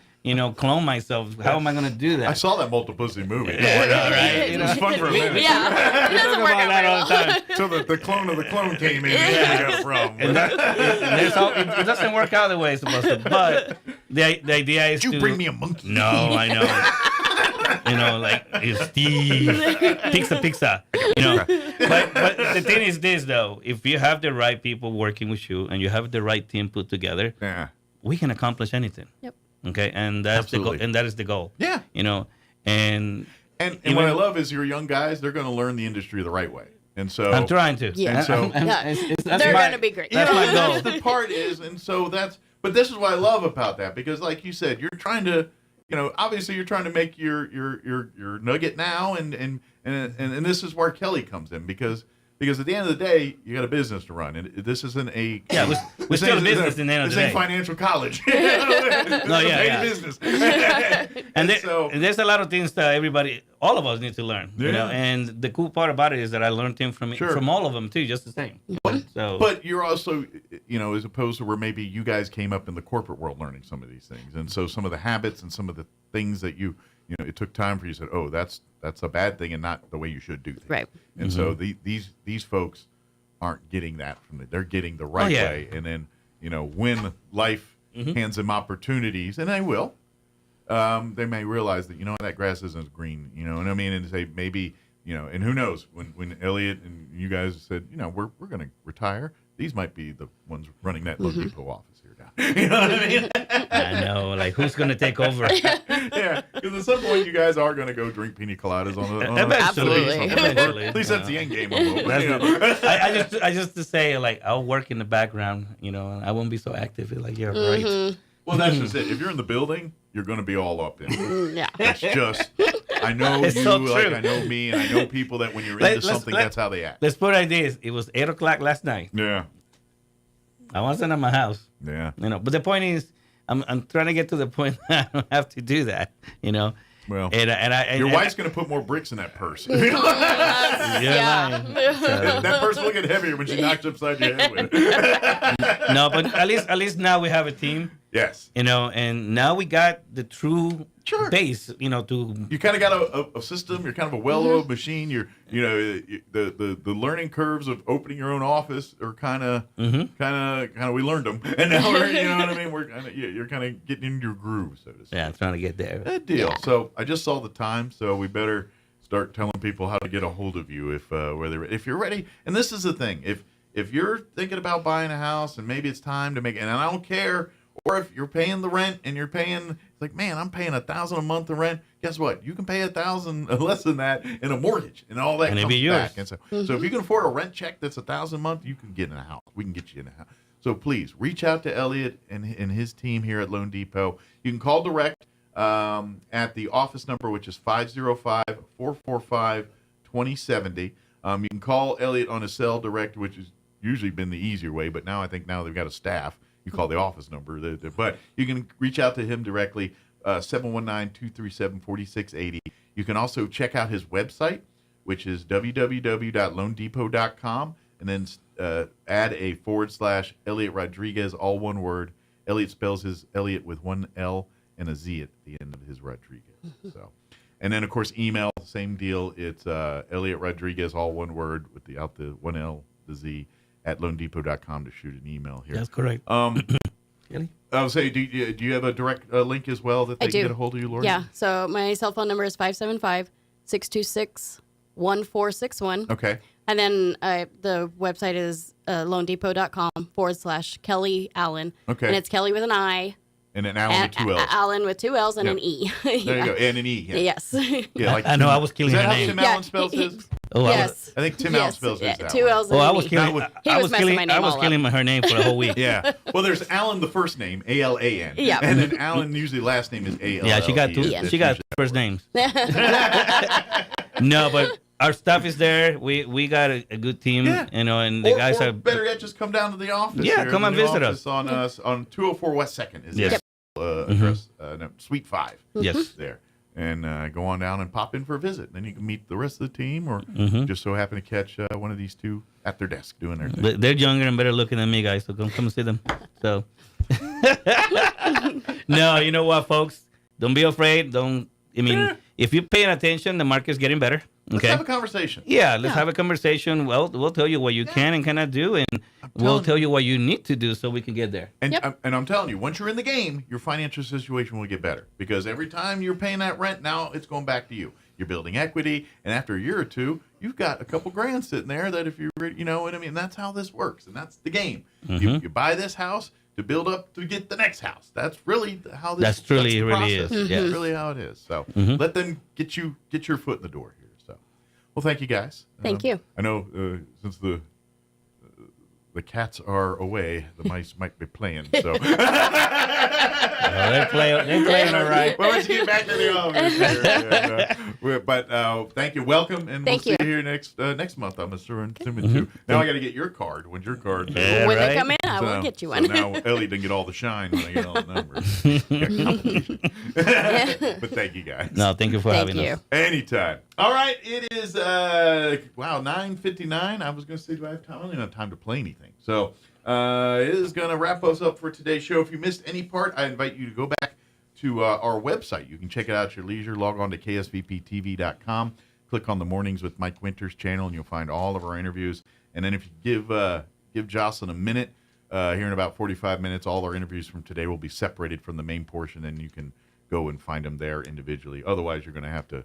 clone myself, how am I going to do that? I saw that Multiplicity movie. Right? It was fun for a minute. Yeah, it doesn't work out that all the time. So the clone of the clone came in and we got from. And it doesn't work out the way it's supposed to. But the idea is you bring me a monkey. No, I know. Like it's Steve. Pizza. But the thing is this though: if you have the right people working with you and you have the right team put together, we can accomplish anything. Yep. Okay, and that's the goal, and that is the goal. Yeah. And what I love is your young guys; they're going to learn the industry the right way, and so I'm trying to. Yeah. And so they're going to be great. That's my goal. The part is, and so but this is what I love about that, because like you said, you're trying to, obviously you're trying to make your nugget now, and this is where Kelly comes in, because at the end of the day, you got a business to run, and this isn't a we're still a business in the end of the day. This ain't financial college. Business. and there's a lot of things that all of us need to learn. And the cool part about it is that I learned things from all of them too, just the same. But you're also, as opposed to where maybe you guys came up in the corporate world learning some of these things, and so some of the habits and some of the things that it took time for you to say, oh, that's a bad thing and not the way you should do things. Right. And so these folks aren't getting that they're getting the right way. And then, when life hands them opportunities, and they will, they may realize that, that grass isn't as green, and I mean, and say maybe, and who knows, when Elliot and you guys said, we're going to retire, these might be the ones running that Loan Depot office here now. You know what I mean? I know, like who's going to take over? Yeah, because at some point you guys are going to go drink pina coladas on the Eventually. At least that's the end game. I just to say, like, I'll work in the background, and I won't be so active. Like, you're right. Well, that's just it. If you're in the building, you're going to be all up in it. Yeah. That's just, I know it's you, so like true. I know me, and I know people that when you're into something, that's how they act. Let's put it like this. It was 8 o'clock last night. Yeah. I wasn't at my house. Yeah. But the point is, I'm trying to get to the point that I don't have to do that, Well, and your wife's going to put more bricks in that purse. You're lying. That purse will get heavier when she knocks upside your head with it. No, but at least now we have a team. Yes. And now we got the true base, to... You kind of got a system. You're kind of a well-oiled machine. You're, the learning curves of opening your own office are kind of, we learned them. And now we're, you know what I mean? You're kind of getting into your groove, so to speak. Yeah, I'm trying to get there. Good deal. Yeah. So I just saw the time, so we better start telling people how to get a hold of you if you're ready. And this is the thing. If you're thinking about buying a house and maybe it's time to make it, and I don't care... Or if you're paying the rent and you're paying, it's like, man, I'm paying $1,000 a month in rent. Guess what? You can pay $1,000 less than that in a mortgage, and all that and comes it'll be yours. back. And so if you can afford a rent check that's $1,000 a month, you can get in a house. We can get you in a house. So please reach out to Elliot and his team here at Loan Depot. You can call direct at the office number, which is 505-445-2070. You can call Elliot on his cell direct, which has usually been the easier way, but now they've got a staff. You call the office number, but you can reach out to him directly, 719-237-4680. You can also check out his website, which is www.loandepot.com, and then add a / Elliot Rodriguez, all one word. Elliot spells his Elliot with one L and a Z at the end of his Rodriguez. So, and then of course email, same deal. It's Elliot Rodriguez, all one word with the one L, the Z, at loandepot.com to shoot an email here. That's correct. Kelly? I would say, do you have a direct link as well that they can get a hold of you, Lori? Yeah. So my cell phone number is 575-626-1461. Okay. And then the website is loandepot.com / Kelly Allen. Okay. And it's Kelly with an I, And an Allen with 2 L's. Allen with 2 L's and an E. There you go. And an E. Yeah. Yes. Yeah, like I know, I was killing Is that her how name. Tim Allen spells his? Oh, Yes. I think Tim Allen spells his that 2 way. L's and I an was E. killing. He I was was messing killing. my I name was all killing up. her name for a whole week. Yeah. Well, there's Allen the first name, Alan. Yeah. And then Allen usually last name is All. Yeah, she got two. That's She got usually- first names. No, but our staff is there. We got a good team, Yeah. you know, and the Or, guys or are. better yet, just come down to the office. Yeah, here. come The and new visit office us. on 204 West 2nd is Yes. the address, no, Suite 5. Yes. There. And go on down and pop in for a visit. Then you can meet the rest of the team or Mhm. just so happen to catch one of these two at their desk doing their thing. They're younger and better looking than me, guys. So come and see them. So, no, you know what, folks? Don't be afraid. If you're paying attention, the market's getting better. Let's Okay. have a conversation. Yeah, let's have a conversation. Well, we'll tell you what you can and cannot do, and we'll tell you what you need to do so we can get there. And I'm telling you, once you're in the game, your financial situation will get better because every time you're paying that rent, now it's going back to you. You're building equity, and after a year or two, you've got a couple grand sitting there that if you know what I mean, that's how this works, and that's the game. Mhm. You buy this house to build up to get the next house. That's really how this. That's truly the really process. is, yes. That's really how it is. So Mhm. let them get your foot in the door here. So, well, thank you guys. Thank you. I know since the cats are away, the mice might be playing. So They're playing all right. Well, let's get back to the office here. But thank you. Welcome, and Thank we'll see you. you here next month. I'm assuming too. Now I got to get your card. When's your card? Yeah, When right? they come in, I will get you one. So now Ellie didn't get all the shine when I get all the numbers. Got competition. But thank you guys. No, thank you for having us. Anytime. All right, it is 9:59. I was going to say, do I have time? I don't even have time to play anything. So it is going to wrap us up for today's show. If you missed any part, I invite you to go back to our website. You can check it out at your leisure. Log on to ksvptv.com. Click on the Mornings with Mike Winters channel, and you'll find all of our interviews. And then if you give Jocelyn a minute, here in about 45 minutes, all our interviews from today will be separated from the main portion, and you can go and find them there individually. Otherwise, you're going to have to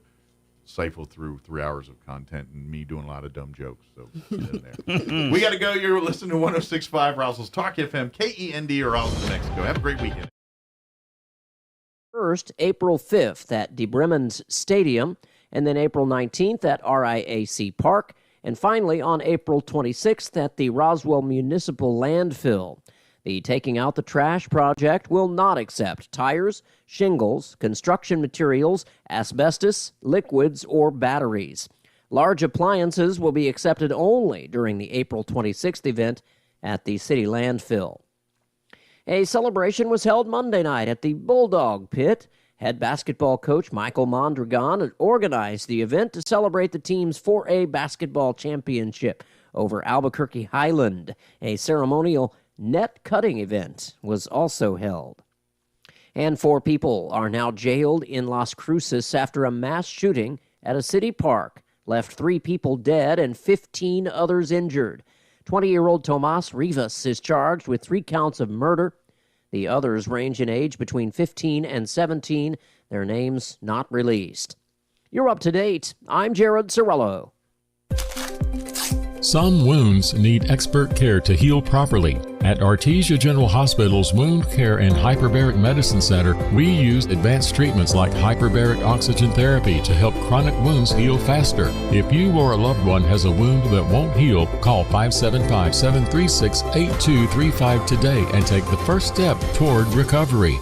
siphon through 3 hours of content and me doing a lot of dumb jokes. So get in there. We got to go. You're listening to 106.5 Roswell's Talk FM, KEND, or Roswell, New Mexico. Have a great weekend. First, April 5th at DeBremens Stadium, and then April 19th at RIAC Park, and finally on April 26th at the Roswell Municipal Landfill. The Taking Out the Trash project will not accept tires, shingles, construction materials, asbestos, liquids, or batteries. Large appliances will be accepted only during the April 26th event at the city landfill. A celebration was held Monday night at the Bulldog Pit. Head basketball coach Michael Mondragon organized the event to celebrate the team's 4A basketball championship over Albuquerque Highland. A ceremonial net cutting event was also held. And 4 people are now jailed in Las Cruces after a mass shooting at a city park left 3 people dead and 15 others injured. 20-year-old Tomas Rivas is charged with 3 counts of murder. The others range in age between 15 and 17. Their names not released. You're up to date. I'm Jared Sorello. Some wounds need expert care to heal properly. At Artesia General Hospital's Wound Care and Hyperbaric Medicine Center, we use advanced treatments like hyperbaric oxygen therapy to help chronic wounds heal faster. If you or a loved one has a wound that won't heal, call 575-736-8235 today and take the first step toward recovery.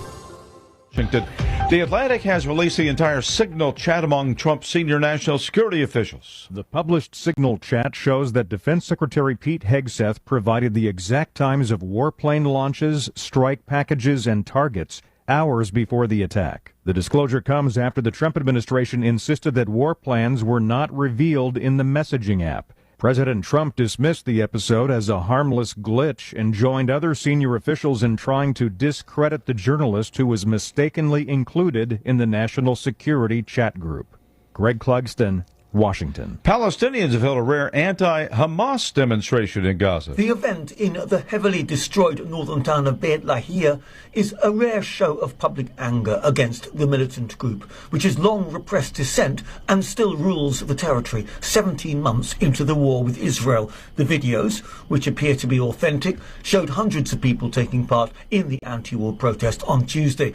Washington. The Atlantic has released the entire Signal chat among Trump's senior national security officials. The published Signal chat shows that Defense Secretary Pete Hegseth provided the exact times of warplane launches, strike packages, and targets hours before the attack. The disclosure comes after the Trump administration insisted that war plans were not revealed in the messaging app. President Trump dismissed the episode as a harmless glitch and joined other senior officials in trying to discredit the journalist who was mistakenly included in the national security chat group. Greg Clugston, Washington. Palestinians have held a rare anti-Hamas demonstration in Gaza. The event in the heavily destroyed northern town of Beit Lahia is a rare show of public anger against the militant group, which has long repressed dissent and still rules the territory 17 months into the war with Israel. The videos, which appear to be authentic, showed hundreds of people taking part in the anti-war protest on Tuesday.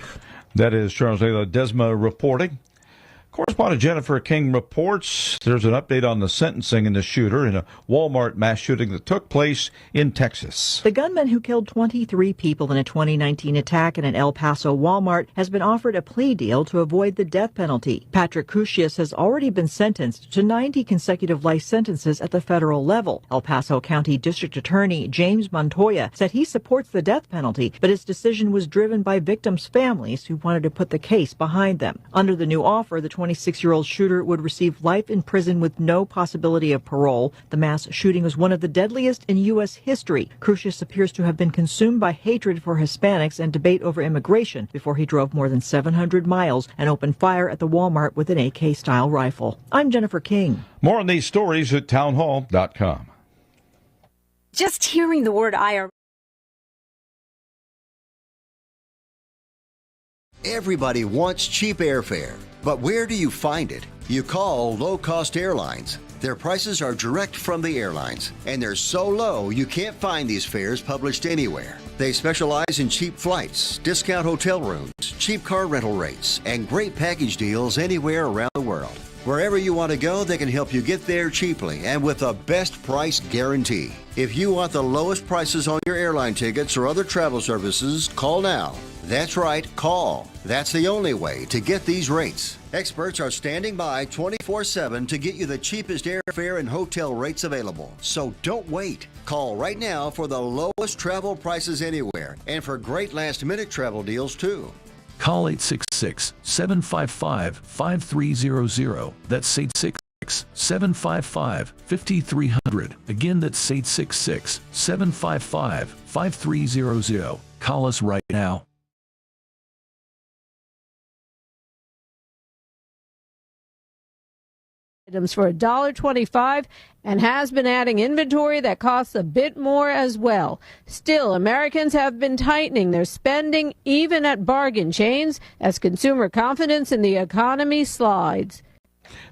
That is Charles Ledesma reporting. Correspondent Jennifer King reports there's an update on the sentencing in the shooter in a Walmart mass shooting that took place in Texas. The gunman who killed 23 people in a 2019 attack in an El Paso Walmart has been offered a plea deal to avoid the death penalty. Patrick Crucius has already been sentenced to 90 consecutive life sentences at the federal level. El Paso County District Attorney James Montoya said he supports the death penalty, but his decision was driven by victims' families who wanted to put the case behind them. Under the new offer, the 26-year-old shooter would receive life in prison with no possibility of parole. The mass shooting was one of the deadliest in U.S. history. Crucius appears to have been consumed by hatred for Hispanics and debate over immigration before he drove more than 700 miles and opened fire at the Walmart with an AK-style rifle. I'm Jennifer King. More on these stories at townhall.com. Just hearing the word IRA. Everybody wants cheap airfare, but where do you find it? You call low-cost airlines. Their prices are direct from the airlines, and they're so low you can't find these fares published anywhere. They specialize in cheap flights, discount hotel rooms, cheap car rental rates, and great package deals anywhere around the world. Wherever you want to go, they can help you get there cheaply and with a best price guarantee. If you want the lowest prices on your airline tickets or other travel services, call now. That's right, call. That's the only way to get these rates. Experts are standing by 24/7 to get you the cheapest airfare and hotel rates available. So don't wait. Call right now for the lowest travel prices anywhere and for great last-minute travel deals too. Call 866-755-5300. That's 866-755-5300. Again, that's 866-755-5300. Call us right now. Items for $1.25 and has been adding inventory that costs a bit more as well. Still, Americans have been tightening their spending even at bargain chains as consumer confidence in the economy slides.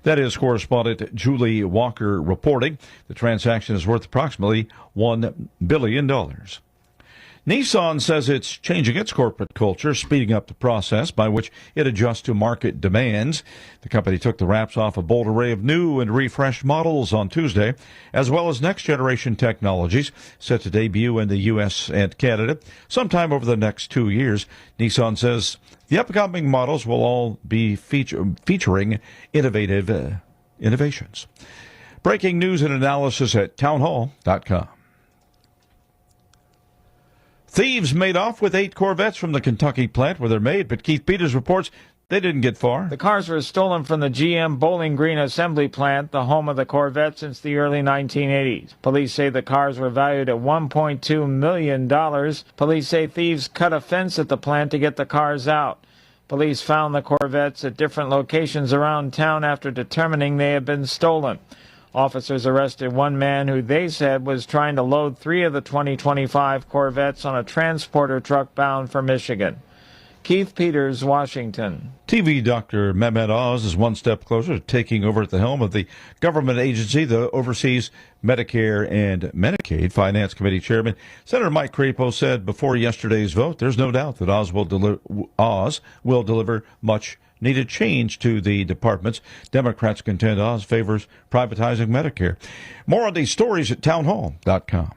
That is correspondent Julie Walker reporting. The transaction is worth approximately $1 billion. Nissan says it's changing its corporate culture, speeding up the process by which it adjusts to market demands. The company took the wraps off a bold array of new and refreshed models on Tuesday, as well as next-generation technologies set to debut in the U.S. and Canada sometime over the next 2 years. Nissan says the upcoming models will all be featuring innovative innovations. Breaking news and analysis at townhall.com. Thieves made off with 8 Corvettes from the Kentucky plant where they're made, but Keith Peters reports they didn't get far. The cars were stolen from the GM Bowling Green assembly plant, the home of the Corvette since the early 1980s. Police say the cars were valued at $1.2 million. Police say thieves cut a fence at the plant to get the cars out. Police found the Corvettes at different locations around town after determining they had been stolen. Officers arrested one man who they said was trying to load 3 of the 2025 Corvettes on a transporter truck bound for Michigan. Keith Peters, Washington. TV Dr. Mehmet Oz is one step closer to taking over at the helm of the government agency that oversees Medicare and Medicaid. Finance Committee Chairman Senator Mike Crapo said before yesterday's vote, there's no doubt that Oz will deliver much needed change to the departments. Democrats contend Oz favors privatizing Medicare. More on these stories at townhall.com.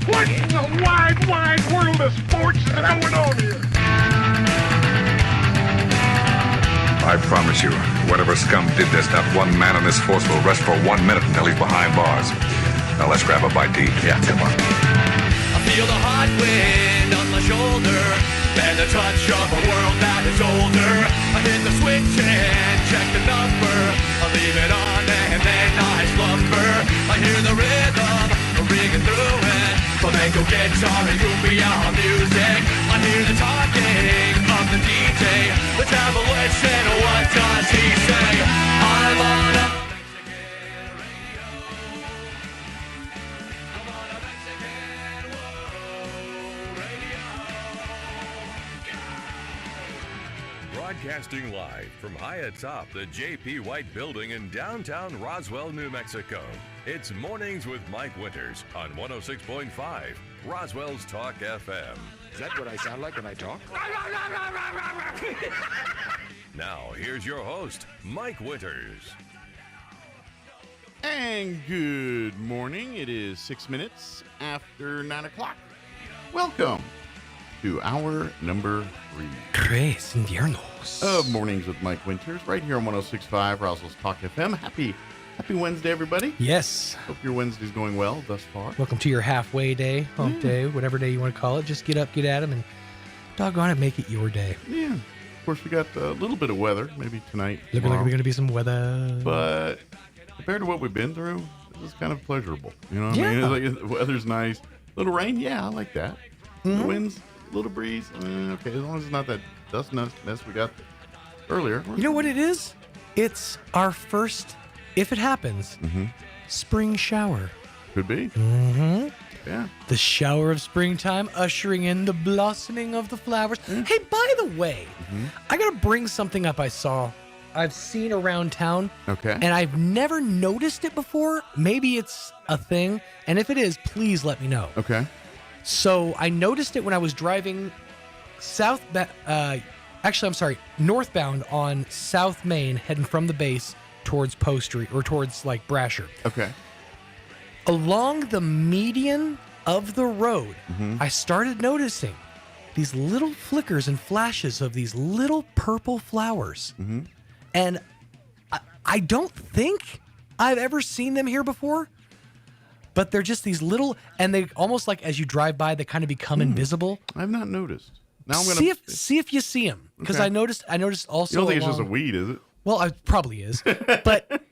What in the wide, wide world of sports is going on here? I promise you, whatever scum did this, not one man in this force will rest for 1 minute until he's behind bars. Now let's grab a bite to eat. Yeah, come on. I feel the hot wind on my shoulder and the touch of a world that is older. I hit the switch and check the number. I leave it on and then I slumber. I hear the rhythm ringing through it. Flamenco guitar and cumbia music. I hear the talking from the DJ. The devil listen, what does he say? I'm on a Broadcasting live from high atop the J.P. White Building in downtown Roswell, New Mexico. It's Mornings with Mike Winters on 106.5 Roswell's Talk FM. Is that what I sound like when I talk? Now, here's your host, Mike Winters. And good morning. It is 6 minutes after 9 o'clock. Welcome to hour number 3. Tres inviernos. Of Mornings with Mike Winters, right here on 106.5 Roswell's Talk FM. Happy Wednesday, everybody. Yes. Hope your Wednesday's going well thus far. Welcome to your halfway day, hump day, whatever day you want to call it. Just get up, get at 'em, and doggone it, make it your day. Yeah. Of course, we got a little bit of weather, maybe tonight. Looking like we're going to be some weather. But compared to what we've been through, this is kind of pleasurable. You know what Yeah. I mean? It's like, the weather's nice. Little rain, yeah, I like that. The winds, a little breeze, okay, as long as it's not that dust mess we got earlier. You know what it is? It's our first, if it happens, spring shower. Could be. Mm-hmm. Yeah. The shower of springtime, ushering in the blossoming of the flowers. Hey, by the way, I got to bring something up I've seen around town. Okay. And I've never noticed it before. Maybe it's a thing. And if it is, please let me know. Okay. So I noticed it when I was driving northbound on South Main, heading from the base towards Post Street or towards like Brasher. Okay. Along the median of the road, I started noticing these little flickers and flashes of these little purple flowers. And I don't think I've ever seen them here before, but they're just these little, and they almost like as you drive by, they kind of become invisible. I've not noticed. Now I'm gonna see if you see them, because Okay. I noticed also. You don't think it's just a weed, is it? Well, it probably is, but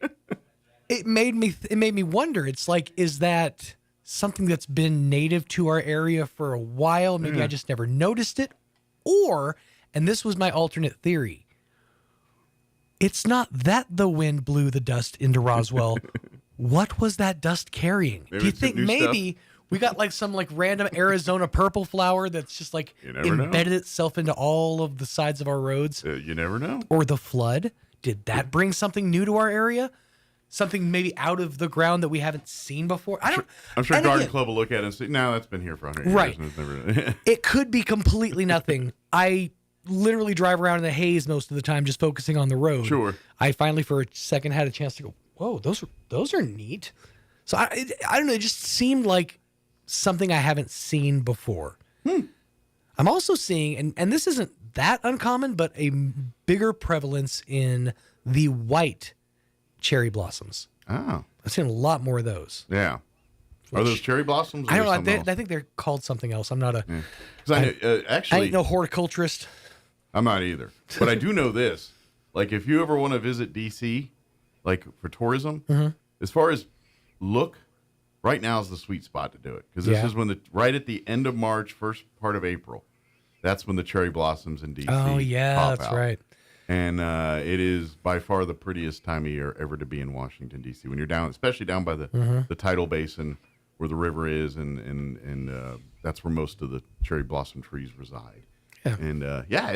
it made me wonder. It's like, is that something that's been native to our area for a while? Maybe I just never noticed it, or, and this was my alternate theory, it's not that the wind blew the dust into Roswell. What was that dust carrying? Maybe Do you it's some think new maybe we got like some like random Arizona purple flower that's just like never know. embedded itself into all of the sides of our roads? You never know. Or the flood? Did that bring something new to our area? Something maybe out of the ground that we haven't seen before? I'm sure Garden Club will look at it and say, no, that's been here for 100 years. Right. And it's never... It could be completely nothing. I literally drive around in the haze most of the time, just focusing on the road. Sure. I finally, for a second, had a chance to go, whoa, those are neat. So I don't know. It just seemed like something I haven't seen before. I'm also seeing, and this isn't that uncommon, but a bigger prevalence in the white cherry blossoms. Oh. I've seen a lot more of those. Yeah. Are those cherry blossoms? Or I don't know. something else? I think they're called something else. I'm not a. Actually, I ain't no horticulturist. I'm not either. But I do know this. Like, if you ever want to visit D.C., like for tourism, as far as look, right now is the sweet spot to do it. Because this is when right at the end of March, first part of April, that's when the cherry blossoms in D.C. Oh, yeah, pop that's out. right. And it is by far the prettiest time of year ever to be in Washington, D.C. When you're down, especially down by the tidal basin where the river is, and that's where most of the cherry blossom trees reside. Yeah. And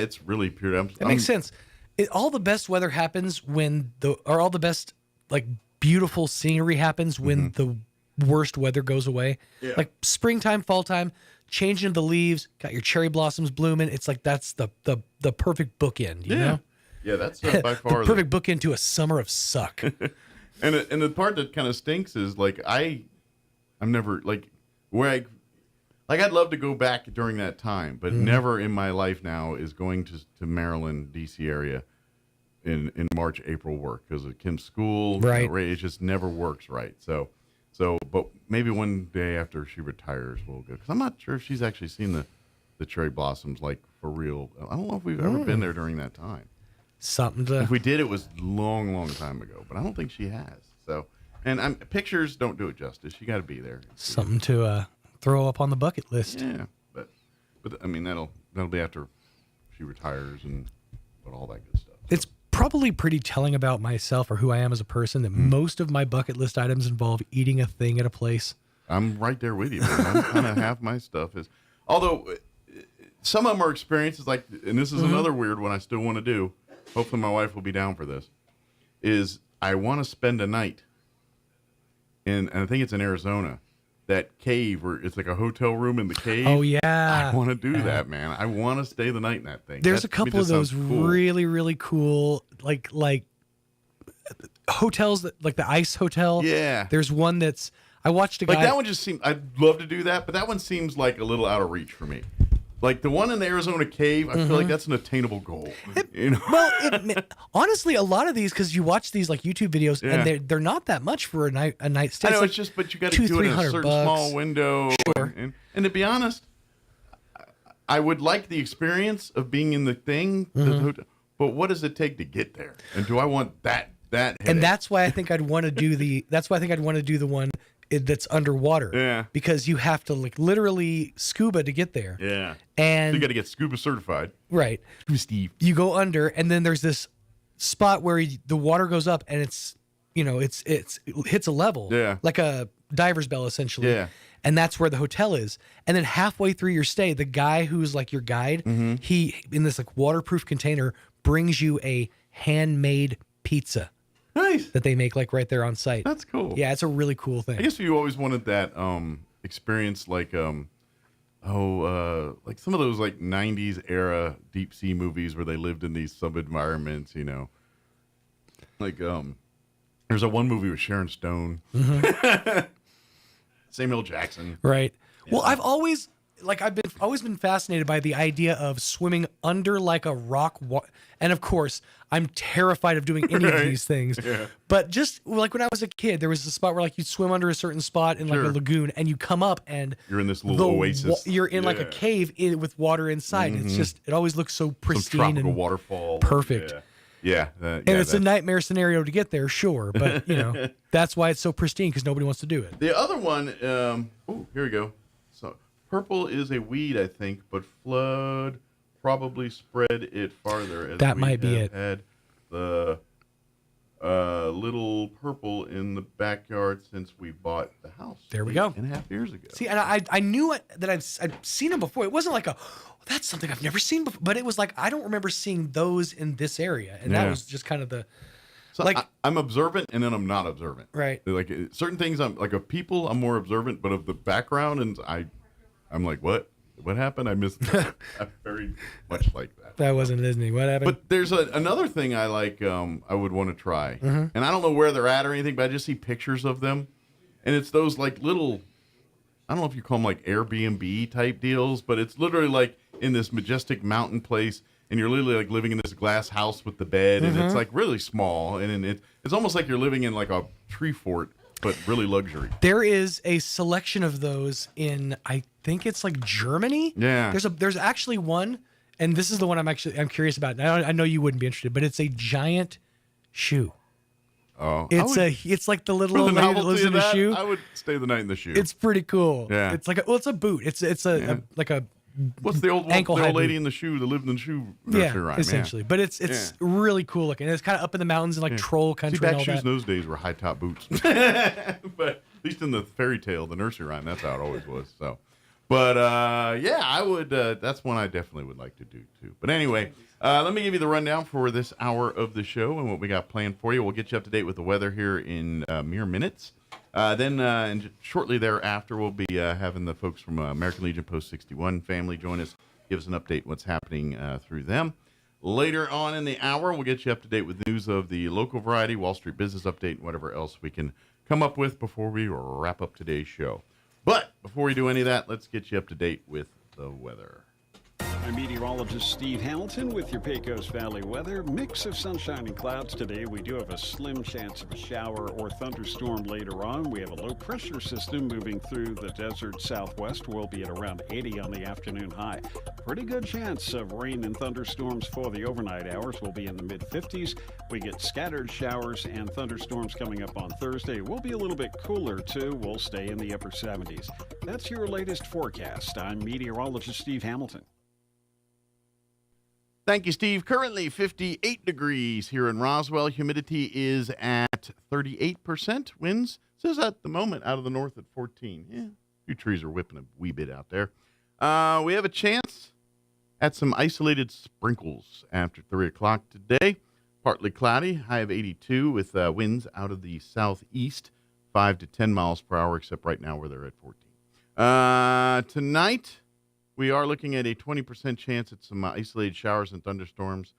it's really pure. It makes sense. All the best weather happens all the best like beautiful scenery happens when the worst weather goes away. Yeah. Like springtime, fall time, changing of the leaves, got your cherry blossoms blooming. It's like that's the perfect bookend. You know? Yeah, that's by far the perfect bookend to a summer of suck. And the part that kind of stinks is like I'm never like where I'd love to go back during that time, but never in my life now is going to Maryland, D.C. area in March, April work because of Kim's school. Right. It just never works right. So, but maybe one day after she retires, we'll go. Because I'm not sure if she's actually seen the cherry blossoms like for real. I don't know if we've ever been there during that time. Something to. If we did, it was long time ago, but I don't think she has. So, and pictures don't do it justice. You got to be there. Something to throw up on the bucket list. Yeah, but I mean that'll be after she retires and all that good stuff. It's probably pretty telling about myself or who I am as a person that most of my bucket list items involve eating a thing at a place. I'm right there with you, man. I'm kind of half my stuff is, although some of them are experiences like, and this is another weird one I still want to do. Hopefully my wife will be down for this, is I want to spend a night and I think it's in Arizona, that cave where it's like a hotel room in the cave. Oh, yeah. I want to do that, man. I want to stay the night in that thing. There's a couple of those really, really cool, like hotels, that, like the Ice Hotel. Yeah. There's one that's, I watched a guy. Like that one just seemed, I'd love to do that, but that one seems like a little out of reach for me. Like the one in the Arizona cave, I feel like that's an attainable goal. Honestly, a lot of these, because you watch these like YouTube videos, and they're not that much for a night stay. I know, like it's just, but you got to do it in a certain small window. Sure. And to be honest, I would like the experience of being in the thing, but what does it take to get there? And do I want that headache? And that's why I think I'd want to do the one that's underwater. Yeah. Because you have to like literally scuba to get there. Yeah. And so you got to get scuba certified. Right. Steve. You go under, and then there's this spot where the water goes up, and it hits a level. Yeah. Like a diver's bell, essentially. Yeah. And that's where the hotel is. And then halfway through your stay, the guy who's like your guide, he, in this like waterproof container, brings you a handmade pizza. Nice. That they make like right there on site. That's cool. Yeah, it's a really cool thing. I guess you always wanted that experience, like like some of those like 90s era deep sea movies where they lived in these sub environments, you know. Like there's a one movie with Sharon Stone. Samuel Jackson. Right. Yeah. Well, I've always been fascinated by the idea of swimming under like a rock and of course I'm terrified of doing any of these things. Yeah. But just like when I was a kid, there was a spot where like you'd swim under a certain spot in like a lagoon, and you come up and you're in this little oasis. You're in like a cave with water inside. It's just, it always looks so pristine. Some tropical and waterfall. Perfect. Yeah. And it's a nightmare scenario to get there, sure, but you know that's why it's so pristine, because nobody wants to do it. The other one, here we go. So purple is a weed, I think, but flood probably spread it farther. As that we might be it. Had the little purple in the backyard since we bought the house. There we go. 8.5 years ago. See, and I knew that I've seen them before. It wasn't like that's something I've never seen before, but it was like I don't remember seeing those in this area, and that was just kind of the. So like I'm observant, and then I'm not observant. Right. Like certain things, I'm like of people, I'm more observant, but of the background, and I'm like, what happened? I missed that. I'm very much like that. That wasn't Disney. What happened? But there's another thing I like. I would want to try, and I don't know where they're at or anything, but I just see pictures of them, and it's those like little. I don't know if you call them like Airbnb type deals, but it's literally like in this majestic mountain place, and you're literally like living in this glass house with the bed, and it's like really small, and it's almost like you're living in like a tree fort, but really luxury. There is a selection of those in, I think it's like Germany. Yeah. There's actually one, and this is the one I'm curious about. I know you wouldn't be interested, but it's a giant shoe. Oh, it's like the little old lady that lives in a shoe. I would stay the night in the shoe. It's pretty cool. Yeah. It's like it's a boot. It's a what's the old ankle the old lady boot. in the shoe that lived in the shoe nursery rhyme? Essentially. But it's really cool looking. It's kind of up in the mountains in like troll country. See, back and all shoes that. in those days were high top boots. But at least in the fairy tale, the nursery rhyme, that's how it always was. So, but I would. That's one I definitely would like to do too. But anyway, let me give you the rundown for this hour of the show and what we got planned for you. We'll get you up to date with the weather here in mere minutes. Then shortly thereafter, we'll be having the folks from American Legion Post 61 family join us, give us an update what's happening through them. Later on in the hour, we'll get you up to date with news of the local variety, Wall Street business update, and whatever else we can come up with before we wrap up today's show. But before we do any of that, let's get you up to date with the weather. I'm meteorologist Steve Hamilton with your Pecos Valley weather. Mix of sunshine and clouds today. We do have a slim chance of a shower or thunderstorm later on. We have a low pressure system moving through the desert southwest. We'll be at around 80 on the afternoon high. Pretty good chance of rain and thunderstorms for the overnight hours. We'll be in the mid-50s. We get scattered showers and thunderstorms coming up on Thursday. We'll be a little bit cooler too. We'll stay in the upper 70s. That's your latest forecast. I'm meteorologist Steve Hamilton. Thank you, Steve. Currently 58 degrees here in Roswell. Humidity is at 38%. Winds, says at the moment, out of the north at 14. Yeah, a few trees are whipping a wee bit out there. We have a chance at some isolated sprinkles after 3 o'clock today. Partly cloudy, high of 82 with winds out of the southeast, 5 to 10 miles per hour, except right now where they're at 14. Tonight, we are looking at a 20% chance at some isolated showers and thunderstorms,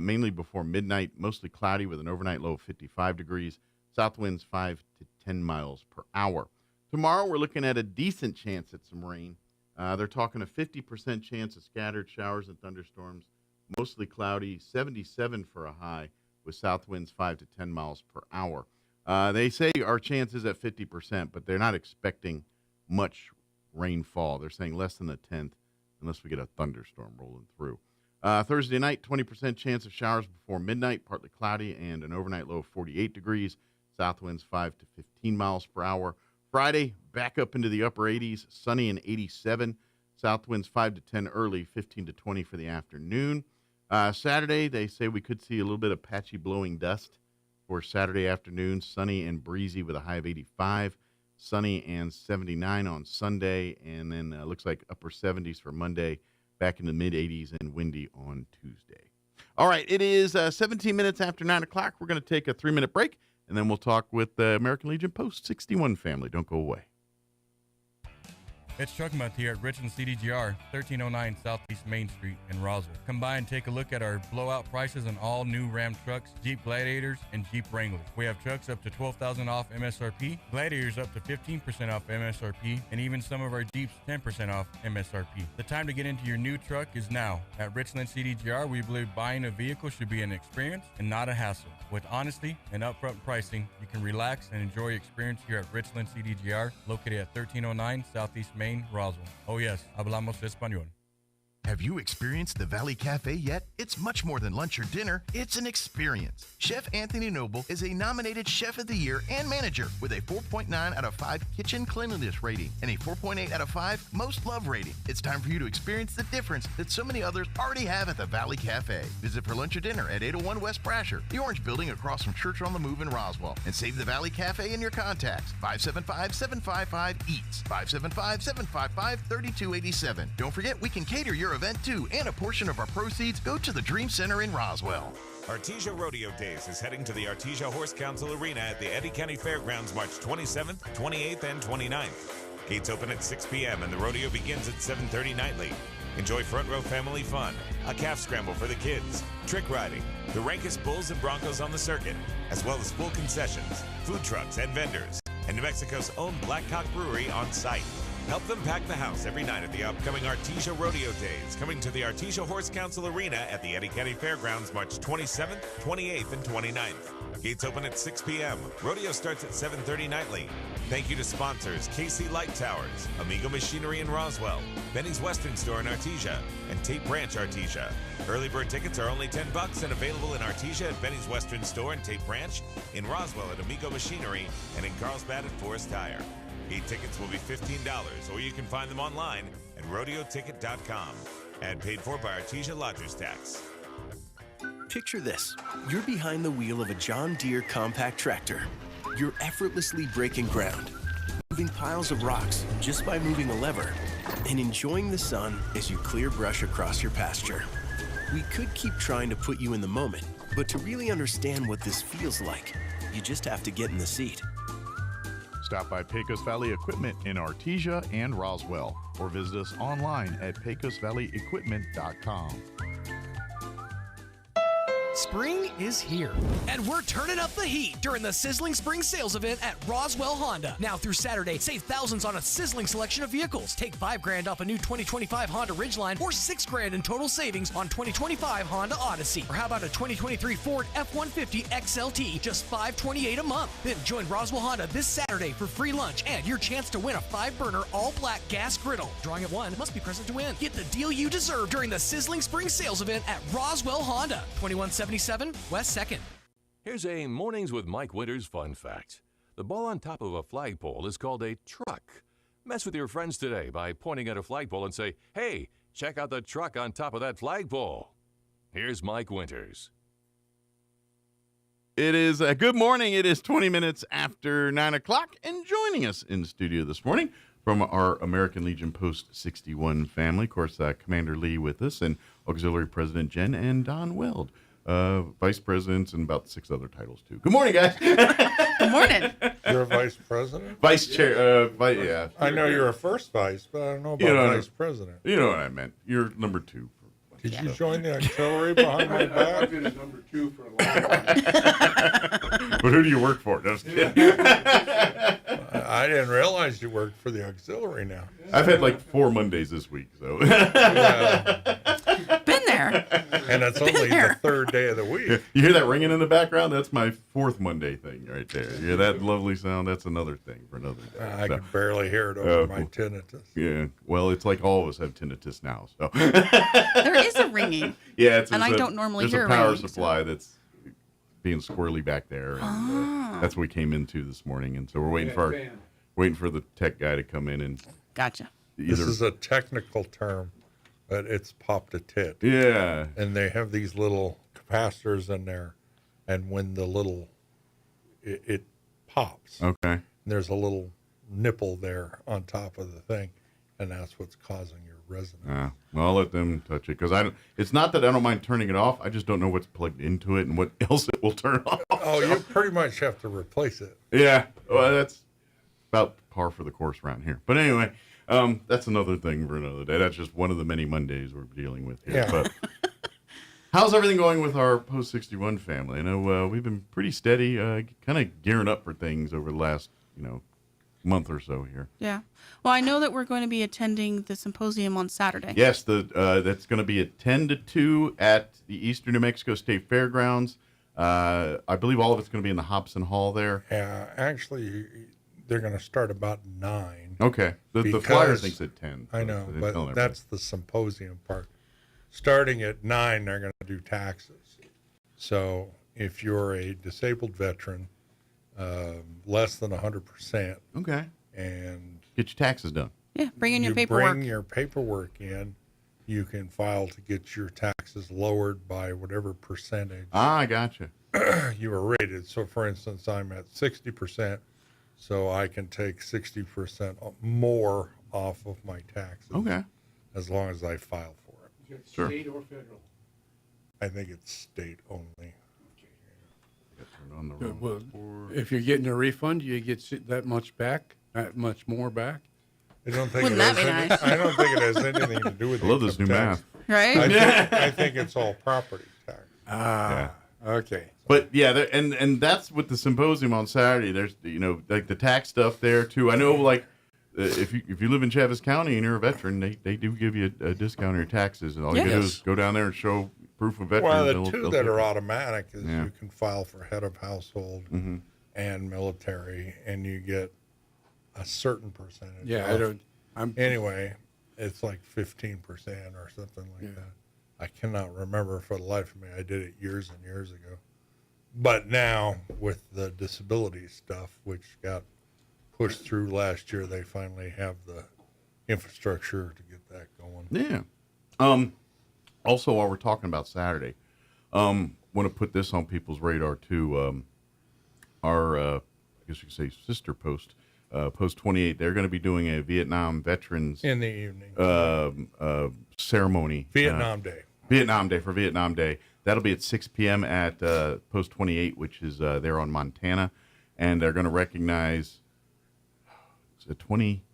mainly before midnight, mostly cloudy with an overnight low of 55 degrees. South winds 5 to 10 miles per hour. Tomorrow, we're looking at a decent chance at some rain. They're talking a 50% chance of scattered showers and thunderstorms, mostly cloudy, 77 for a high with south winds 5 to 10 miles per hour. They say our chance is at 50%, but they're not expecting much rainfall. They're saying less than a tenth unless we get a thunderstorm rolling through. Thursday night, 20% chance of showers before midnight, partly cloudy, and an overnight low of 48 degrees. South winds 5 to 15 miles per hour. Friday, back up into the upper 80s, sunny and 87. South winds 5 to 10 early, 15 to 20 for the afternoon. Saturday, they say we could see a little bit of patchy blowing dust for Saturday afternoon, sunny and breezy with a high of 85. Sunny and 79 on Sunday, and then looks like upper 70s for Monday, back in the mid-80s and windy on Tuesday. All right, it is 17 minutes after 9 o'clock. We're going to take a 3-minute break, and then we'll talk with the American Legion Post 61 family. Don't go away. It's Truck Month here at Richland CDGR, 1309 Southeast Main Street in Roswell. Come by and take a look at our blowout prices on all new Ram trucks, Jeep Gladiators, and Jeep Wranglers. We have trucks up to $12,000 off MSRP, Gladiators up to 15% off MSRP, and even some of our Jeeps 10% off MSRP. The time to get into your new truck is now. At Richland CDGR, we believe buying a vehicle should be an experience and not a hassle. With honesty and upfront pricing, you can relax and enjoy your experience here at Richland CDGR, located at 1309 Southeast Main, Roswell. Oh yes, hablamos español. Have you experienced the Valley Cafe yet? It's much more than lunch or dinner. It's an experience. Chef Anthony Noble is a nominated Chef of the Year and manager with a 4.9 out of 5 kitchen cleanliness rating and a 4.8 out of 5 most loved rating. It's time for you to experience the difference that so many others already have at the Valley Cafe. Visit for lunch or dinner at 801 West Brasher, the Orange Building across from Church on the Move in Roswell. And save the Valley Cafe in your contacts. 575-755-EATS. 575-755-3287. Don't forget, we can cater your event too, and a portion of our proceeds go to the Dream Center in Roswell. Artesia Rodeo Days is heading to the Artesia Horse Council Arena at the Eddy County Fairgrounds March 27th, 28th, and 29th. Gates open at 6 p.m. and the rodeo begins at 7:30 nightly. Enjoy front row family fun, a calf scramble for the kids, trick riding, the rankest bulls and broncos on the circuit, as well as full concessions, food trucks, and vendors, and New Mexico's own Blackcock Brewery on site. Help them pack the house every night at the upcoming Artesia Rodeo Days, coming to the Artesia Horse Council Arena at the Eddy County Fairgrounds March 27th, 28th, and 29th. Gates open at 6 p.m. Rodeo starts at 7:30 nightly. Thank you to sponsors KC Light Towers, Amigo Machinery in Roswell, Benny's Western Store in Artesia, and Tape Branch Artesia. Early bird tickets are only $10 and available in Artesia at Benny's Western Store and Tape Branch, in Roswell at Amigo Machinery, and in Carlsbad at Forest Tire. Gate tickets will be $15, or you can find them online at rodeoticket.com. And paid for by Artesia Lodgers Tax. Picture this. You're behind the wheel of a John Deere compact tractor. You're effortlessly breaking ground, moving piles of rocks just by moving a lever, and enjoying the sun as you clear brush across your pasture. We could keep trying to put you in the moment, but to really understand what this feels like, you just have to get in the seat. Stop by Pecos Valley Equipment in Artesia and Roswell, or visit us online at pecosvalleyequipment.com. Spring is here, and we're turning up the heat during the Sizzling Spring Sales Event at Roswell Honda. Now through Saturday, save thousands on a sizzling selection of vehicles. Take $5,000 off a new 2025 Honda Ridgeline, or $6,000 in total savings on 2025 Honda Odyssey. Or how about a 2023 Ford F-150 XLT, just $528 a month. Then join Roswell Honda this Saturday for free lunch and your chance to win a 5-burner all-black gas griddle. Drawing at 1, must be present to win. Get the deal you deserve during the Sizzling Spring Sales Event at Roswell Honda, 2177 West 2nd. Here's a Mornings with Mike Winters fun fact. The ball on top of a flagpole is called a truck. Mess with your friends today by pointing at a flagpole and say, "Hey, check out the truck on top of that flagpole." here's Mike Winters. It is good morning. It is 20 minutes after 9 o'clock, and joining us in the studio this morning from our American Legion Post 61 family, of course, Commander Lee with us, and Auxiliary President Jen and Don Weld, Vice Presidents, and about 6 other titles, too. Good morning, guys. Good morning. You're a vice president? Vice chair. Yeah. I know you're a first vice, but I don't know about vice president. You know what I meant. You're number 2. Did you join the auxiliary behind my back? I've been number 2 for a long time. But who do you work for? Just kidding. I didn't realize you worked for the auxiliary now. I've had like 4 Mondays this week, so. Been there. And it's only the 3rd day of the week. You hear that ringing in the background? That's my 4th Monday thing right there. You hear that lovely sound? That's another thing for another day. I can barely hear it over my tinnitus. Yeah, well, it's like all of us have tinnitus now. So There is a ringing. Yeah, I don't normally hear a power ringing, supply that's being squirrely back there. And, that's what we came into this morning, and so we're waiting for the tech guy to come in and. Gotcha. This is a technical term, but it's popped a tit. Yeah. And they have these little capacitors in there, and when the it pops. Okay. And there's a little nipple there on top of the thing, and that's what's causing your resonance. Well, I'll let them touch it, because it's not that I don't mind turning it off. I just don't know what's plugged into it and what else it will turn off. Oh, you pretty much have to replace it. Yeah. Well, that's about par for the course around here. But anyway, that's another thing for another day. That's just one of the many Mondays we're dealing with here. Yeah. But how's everything going with our Post 61 family? I know we've been pretty steady, kind of gearing up for things over the last, month or so here. Yeah. Well, I know that we're going to be attending the symposium on Saturday. Yes, that's going to be at 10 to 2 at the Eastern New Mexico State Fairgrounds. I believe all of it's going to be in the Hobson Hall there. Yeah, actually, they're going to start about 9. Okay. The flyer thinks at 10. I know, but that's the symposium part. Starting at 9, they're going to do taxes. So if you're a disabled veteran, less than 100%. Okay. And get your taxes done. Yeah, bring in your paperwork. Bring your paperwork in. You can file to get your taxes lowered by whatever percentage. I gotcha. You were rated. So, for instance, I'm at 60%, so I can take 60% more off of my taxes. Okay. As long as I file for it. Is it state or federal? I think it's state only. Well, if you're getting a refund, you get that much back, that much more back. I don't think I don't think it has anything to do with. I love this new math. Right? I think it's all property tax. Okay. But yeah, and that's with the symposium on Saturday. There's like the tax stuff there too. I know like if you live in Chaves County and you're a veteran, they do give you a discount on your taxes, and all you do is go down there and show proof of veteran. Well, the two that are automatic is you can file for head of household and military, and you get a certain percentage. Yeah, Anyway, it's like 15% or something like that. I cannot remember for the life of me. I did it years and years ago. But now with the disability stuff, which got pushed through last year, they finally have the infrastructure to get that going. Yeah. Also, while we're talking about Saturday, want to put this on people's radar too. Our, I guess you could say, sister post, Post 28. They're going to be doing a Vietnam veterans in the evening ceremony. Vietnam Day. Vietnam Day for Vietnam Day. That'll be at 6 p.m. at Post 28, which is there on Montana, and they're going to recognize. It's a 20.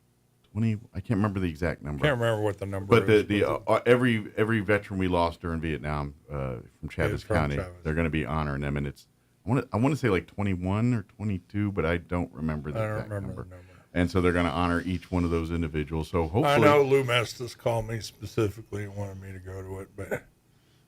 I can't remember the exact number. Can't remember what the number is. But every veteran we lost during Vietnam from Chaves County, they're going to be honoring them, and it's I want to say like 21 or 22, but I don't remember the exact number. And so they're going to honor each one of those individuals. So hopefully, I know Lou Mestis called me specifically and wanted me to go to it, but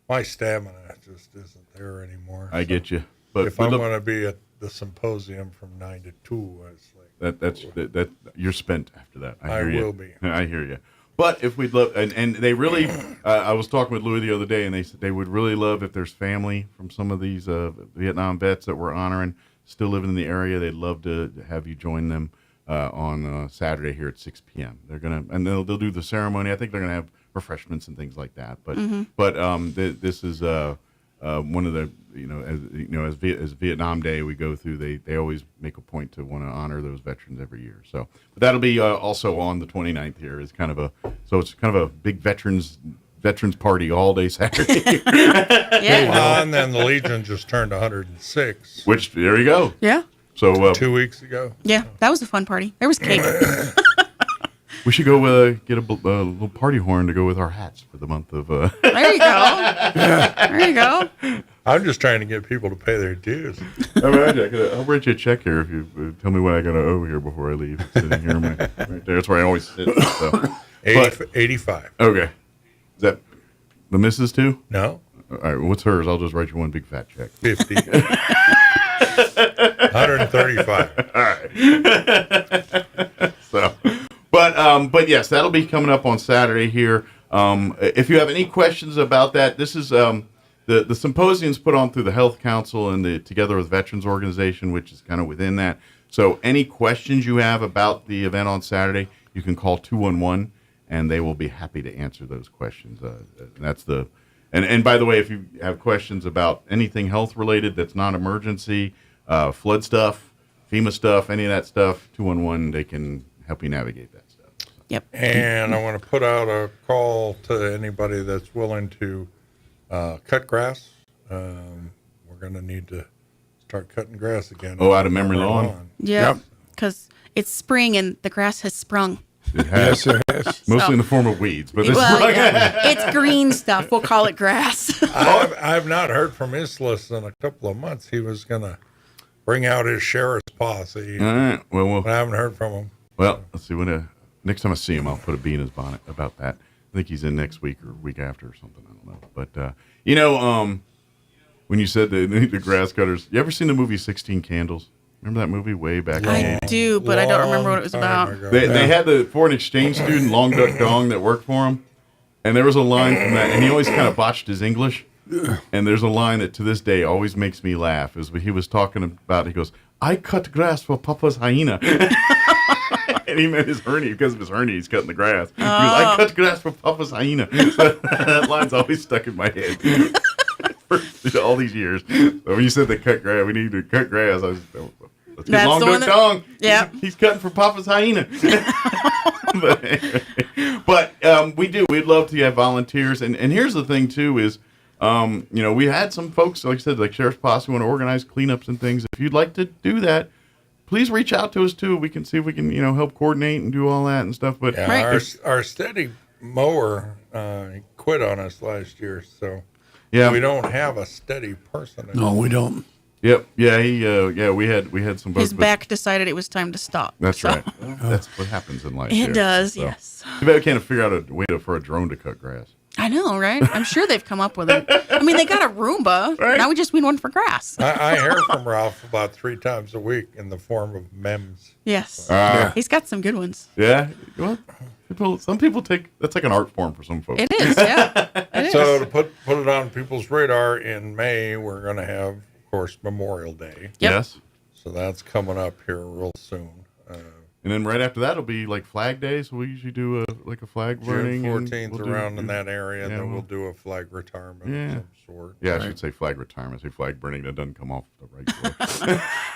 my stamina just isn't there anymore. I get you. But if I want to be at the symposium from 9 to 2, it's like that you're spent after that. I will be. I hear you. But if we'd love, and they really, I was talking with Louis the other day, and they said they would really love if there's family from some of these Vietnam vets that we're honoring still living in the area. They'd love to have you join them on Saturday here at 6 p.m. They're gonna, and they'll do the ceremony. I think they're gonna have refreshments and things like that. But Mhm. this is one of the as Vietnam Day we go through, they always make a point to want to honor those veterans every year. So but that'll be also on the 29th here is it's kind of a big veterans party all day Saturday. Well, and then the Legion just turned 106. Which there you go. Yeah. So 2 weeks ago. Yeah, that was a fun party. There was cake. we should go get a little party horn to go with our hats for the month of. There you go. There you go. I'm just trying to get people to pay their dues. I'll write you a check here if you tell me what I got to owe here before I leave. Sitting here right there. That's where I always sit. So. 85. Okay. Is that the missus too? No. All right. What's hers? I'll just write you one big fat check. 50. 135. All right. But yes, that'll be coming up on Saturday here. If you have any questions about that, this is the symposium's put on through the Health Council and the Together with Veterans organization, which is kind of within that. So any questions you have about the event on Saturday, you can call 211. And they will be happy to answer those questions. And by the way, if you have questions about anything health related that's not emergency, flood stuff, FEMA stuff, any of that stuff, 211, they can help you navigate that stuff. So. Yep. And I want to put out a call to anybody that's willing to cut grass. We're going to need to start cutting grass again. Oh, out of memory lawn? Yeah, because it's spring and the grass has sprung. It has. Yes, it has. Mostly in the form of weeds, but it's green stuff. We'll call it grass. I've not heard from Islas in a couple of months. He was going to bring out his sheriff's posse. All right. Well, I haven't heard from him. Well, let's see. Next time I see him, I'll put a bee in his bonnet about that. I think he's in next week or week after or something. I don't know. But when you said the grass cutters, you ever seen the movie 16 Candles? Remember that movie way back? I do, but I don't remember what it was about. They had the foreign exchange student, Long Duck Dong, that worked for him. And there was a line from that, and he always kind of botched his English. And there's a line that to this day always makes me laugh. He was talking about, he goes, I cut grass for Papa's hyena. And he meant his hernia. Because of his hernia, he's cutting the grass. He goes, I cut grass for Papa's hyena. So that line's always stuck in my head. For all these years. So when you said they cut grass, we need to cut grass. I was let's get Long Duck Dong. Yeah. He's cutting for Papa's hyena. but we'd love to have volunteers. And here's the thing too is, we had some folks, like I said, like Sheriff's Posse want to organize cleanups and things. If you'd like to do that, please reach out to us too. We can see if we can, help coordinate and do all that and stuff. But our steady mower quit on us last year, so we don't have a steady person. No, we don't. Yep. Yeah. We had some. His back decided it was time to stop. That's right. That's what happens in life. It does. So. Yes. Too bad we can't figure out a way for a drone to cut grass. I know, right? I'm sure they've come up with it. I mean, they got a Roomba. Right? Now we just need one for grass. I hear from Ralph about 3 times a week in the form of memes. Yes. He's got some good ones. Yeah. Well, some people that's like an art form for some folks. It is, yeah. So to put it on people's radar, in May, we're going to have, of course, Memorial Day. Yep. Yes. So that's coming up here real soon. And then right after that, it'll be like Flag Day. So we usually do a flag burning. June 14th around in that area. Then we'll do a flag retirement of some sort. Yeah, I should say flag retirement. I say flag burning. That doesn't come off the right way.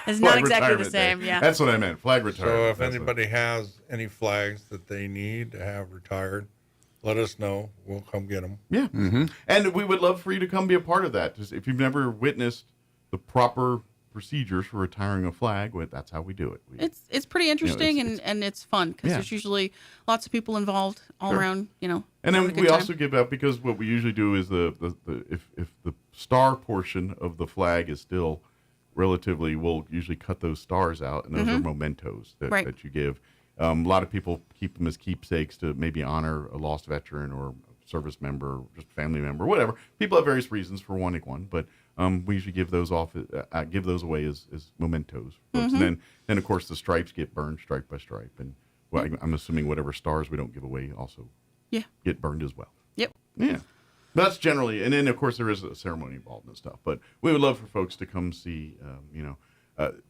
It's not exactly the same, yeah. That's what I meant. Flag retirement. So if anybody has any flags that they need to have retired, let us know. We'll come get them. Yeah. Mm-hmm. And we would love for you to come be a part of that. Just if you've never witnessed the proper procedures for retiring a flag, that's how we do it. It's pretty interesting and it's fun because there's usually lots of people involved all around, And then we also give out, because what we usually do is if the star portion of the flag is still relatively, we'll usually cut those stars out, and those are mementos that you give. A lot of people keep them as keepsakes to maybe honor a lost veteran or service member, or just family member, whatever. People have various reasons for wanting one, but we usually give those away as mementos. Folks. And then of course the stripes get burned stripe by stripe, and I'm assuming whatever stars we don't give away also get burned as well. Yep. Yeah. That's generally, and then of course there is a ceremony involved in this stuff. But we would love for folks to come see,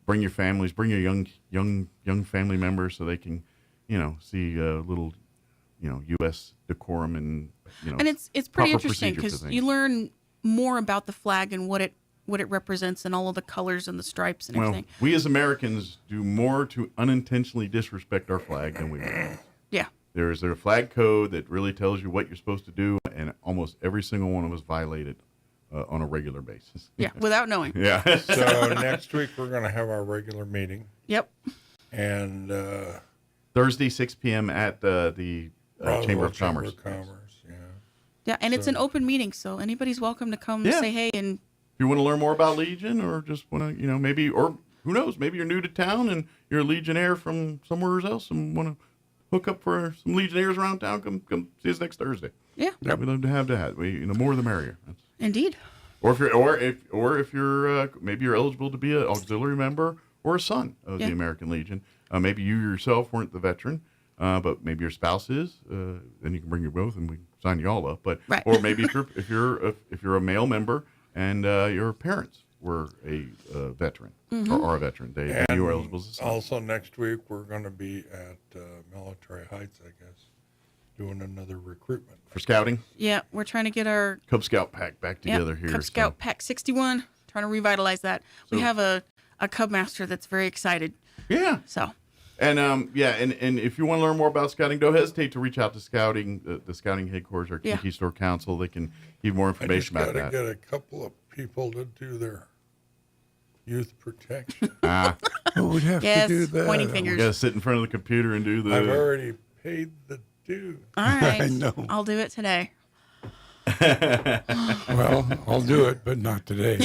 bring your families, bring your young family members, so they can, see little U.S. decorum and and it's pretty proper interesting procedure for because things. you learn more about the flag and what it represents and all of the colors and the stripes and everything. We as Americans do more to unintentionally disrespect our flag than we do. Yeah. There's a flag code that really tells you what you're supposed to do, and almost every single one of us violate it on a regular basis. Yeah, without knowing. Yeah. So next week we're going to have our regular meeting. Yep. And Thursday, 6 p.m. at the Chamber of Commerce. Yeah, and it's an open meeting, so anybody's welcome to come say hey. And if you want to learn more about Legion, or just want to, maybe, or who knows, maybe you're new to town and you're a Legionnaire from somewhere else and want to hook up for some Legionnaires around town, come see us next Thursday. Yeah. We'd love to have that. More the merrier. Indeed. Or if you're maybe you're eligible to be an auxiliary member or a son of the American Legion. Maybe you yourself weren't the veteran, but maybe your spouse is. Then you can bring your both, and we sign you all up. But or maybe if you're a male member and your parents were a veteran or are a veteran, then you are eligible as a son. Also next week we're going to be at Military Heights, I guess, doing another recruitment for scouting. Yeah, we're trying to get our Cub Scout pack back together here. Cub Scout Pack 61. Trying to revitalize that. We have a Cub Master that's very excited. Yeah. So. And and if you want to learn more about scouting, don't hesitate to reach out to scouting, the scouting headquarters or Tiki Store Council. They can give more information about that. I just got to get a couple of people to do their youth protection. Who would have to do that? Pointing fingers. You got to sit in front of the computer and do the. I've already paid the due. All right. I know. I'll do it today. Well, I'll do it, but not today.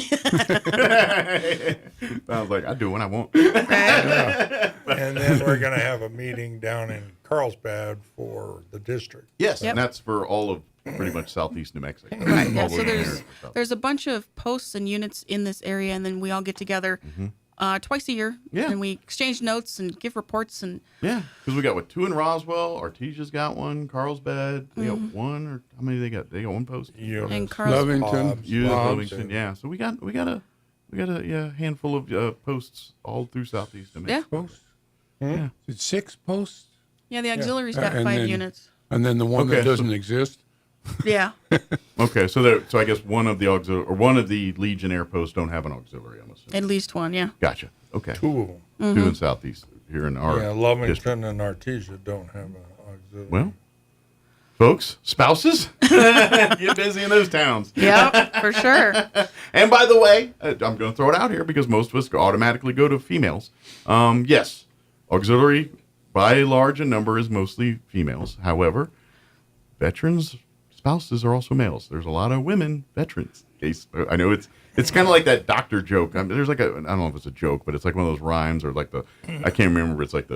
I was like, I do when I want. And then we're going to have a meeting down in Carlsbad for the district. Yes, and that's for all of pretty much southeast New Mexico. Right. Yeah. So there's a bunch of posts and units in this area, and then we all get together twice a year. Yeah. And we exchange notes and give reports and. Yeah, because we got 2 in Roswell. Artesia's got one. Carlsbad, they got one, or how many they got? They got one post. And Lovington. Yeah. So we got a handful of posts all through southeast New Mexico. Posts? Yeah. It's 6 posts? Yeah, the auxiliary's got 5 units. And then the one that doesn't exist? Yeah. Okay, so I guess one of the Legionnaire posts don't have an auxiliary, I'm assuming. At least one, yeah. Gotcha. Okay. 2 of them. 2 in southeast here in our Lovington district. and Artesia don't have an auxiliary. Well, folks, spouses, get busy in those towns. Yep, for sure. And by the way, I'm going to throw it out here because most of us automatically go to females. Yes, auxiliary by large a number is mostly females. However, veterans' spouses are also males. There's a lot of women veterans. I know it's kind of like that doctor joke. There's like I don't know if it's a joke, but it's like one of those rhymes or like I can't remember. It's like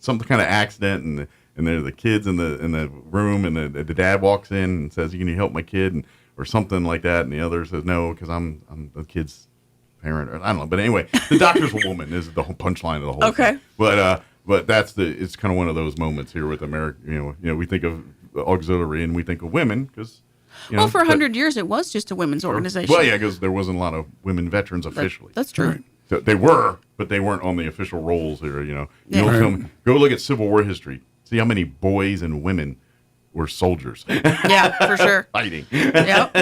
some kind of accident and there's the kids in the room and the dad walks in and says, "Can you help my kid?" or something like that, and the other says, "No, because I'm the kid's parent." Or I don't know, but anyway, the doctor's a woman is the whole punchline of the whole thing. But it's kind of one of those moments here with America. You know, we think of auxiliary and we think of women because. For 100 years, it was just a women's organization. Well, yeah, because there wasn't a lot of women veterans officially. That's true. Right. So they were, but they weren't on the official rolls here. Go look at Civil War history. See how many boys and women were soldiers. Yeah, for sure. Fighting. Yep.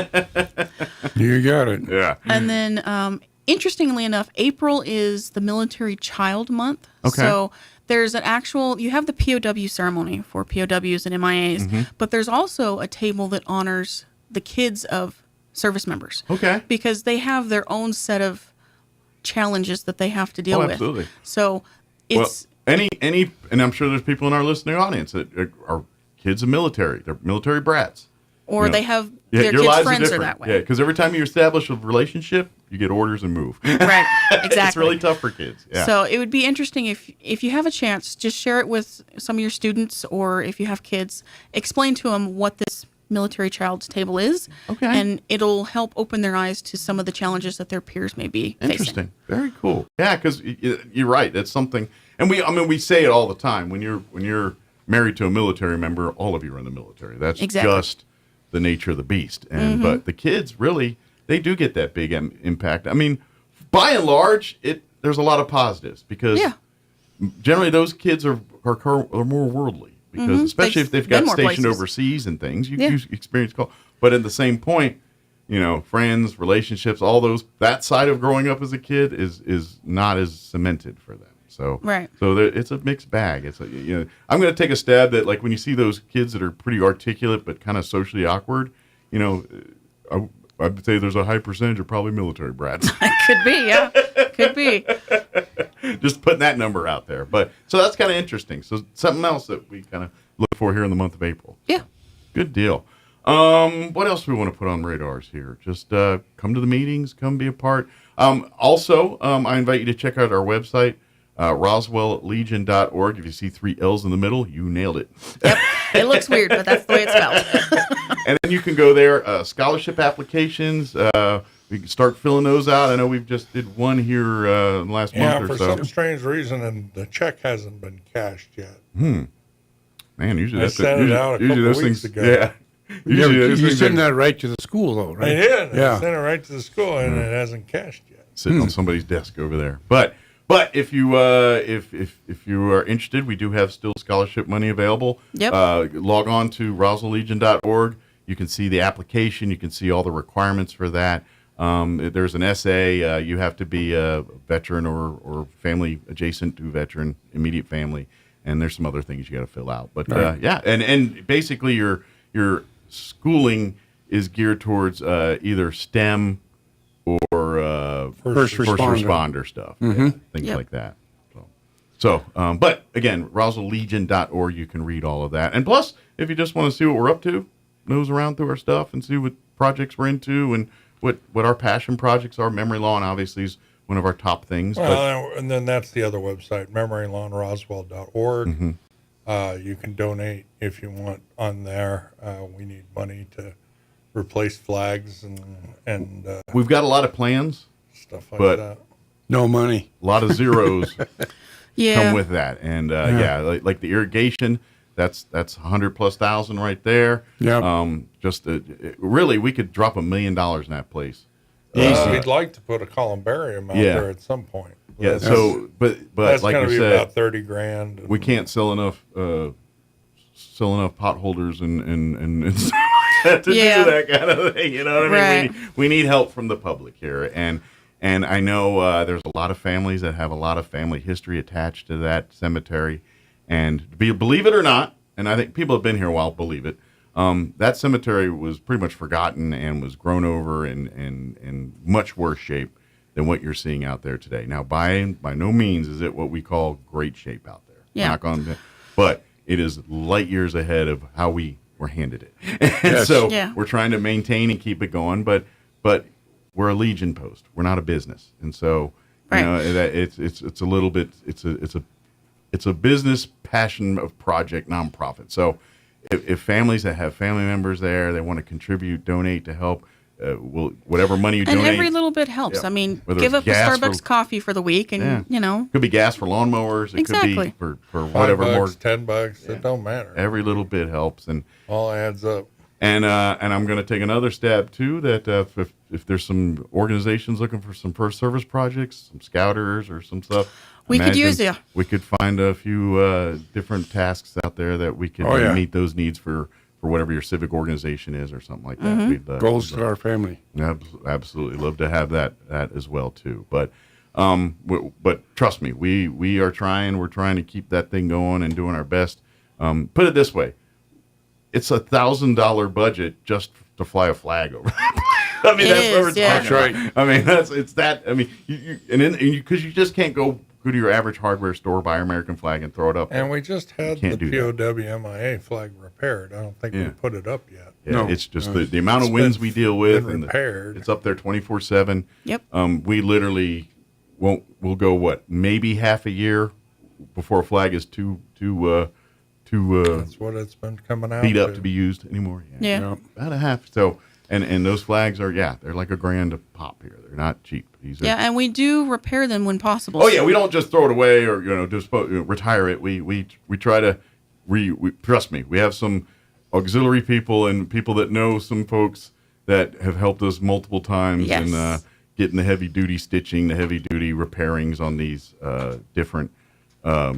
You got it. Yeah. And then, interestingly enough, April is the Military Child Month. Okay. So there's you have the POW ceremony for POWs and MIAs, but there's also a table that honors the kids of service members. Okay. Because they have their own set of challenges that they have to deal with. Absolutely. So it's and I'm sure there's people in our listening audience that are kids of military. They're military brats. Or they have their kids' friends are that way. Yeah, because every time you establish a relationship, you get orders and move. Right, exactly. It's really tough for kids. Yeah. So it would be interesting if you have a chance, just share it with some of your students, or if you have kids, explain to them what this military child's table is. Okay. And it'll help open their eyes to some of the challenges that their peers may be Interesting. Very cool. Yeah, because you're right. That's something, and we say it all the time. When you're married to a military member, all of you are in the military. That's just the nature of the beast. And but the kids really, they do get that big impact. I mean, by and large, there's a lot of positives because generally those kids are more worldly. because especially if they've got stationed places. overseas and things, you experience call. But at the same point, friends, relationships, all those, that side of growing up as a kid is not as cemented for them. So it's a mixed bag. It's I'm going to take a stab that, like, when you see those kids that are pretty articulate but kind of socially awkward, I would say there's a high percentage of probably military brats. Could be, yeah. Could be. Just putting that number out there. But so that's kind of interesting. So something else that we kind of look for here in the month of April. Yeah. Good deal. What else do we want to put on radars here? Just come to the meetings, come be a part. Also, I invite you to check out our website, roswelllegion.org. If you see 3 L's in the middle, you nailed it. Yep. It looks weird, but that's the way it's spelled. And then you can go there, scholarship applications. We can start filling those out. I know we've just did one here last month or so. Yeah, for some strange reason, and the check hasn't been cashed yet. Man, usually I sent it out a couple weeks ago. Yeah. You send that right to the school, though, right? I did. Yeah. I sent it right to the school, and it hasn't cashed yet. Sitting on somebody's desk over there. But if you if you are interested, we do have still scholarship money available. Yep. Log on to roswelllegion.org. You can see the application. You can see all the requirements for that. There's an essay. You have to be a veteran or family adjacent to veteran, immediate family, and there's some other things you got to fill out. But right. and basically your schooling is geared towards either STEM or first responder stuff, things like that. So, but again, roswelllegion.org, you can read all of that. And plus, if you just want to see what we're up to, nose around through our stuff and see what projects we're into and what our passion projects are. Memory lawn obviously is one of our top things. Well, and then that's the other website, memorylawnroswell.org. You can donate if you want on there. We need money to replace flags and we've got a lot of plans, stuff like but that. No money. A lot of zeros Yeah. come with that. And like the irrigation, that's $100,000+ right there. Yeah. Really, we could drop $1 million in that place. We'd like to put a columbarium out there at some point. Yeah. So, but that's like going we to be said, about $30,000. we can't sell enough potholders and to do that kind of thing. You know what I mean? We need help from the public here, and I know there's a lot of families that have a lot of family history attached to that cemetery, and believe it or not, and I think people have been here a while, believe it. That cemetery was pretty much forgotten and was grown over in much worse shape than what you're seeing out there today. Now, by no means is it what we call great shape out there. Yeah. But it is light years ahead of how we were handed it. And so we're trying to maintain and keep it going, but we're a Legion post. We're not a business. And so, it's a little bit, it's a business passion of project nonprofit. So if families that have family members there, they want to contribute, donate to help, whatever money you donate. And every little bit helps. Yeah. I mean, Whether give it's up a gas Starbucks coffee for the week and, Could be gas for lawnmowers. It could be for whatever $5, more. $10, it don't matter. Every little bit helps. And all adds up. And I'm going to take another stab, too, that if there's some organizations looking for some first service projects, some scouters or some stuff. We could use you. We could find a few different tasks out there that we could meet those needs for whatever your civic organization is or something like that. We'd, Goals to our family. Absolutely. Love to have that as well, too. But trust me, we are trying. We're trying to keep that thing going and doing our best. Put it this way. It's $1,000 budget just to fly a flag over. I mean, that's what we're talking about. Right. I mean, it's that. I mean, because you just can't go to your average hardware store, buy an American flag, and throw it up. And we just had the POW-MIA flag repaired. I don't think we put it up yet. Yeah, no. It's just the amount of winds we deal with, and repaired. It's up there 24/7. Yep. We literally we'll go maybe half a year before a flag is too that's what it's been coming out beat up to be used anymore. Yeah. About a half. So and those flags are they're like $1,000 a pop here. They're not cheap. These are, and we do repair them when possible. Oh yeah, we don't just throw it away or just retire it. We try to trust me. We have some auxiliary people and people that know some folks that have helped us multiple times in getting the heavy duty stitching, the heavy duty repairings on these different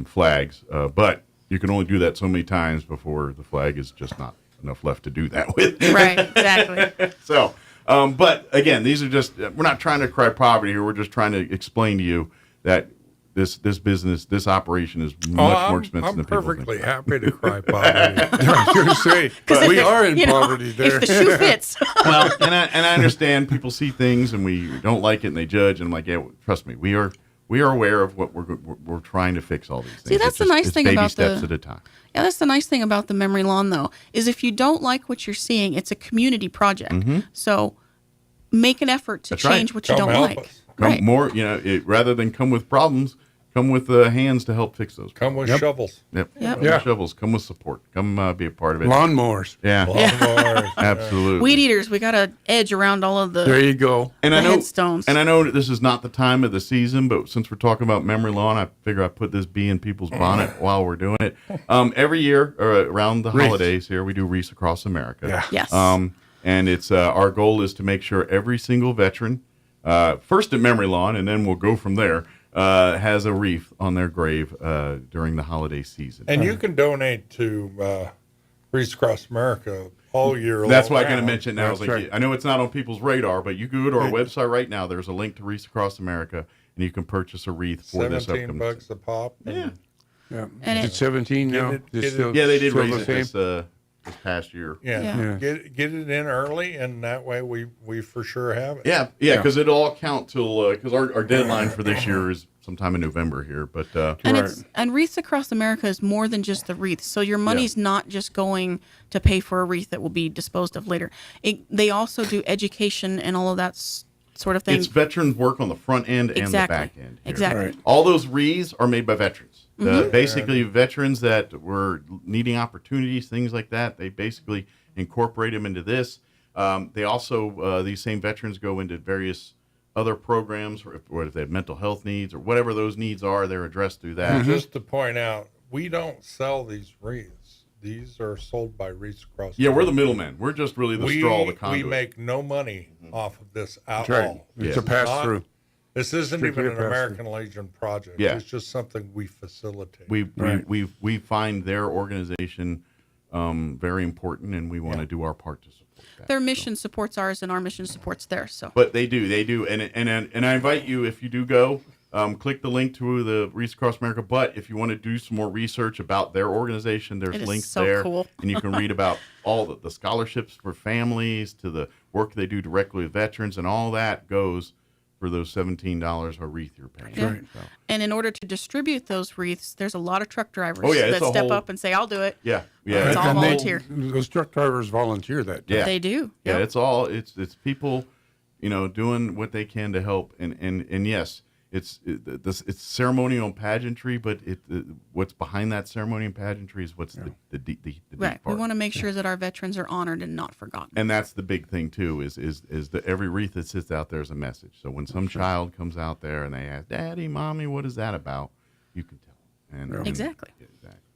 flags. But you can only do that so many times before the flag is just not enough left to do that with. Right, exactly. So, but again, these are just, we're not trying to cry poverty here. We're just trying to explain to you that this business, this operation is much more expensive than people think. I'm perfectly happy to cry poverty. I was going to say, But we are in poverty there. If the shoe fits. Well, and I understand people see things and we don't like it and they judge. And I'm like, yeah, trust me, we are aware of what we're trying to fix all these things. See, that's the nice thing baby about steps at a time. Yeah, that's the nice thing about the memory lawn, though, is if you don't like what you're seeing, it's a community project. Mm-hmm. So make an effort to That's change right. what you don't like. Come more, rather than come with problems, come with hands to help fix those problems. Come with shovels. Yep. Yep. Come with shovels. Come with support. Come be a part of it. Lawnmowers. Yeah. Lawnmowers. Absolutely. Weed eaters, we got an edge around all of the There you go. And the I know headstones. And I know that this is not the time of the season, but since we're talking about memory lawn, I figure I put this bee in people's bonnet while we're doing it. Every year around the Wreath. holidays here, we do Wreaths Across America. Yeah. Yes. And it's our goal is to make sure every single veteran, first at memory lawn, and then we'll go from there, has a wreath on their grave during the holiday season. And you can donate to Wreaths Across America all year long. That's why I kind of mentioned now. I was That's like, right. I know it's not on people's radar, but you can go to our website right now. There's a link to Wreaths Across America, and you can purchase a wreath for this upcoming $17 a pop. Yeah. Yeah. And Is it 17 now? Get it- Is get it- still- Yeah, they did still raise the it same? this past year. Yeah. Get it in early, and that way we for sure have it. Yeah, because it'll all count till because our deadline for this year is sometime in November here. But And Wreaths Across America is more than just the wreath. So your money's not just going to pay for a wreath that will be disposed of later. They also do education and all of that sort of thing. it's veterans work on the front end and the Exactly. back end. Here. Exactly. Right. All those wreaths are made by veterans. Mhm. Basically, veterans that were needing opportunities, things like that. They basically incorporate them into this. They also these same veterans go into various other programs, or if they have mental health needs or whatever those needs are, they're addressed through that. And just to point out, we don't sell these wreaths. These are sold by Wreaths Across. Yeah, we're the middleman. We're just really the straw, the conduit. We make no money off of this at That's right. all. It's a pass-through. This isn't Strictly even a an pass-through. American Legion project. Yeah. It's just something we facilitate. We find their organization very important, and we want to do our part to support that. Their mission supports ours, and our mission supports theirs. So, But they do, and I invite you, if you do go, click the link to the Wreaths Across America. But if you want to do some more research about their organization, there's It is links so there, cool. and you can read about all the scholarships for families, to the work they do directly with veterans, and all that goes for those $17 a wreath you're paying. Yeah. So, and in order to distribute those wreaths, there's a lot of truck drivers it's that a step whole- up and say, "I'll do it." yeah. It's all And volunteer. those truck drivers volunteer that. Yeah. They do. Yeah, Yep. it's all it's people, doing what they can to help, and yes, it's ceremonial and pageantry, but what's behind that ceremony and pageantry is what's the deep Right. We part. want to make sure that our veterans are honored and not forgotten. And that's the big thing too, is that every wreath that sits out there is a message. So when some child comes out there and they ask, "Daddy, Mommy, what is that about?" You can tell. And Exactly.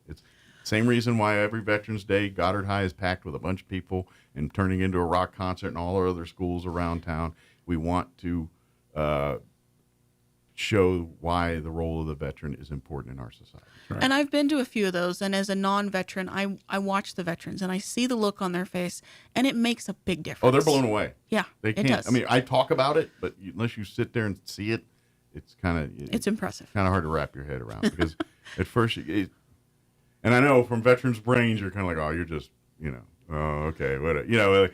It's same reason why every Veterans Day, Goddard High is packed with a bunch of people and turning into a rock concert in all our other schools around town. We want to show why the role of the veteran is important in our society. And I've been to a few of those, and as a non-veteran, I watch the veterans, and I see the look on their face, and it makes a big difference. Oh, they're blown away. Yeah, They it can't. does. I mean, I talk about it, but unless you sit there and see it, it's kind of It's impressive. Kind of hard to wrap your head around because at first, and I know from veterans' brains, you're kind of like, oh, you're just, oh, okay, what, you know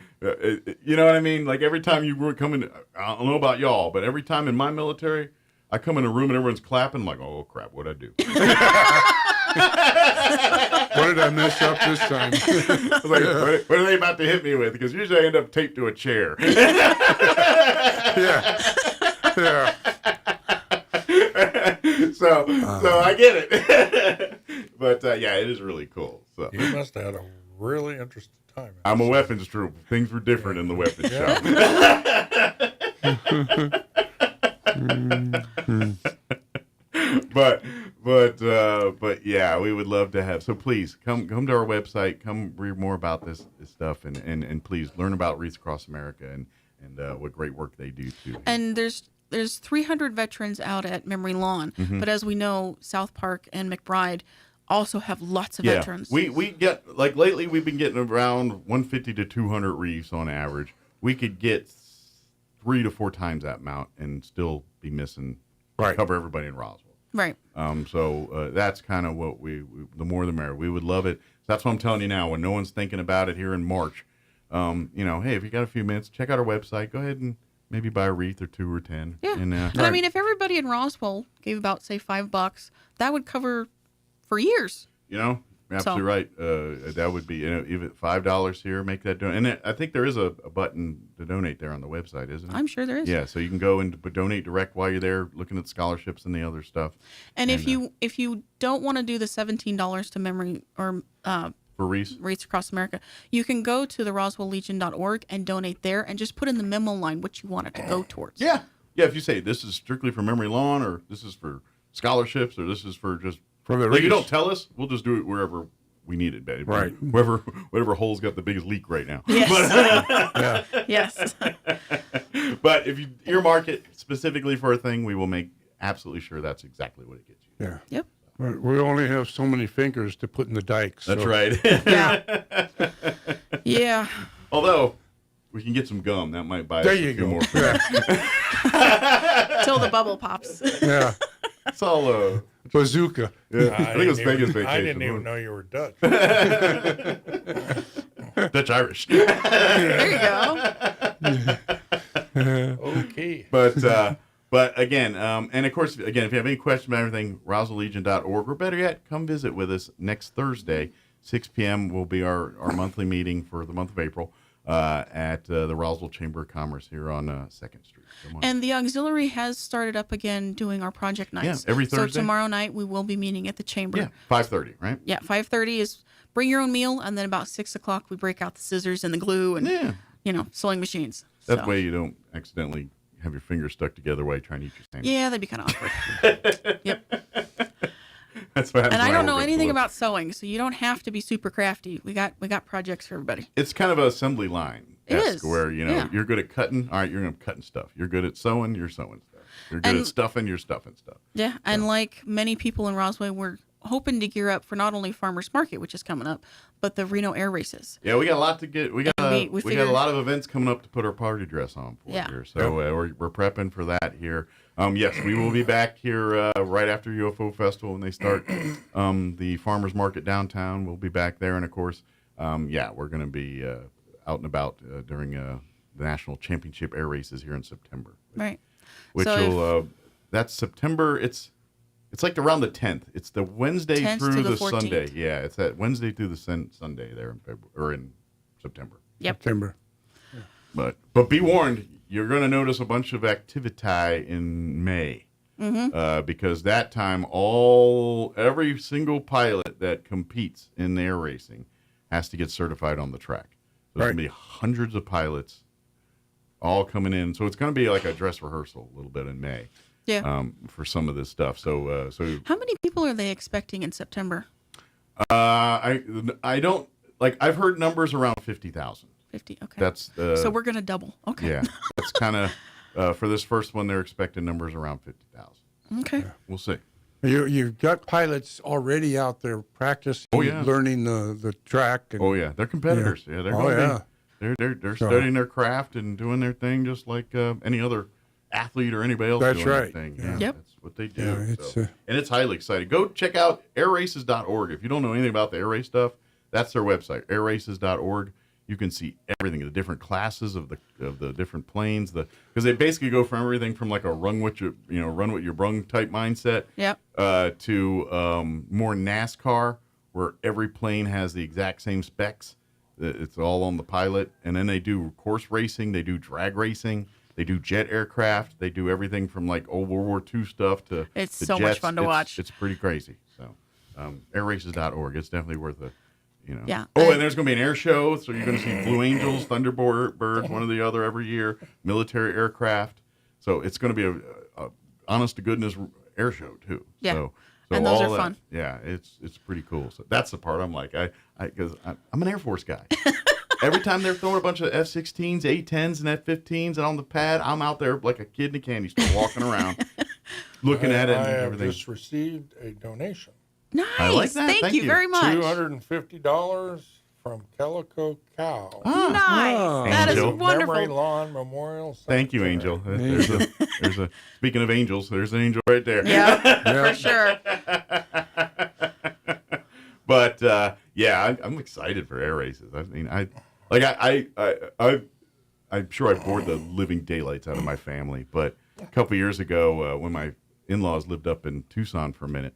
what I mean? Like every time you were coming, I don't know about y'all, but every time in my military, I come in a room and everyone's clapping. I'm like, oh crap, what'd I do? What did I mess up this time? I was like, what are they about to hit me with? Because usually I end up taped to a chair. Yeah. So I get it. But yeah, it is really cool. So You must have had a really interesting time. I'm a weapons troop. Things were different in the weapons shop. But yeah, we would love to have. So please come to our website. Come read more about this stuff, and please learn about Wreaths Across America and what great work they do too. And there's 300 veterans out at Memory Lawn, Mhm. but as we know, South Park and McBride also have lots of veterans. We get, like lately we've been getting around 150 to 200 wreaths on average. We could get 3 to 4 times that amount and still be missing, cover everybody in Roswell. Right. So that's kind of what we the more the merrier. We would love it. That's what I'm telling you now. When no one's thinking about it here in March, hey, if you got a few minutes, check out our website. Go ahead and maybe buy a wreath or 2 or 10. Yeah. And I mean, if everybody in Roswell gave about, say, $5, that would cover for years. Absolutely right. That would be even $5 here. Make that donate. And I think there is a button to donate there on the website, isn't it? I'm sure there is. Yeah, so you can go and donate direct while you're there, looking at scholarships and the other stuff. And if you don't want to do the $17 to memory or for wreaths across America, you can go to the RoswellLegion.org and donate there, and just put in the memo line what you want it to go towards. Yeah. If you say this is strictly for memory lawn, or this is for scholarships, or this is for just for the you don't tell us, we'll just do it wherever we need it, baby. Right. Whatever hole's got the biggest leak right now. Yes. Yes. But if you earmark it specifically for a thing, we will make absolutely sure that's exactly what it gets you. Yeah. Yep. We only have so many fingers to put in the dikes. That's right. Yeah. Although we can get some gum, that might buy us a few more. Till the bubble pops. Yeah. It's all bazooka. Yeah. I think it's Vegas vacation. I didn't even know you were Dutch. Dutch Irish. There you go. Okay. But again, and of course, again, if you have any questions about everything, RoswellLegion.org, or better yet, come visit with us next Thursday, 6 p.m. will be our monthly meeting for the month of April at the Roswell Chamber of Commerce here on 2nd Street. And the auxiliary has started up again doing our project nights. Yeah, every Thursday. So tomorrow night we will be meeting at the chamber. Yeah, 5:30, right? Yeah, 5:30 is bring your own meal, and then about 6 o'clock we break out the scissors and the glue and sewing machines. That way you don't accidentally have your fingers stuck together while you're trying to eat your sandwich. Yeah, that'd be kind of awkward. Yep. That's what happens. And I when don't know work at anything Blue. about sewing, so you don't have to be super crafty. We got projects for everybody. It's kind of an assembly line. It is. Where, you're good at cutting. All right, you're going to cutting stuff. You're good at sewing. You're sewing stuff. You're good at stuffing. You're stuffing stuff. Yeah, and like many people in Roswell, we're hoping to gear up for not only Farmers Market, which is coming up, but the Reno Air Races. Yeah, we got a lot to get. We got we got a figured- lot of events coming up to put our party dress on for here. So we're prepping for that here. Yes, we will be back here right after UFO Festival when they start the Farmers Market downtown. We'll be back there, and of course, we're going to be out and about during the National Championship Air Races here in September. Right. Which that's September. It's like around the 10th. It's the Wednesday 10th through to the the 14th. Sunday. Yeah, it's that Wednesday through the Sunday there in February or in September. Yep. September. But be warned, you're going to notice a bunch of activity in May. Mm-hmm. Because that time, every single pilot that competes in air racing has to get certified on the track. There's going to be hundreds of pilots all coming in. So it's going to be like a dress rehearsal a little bit in May. Yeah. For some of this stuff. So how many people are they expecting in September? I don't like. I've heard numbers around 50,000. 50. Okay. That's so we're gonna double. Okay. Yeah, that's kind of for this first one. They're expecting numbers around 50,000. Okay. We'll see. You've got pilots already out there practicing, learning the track. And, they're competitors. Yeah, they're going they're studying their craft and doing their thing just like any other athlete or anybody else That's doing right. their thing. Yeah. Yep. That's what they do. Yeah, it's, and it's highly exciting. Go check out airraces.org. If you don't know anything about the air race stuff, that's their website, airraces.org. You can see everything, the different classes of the different planes, because they basically go from everything from like a run with your brung type mindset, to more NASCAR, where every plane has the exact same specs. It's all on the pilot, and then they do course racing, they do drag racing, they do jet aircraft, they do everything from like old World War II stuff to it's to so jets. much fun to watch. It's pretty crazy. So airraces.org. It's definitely worth it. Yeah. And there's going to be an air show, so you're going to see Blue Angels, Thunderbirds, one or the other every year, military aircraft. So it's going to be a honest to goodness air show too. Yeah. So and those all are that, fun. Yeah, it's pretty cool. So that's the part I'm like, because I'm an Air Force guy. Every time they're throwing a bunch of F-16s, A-10s, and F-15s, and on the pad, I'm out there like a kid in a candy store walking around, looking at it and I have everything. just received a donation. Nice. I like that. Thank you very much. $250 from Calico Cow. Nice. That is Angel. wonderful. Memory Lawn Memorial Cemetery. Thank you, Angel. There's a. Speaking of angels, there's an angel right there. Yeah, for sure. But I'm excited for air races. I mean, I'm sure I bored the living daylights out of my family. But a couple years ago, when my in-laws lived up in Tucson for a minute,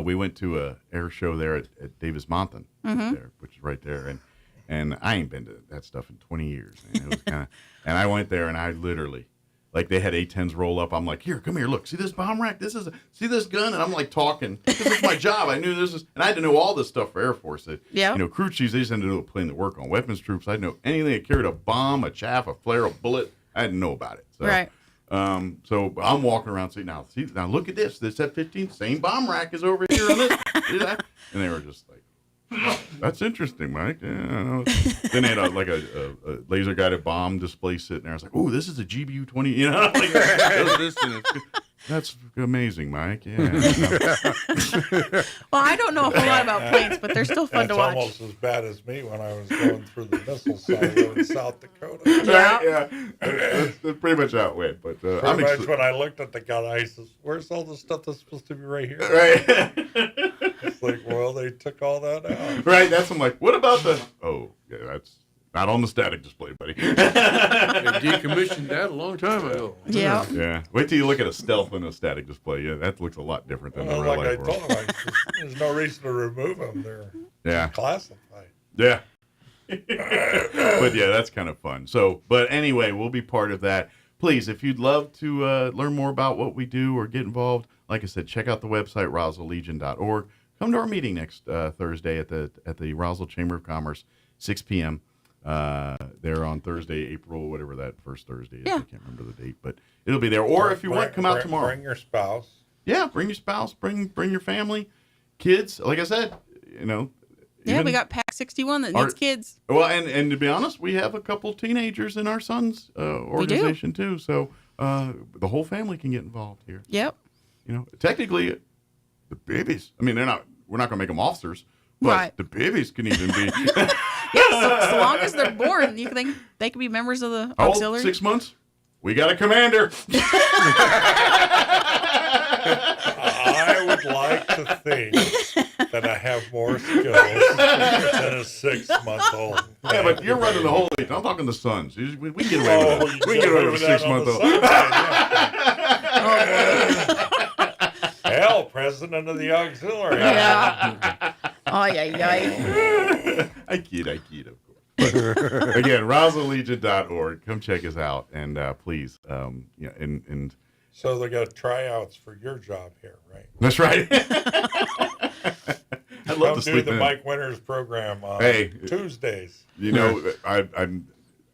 we went to a air show there at Davis-Monthan, which is right there, and I ain't been to that stuff in 20 years. And it was kind of, and I went there and I literally, like, they had A-10s roll up. I'm like, here, come here, look, see this bomb rack? See this gun? And I'm like talking, because it's my job. I knew this is, and I had to know all this stuff for Air Force. Crew chiefs, they just had to know the plane to work on. Weapons troops, I had to know anything that carried a bomb, a chaff, a flare, a bullet. I had to know about it. So, right. So I'm walking around saying, now look at this. This F-15, same bomb rack is over here on this. And they were just like, oh, that's interesting, Mike. Yeah. Then they had a laser guided bomb display sitting there. I was like, oh, this is a GBU-20. That's amazing, Mike. Yeah. Well, I don't know a whole lot about planes, but they're still fun to watch. It's almost as bad as me when I was going through the missile silo in South Dakota. Yeah. That's pretty much how it went. But when I looked at the gun, I said, where's all the stuff that's supposed to be right here? Right. It's like, well, they took all that out. Right. I'm like, what about the... Oh, yeah, that's not on the static display, buddy. They decommissioned that a long time ago. Yeah. Yeah. Wait till you look at a stealth in a static display. Yeah, that looks a lot different than the real life world. There's no reason to remove them. They're classified. Yeah. But yeah, that's kind of fun. So, but anyway, we'll be part of that. Please, if you'd love to learn more about what we do or get involved, like I said, check out the website, roswelllegion.org. Come to our meeting next Thursday at the Roswell Chamber of Commerce, 6 p.m. There on Thursday, April, whatever that first Thursday is. Yeah. I can't remember the date, but it'll be there. Or if you want, come out tomorrow. Bring your spouse. Yeah, bring your spouse. Bring your family, kids. Like I said, Yeah, we got Pack 61 that needs kids. Well, and to be honest, we have a couple teenagers in our son's organization too. So the whole family can get involved here. Yep. Technically, the babies. I mean, we're not going to make them officers, but right. The babies can even be. Yeah, so long as they're born, you think they could be members of the auxiliary. 6 months. We got a commander. I would like to think that I have more skills than a 6-month-old. Yeah, but you're running the whole league. I'm talking the sons. We can get away with that. We can get away with a 6-month-old. Hell, president of the auxiliary. Yeah. Oh, yeah. I kid, of course. But, again, roswelllegion.org. Come check us out, and please, and so they got tryouts for your job here, right? That's right. I'd love to do sleep the in. Mike Winters program on Tuesdays.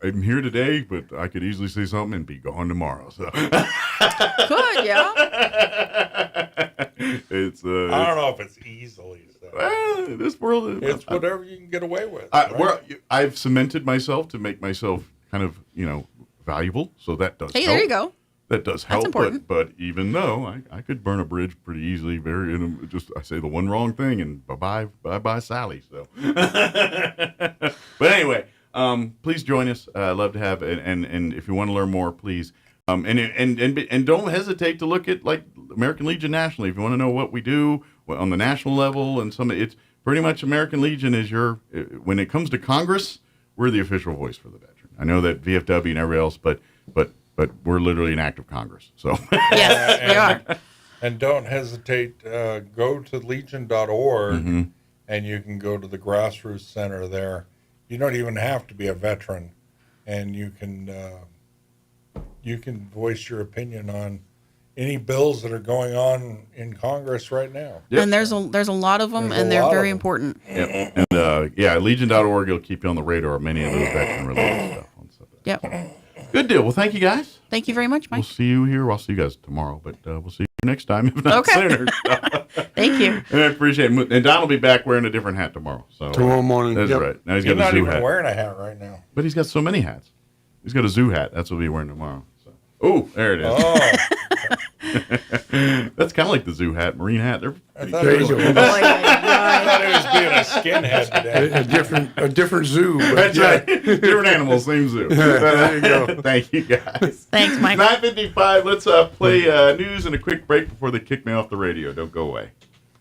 I'm here today, but I could easily say something and be gone tomorrow. So good, yeah. It's I don't know if it's easily so. This world, it's whatever you can get away with. I've cemented myself to make myself kind of valuable, so that does. Hey, help. there you go. That does help. That's important. But even though I could burn a bridge pretty easily, I say the one wrong thing and bye bye Sally. So, but anyway. Please join us. I'd love to have and if you want to learn more, please. And don't hesitate to look at like American Legion nationally. If you want to know what we do on the national level and it's pretty much American Legion is when it comes to Congress, we're the official voice for the veteran. I know that VFW and everybody else, but we're literally an act of Congress. So yes, we are. And don't hesitate. Go to legion.org and you can go to the grassroots center there. You don't even have to be a veteran, and you can voice your opinion on any bills that are going on in Congress right now. Yep. And there's a lot of them, and they're very important. Yep. And Legion.org will keep you on the radar of many of those veteran-related stuff. Yep. Good deal. Well, thank you guys. Thank you very much, Mike. We'll see you here. I'll see you guys tomorrow, but we'll see you next time, if not sooner. Thank you. And I appreciate it. And Don will be back wearing a different hat tomorrow. So tomorrow morning. That's right. Now he's got a zoo hat. He's not even wearing a hat right now. But he's got so many hats. He's got a zoo hat. That's what he'll be wearing tomorrow. So. Oh, there it is. Oh. That's kind of like the zoo hat, marine hat. They're pretty There you go. I thought it was being a skinhead today. A different zoo. But That's right. Different animals, same zoo. There you go. Thank you, guys. Thanks, Mike. 9:55. Let's play news and a quick break before they kick me off the radio. Don't go away.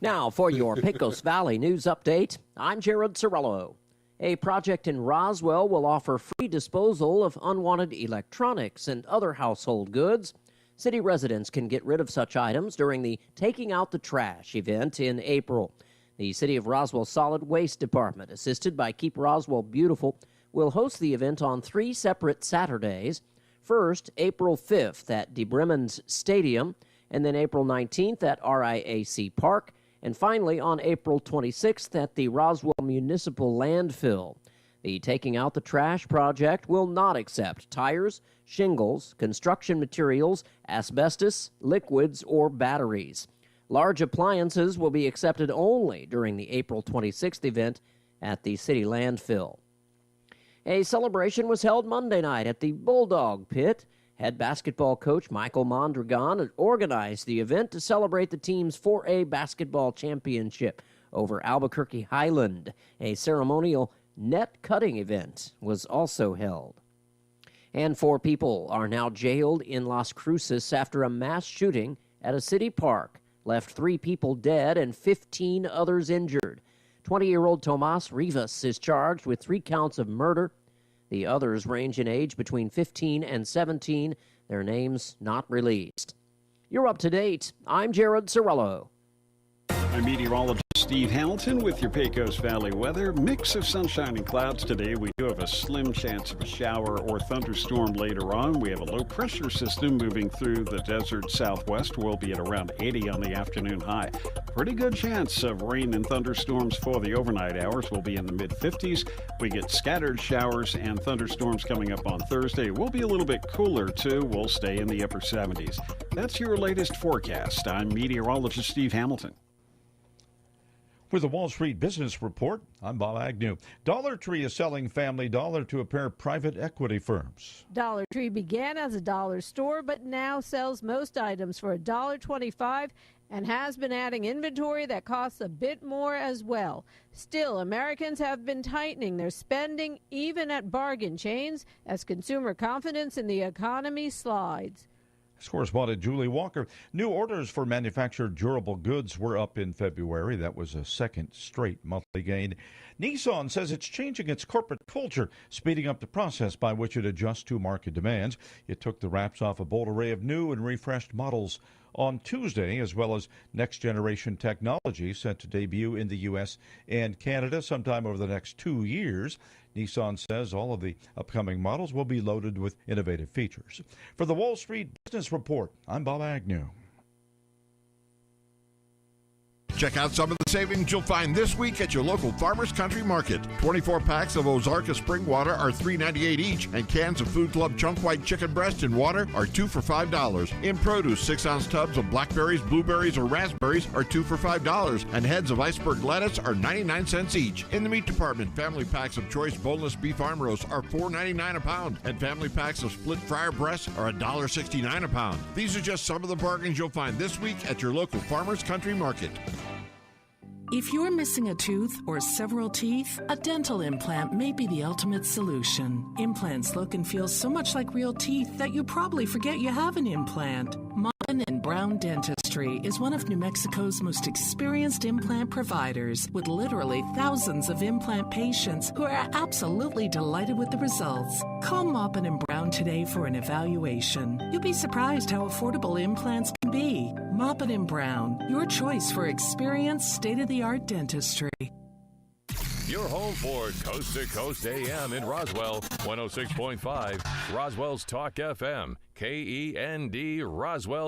Now for your Pecos Valley news update, I'm Jared Cirillo. A project in Roswell will offer free disposal of unwanted electronics and other household goods. City residents can get rid of such items during the Taking Out the Trash event in April. The City of Roswell Solid Waste Department, assisted by Keep Roswell Beautiful, will host the event on 3 separate Saturdays. First, April 5th at DeBremens Stadium, and then April 19th at RIAC Park, and finally on April 26th at the Roswell Municipal Landfill. The Taking Out the Trash project will not accept tires, shingles, construction materials, asbestos, liquids, or batteries. Large appliances will be accepted only during the April 26th event at the city landfill. A celebration was held Monday night at the Bulldog Pit. Head basketball coach Michael Mondragon organized the event to celebrate the team's 4A basketball championship over Albuquerque Highland. A ceremonial net cutting event was also held. And 4 people are now jailed in Las Cruces after a mass shooting at a city park left 3 people dead and 15 others injured. 20-year-old Tomas Rivas is charged with 3 counts of murder. The others range in age between 15 and 17. Their names not released. You're up to date. I'm Jared Cirillo. I'm meteorologist Steve Hamilton with your Pecos Valley weather. Mix of sunshine and clouds today. We do have a slim chance of a shower or thunderstorm later on. We have a low pressure system moving through the desert southwest. We'll be at around 80 on the afternoon high. Pretty good chance of rain and thunderstorms for the overnight hours. We'll be in the mid-50s. We get scattered showers and thunderstorms coming up on Thursday. We'll be a little bit cooler too. We'll stay in the upper 70s. That's your latest forecast. I'm meteorologist Steve Hamilton. With the Wall Street Business Report, I'm Bob Agnew. Dollar Tree is selling Family Dollar to a pair of private equity firms. Dollar Tree began as a dollar store, but now sells most items for $1.25 and has been adding inventory that costs a bit more as well. Still, Americans have been tightening their spending, even at bargain chains, as consumer confidence in the economy slides. As correspondent Julie Walker, new orders for manufactured durable goods were up in February. That was a second straight monthly gain. Nissan says it's changing its corporate culture, speeding up the process by which it adjusts to market demands. It took the wraps off a bold array of new and refreshed models on Tuesday, as well as next-generation technology set to debut in the U.S. and Canada sometime over the next 2 years. Nissan says all of the upcoming models will be loaded with innovative features. For the Wall Street Business Report, I'm Bob Agnew. Check out some of the savings you'll find this week at your local Farmers Country Market. 24 packs of Ozarka Spring Water are $3.98 each, and cans of Food Club Chunk White Chicken Breast and Water are 2 for $5. In produce, 6-ounce tubs of blackberries, blueberries, or raspberries are 2 for $5, and heads of iceberg lettuce are 99 cents each. In the meat department, family packs of choice boneless beef arm roasts are $4.99 a pound, and family packs of split fryer breasts are $1.69 a pound. These are just some of the bargains you'll find this week at your local Farmers Country Market. If you're missing a tooth or several teeth, a dental implant may be the ultimate solution. Implants look and feel so much like real teeth that you probably forget you have an implant. Maupin and Brown Dentistry is one of New Mexico's most experienced implant providers, with literally thousands of implant patients who are absolutely delighted with the results. Call Maupin and Brown today for an evaluation. You'll be surprised how affordable implants can be. Maupin and Brown, your choice for experienced, state-of-the-art dentistry. Your home for Coast to Coast AM in Roswell, 106.5, Roswell's Talk FM, KEND Roswell.